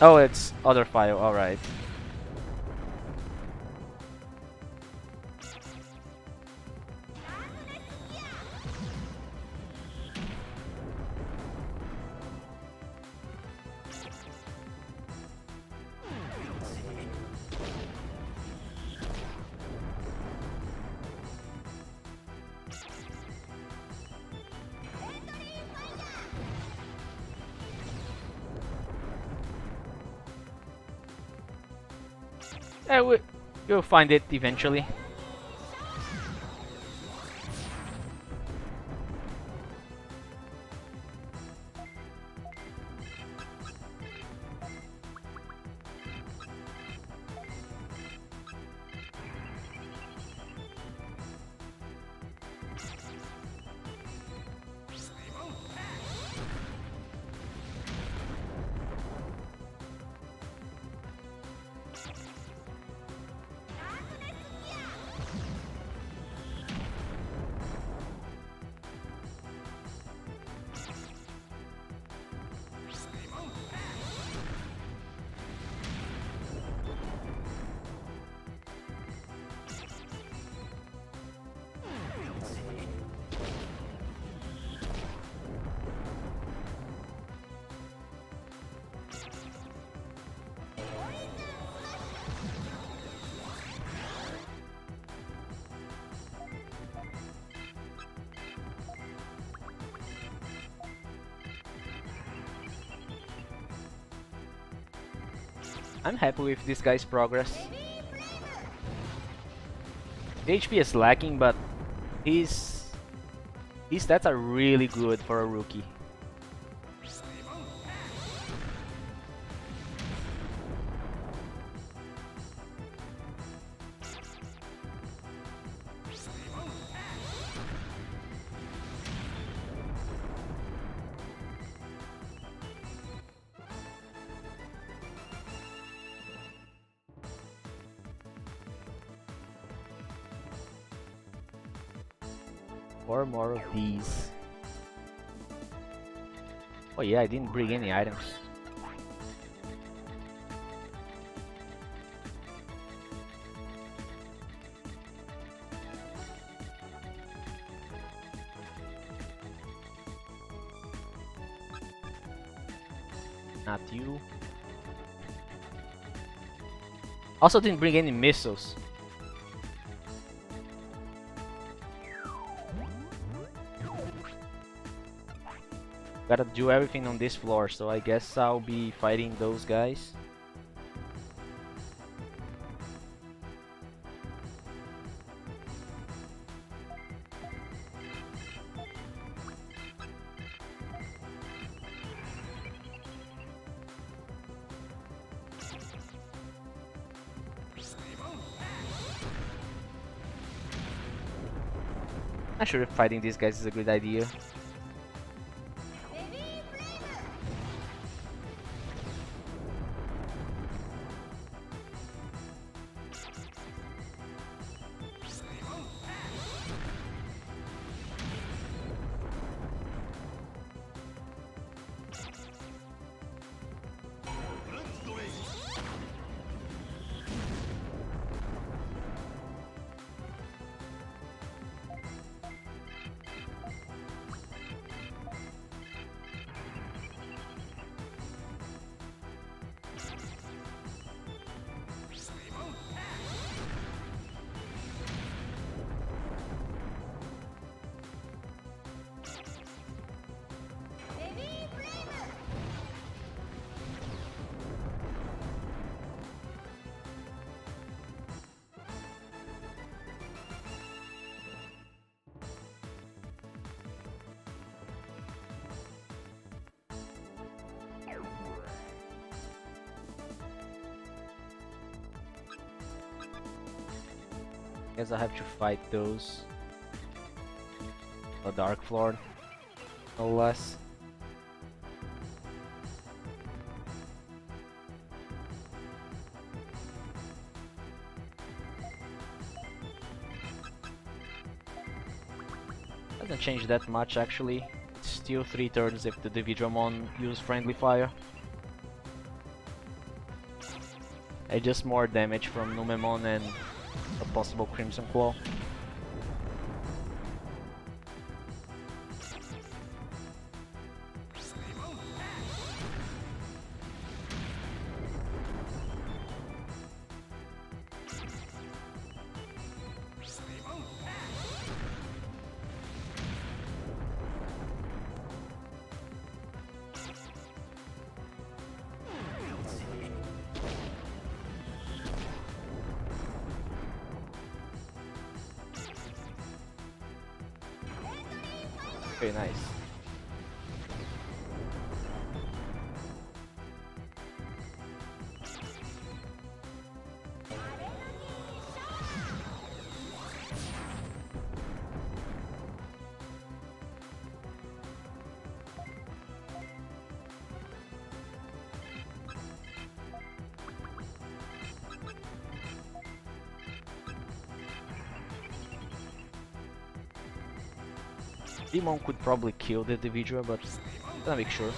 Oh, it's other file, alright. You'll find it eventually. I'm happy with this guy's progress. The HP is lacking, but his stats are really good for a rookie. Four more of these. Oh yeah, I didn't bring any items. Not you. Also didn't bring any missiles. Gotta do everything on this floor, so I guess I'll be fighting those guys. Not sure if fighting these guys is a good idea. Guess I have to fight those. A Dark Floor, no less. Doesn't change that much actually. It's still 3 turns if the Digimon use friendly fire. And just more damage from Numemon and a possible Crimson Claw. Very nice. Demon could probably kill the individual, but gonna make sure.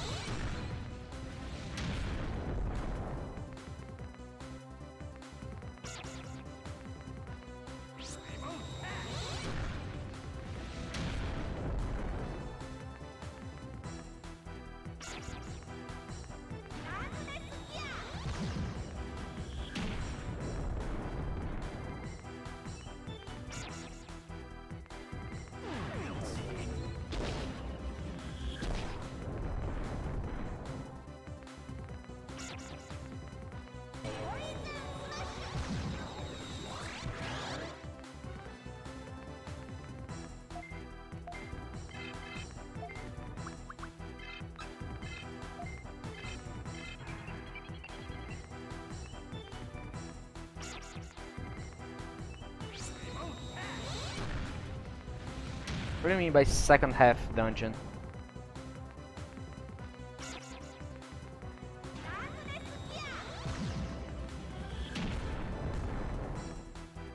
What do you mean by second half dungeon?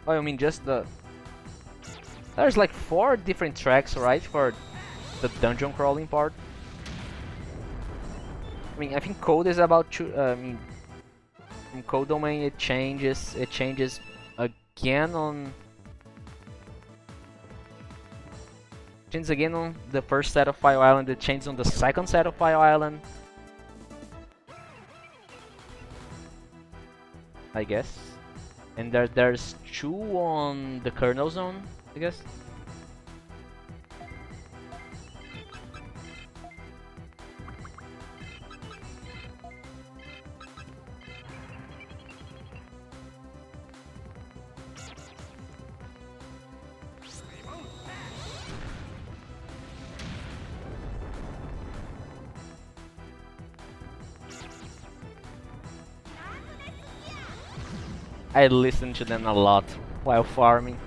Oh, you mean just the... There's like 4 different tracks, right, for the dungeon crawling part? I mean, I think code is about in code domain it changes again on... Changes again on the first set of Fire Island, it changes on the second set of Fire Island. I guess. And there's 2 on the kernel zone, I guess. I listen to them a lot while farming.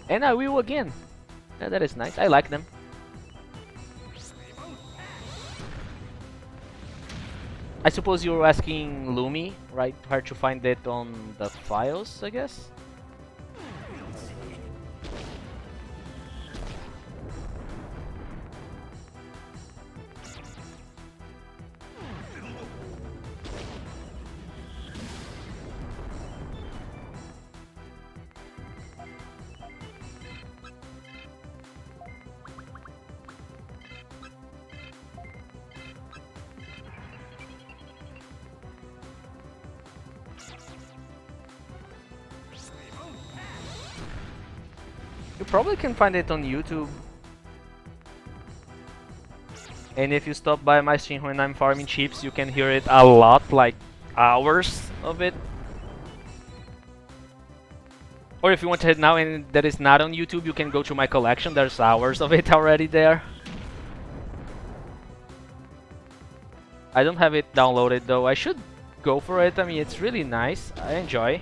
And I will again. Yeah, that is nice. I like them. I suppose you're asking Lumi, right? Where to find it on the files, I guess? You probably can find it on YouTube. And if you stop by my stream when I'm farming chips, you can hear it a lot, like hours of it. Or if you want it now and that is not on YouTube, you can go to my collection, there's hours of it already there. I don't have it downloaded though, I should go for it, I mean it's really nice, I enjoy.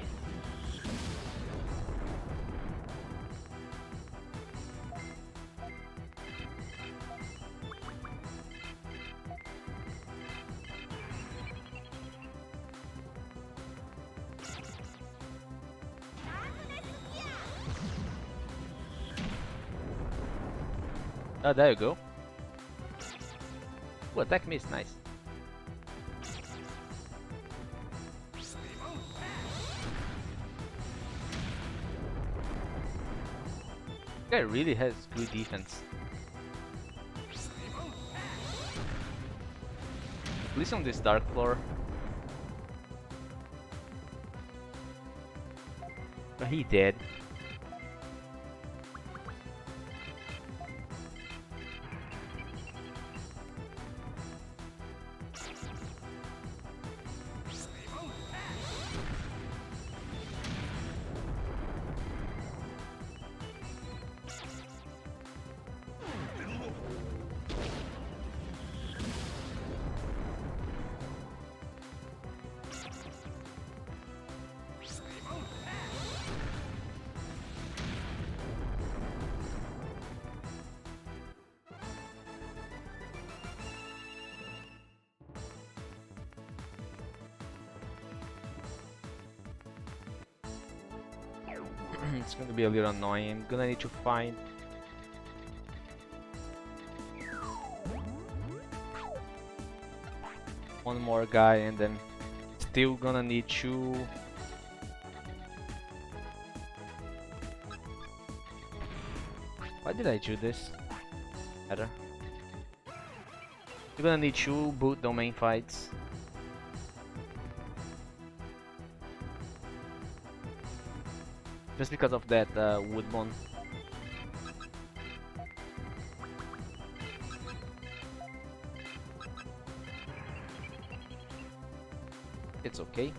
Oh, there you go. Ooh, attack miss, nice. Guy really has good defense. At least on this dark floor. But he dead. It's gonna be a little annoying. I'm gonna need to find one more guy and then still gonna need to... Why did I do this? Better. You're gonna need 2 boot domain fights. Just because of that woodbone. It's okay.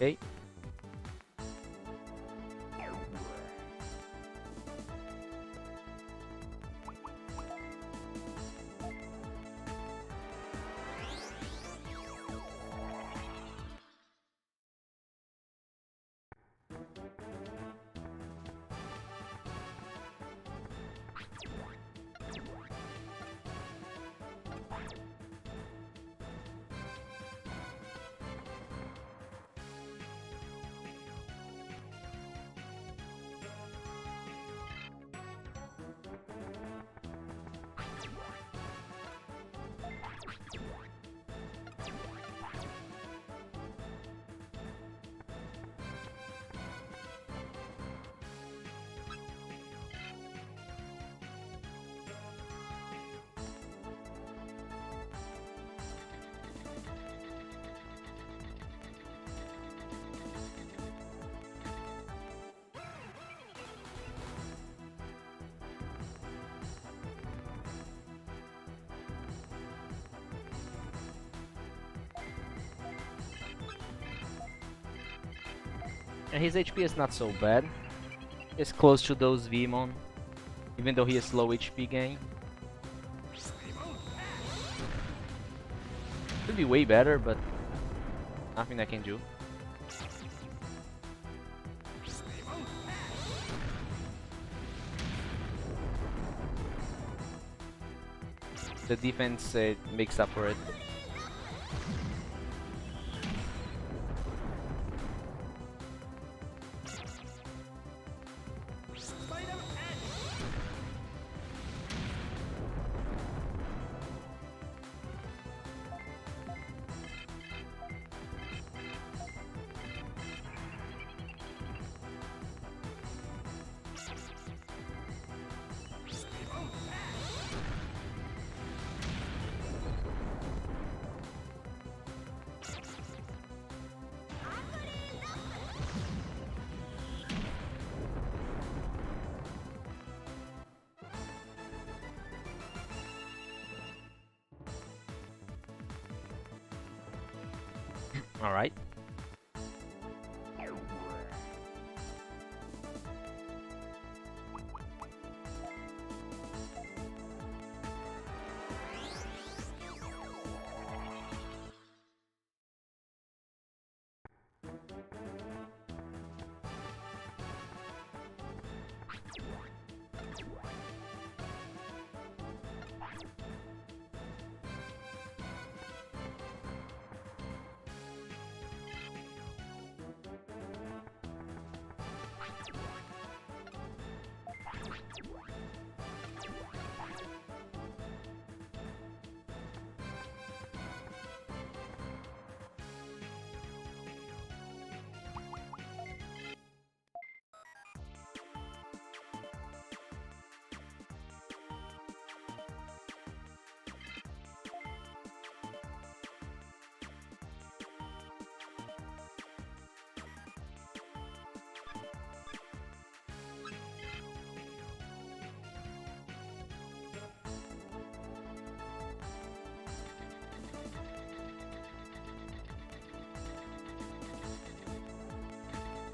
Okay. And his HP is not so bad. It's close to those Vmon, even though he has low HP gain. Could be way better, but nothing I can do. The defense makes up for it. Alright.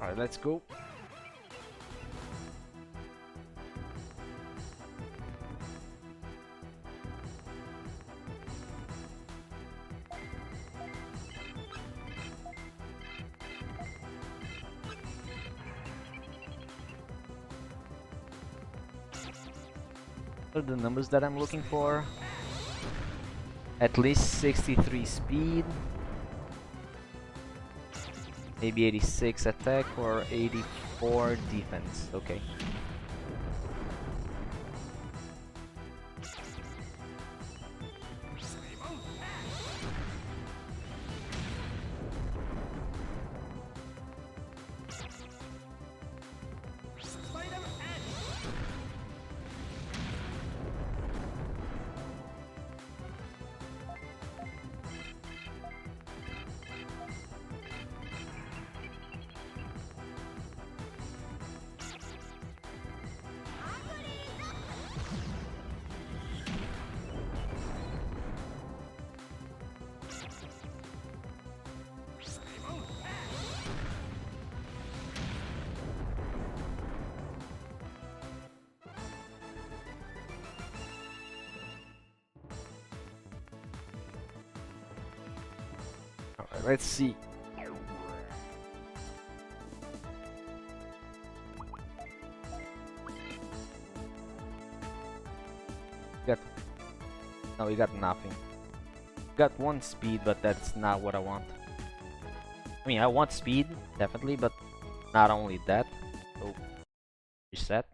Alright, let's go. What are the numbers that I'm looking for? At least 63 speed, maybe 86 attack or 84 defense. Okay. Alright, let's see. Got no, we got nothing. Got one speed, but that's not what I want. I mean, I want speed, definitely, but not only that. So, reset.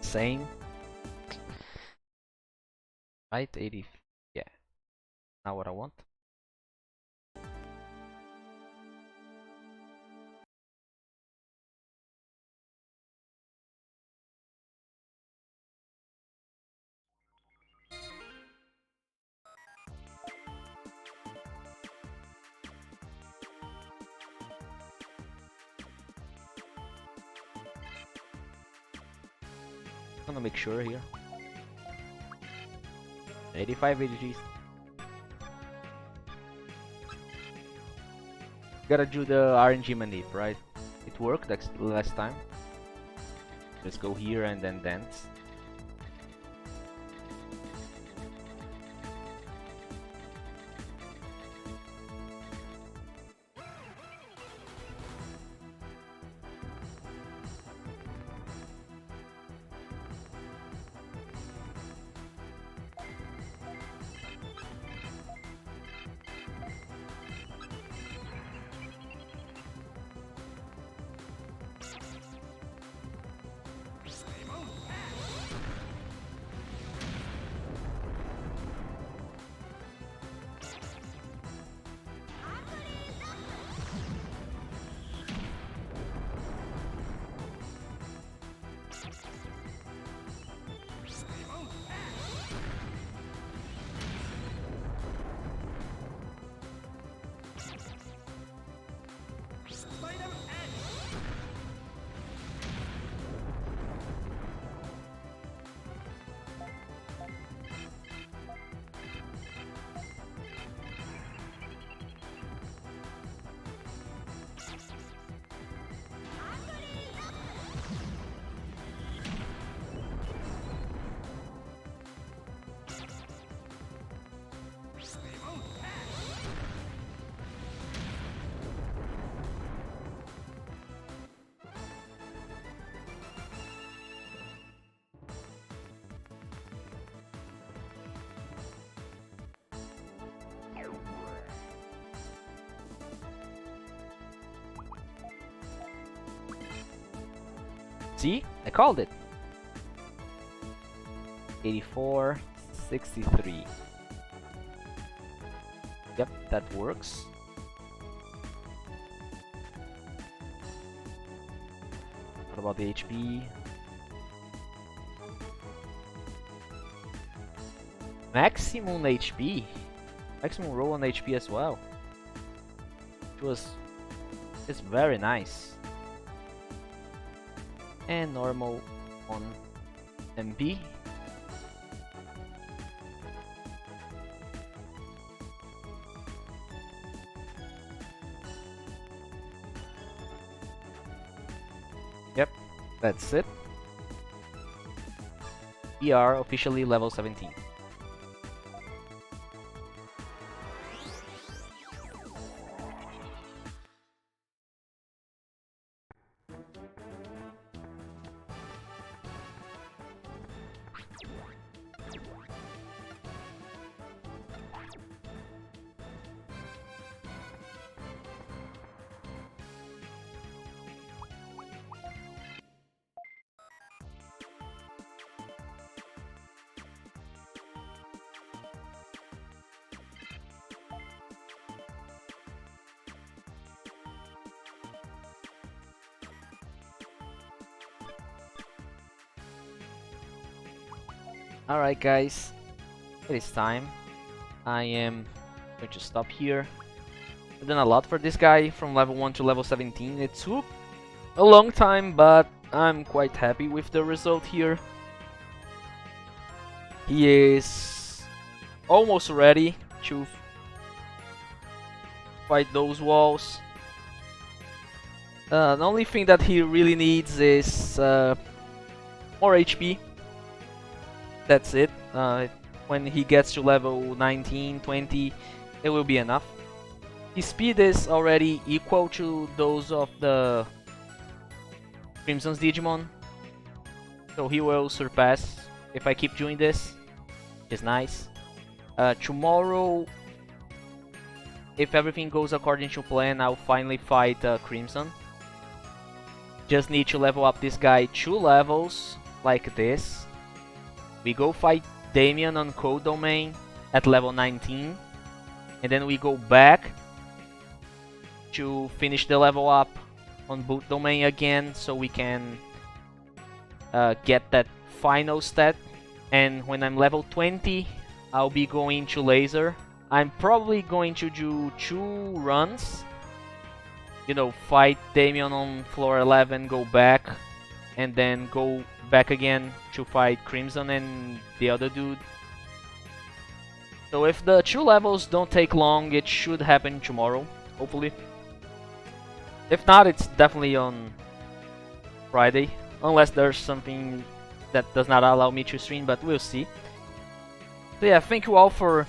same. Right, 80. Yeah, not what I want. I'm gonna make sure here. 85 ADGs. Gotta do the RNG manip, right? It worked last time. Let's go here and then dance. See? I called it. 84, 63. Yep, that works. What about the HP? Maximum HP? Maximum roll on HP as well. It's very nice. And normal on MP. Yep, that's it. We are officially level 17. Alright guys, it is time. I am going to stop here. I've done a lot for this guy from level 1 to level 17. It took a long time, but I'm quite happy with the result here. He is almost ready to fight those walls. The only thing that he really needs is more HP. That's it. When he gets to level 19, 20, it will be enough. His speed is already equal to those of the Crimson's Digimon, so he will surpass if I keep doing this, which is nice. Tomorrow, if everything goes according to plan, I'll finally fight Crimson. Just need to level up this guy 2 levels like this. We go fight Damien on Code Domain at level 19, and then we go back to finish the level up on Boot Domain again, so we can get that final stat. And when I'm level 20, I'll be going to Laser. I'm probably going to do 2 runs. You know, fight Damien on floor 11, go back, and then go back again to fight Crimson and the other dude. So if the 2 levels don't take long, it should happen tomorrow, hopefully. If not, it's definitely on Friday, unless there's something that does not allow me to stream, but we'll see. So yeah, thank you all for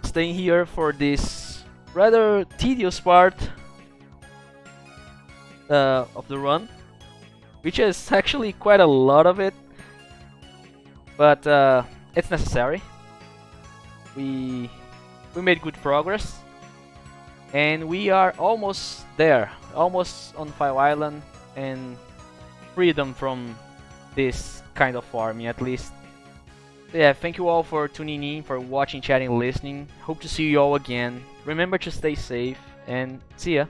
staying here for this rather tedious part of the run, which is actually quite a lot of it, but it's necessary. We made good progress, and we are almost there, almost on Fire Island and freedom from this kind of farming, at least. So yeah, thank you all for tuning in, for watching, chatting, listening. Hope to see you all again. Remember to stay safe, and see ya.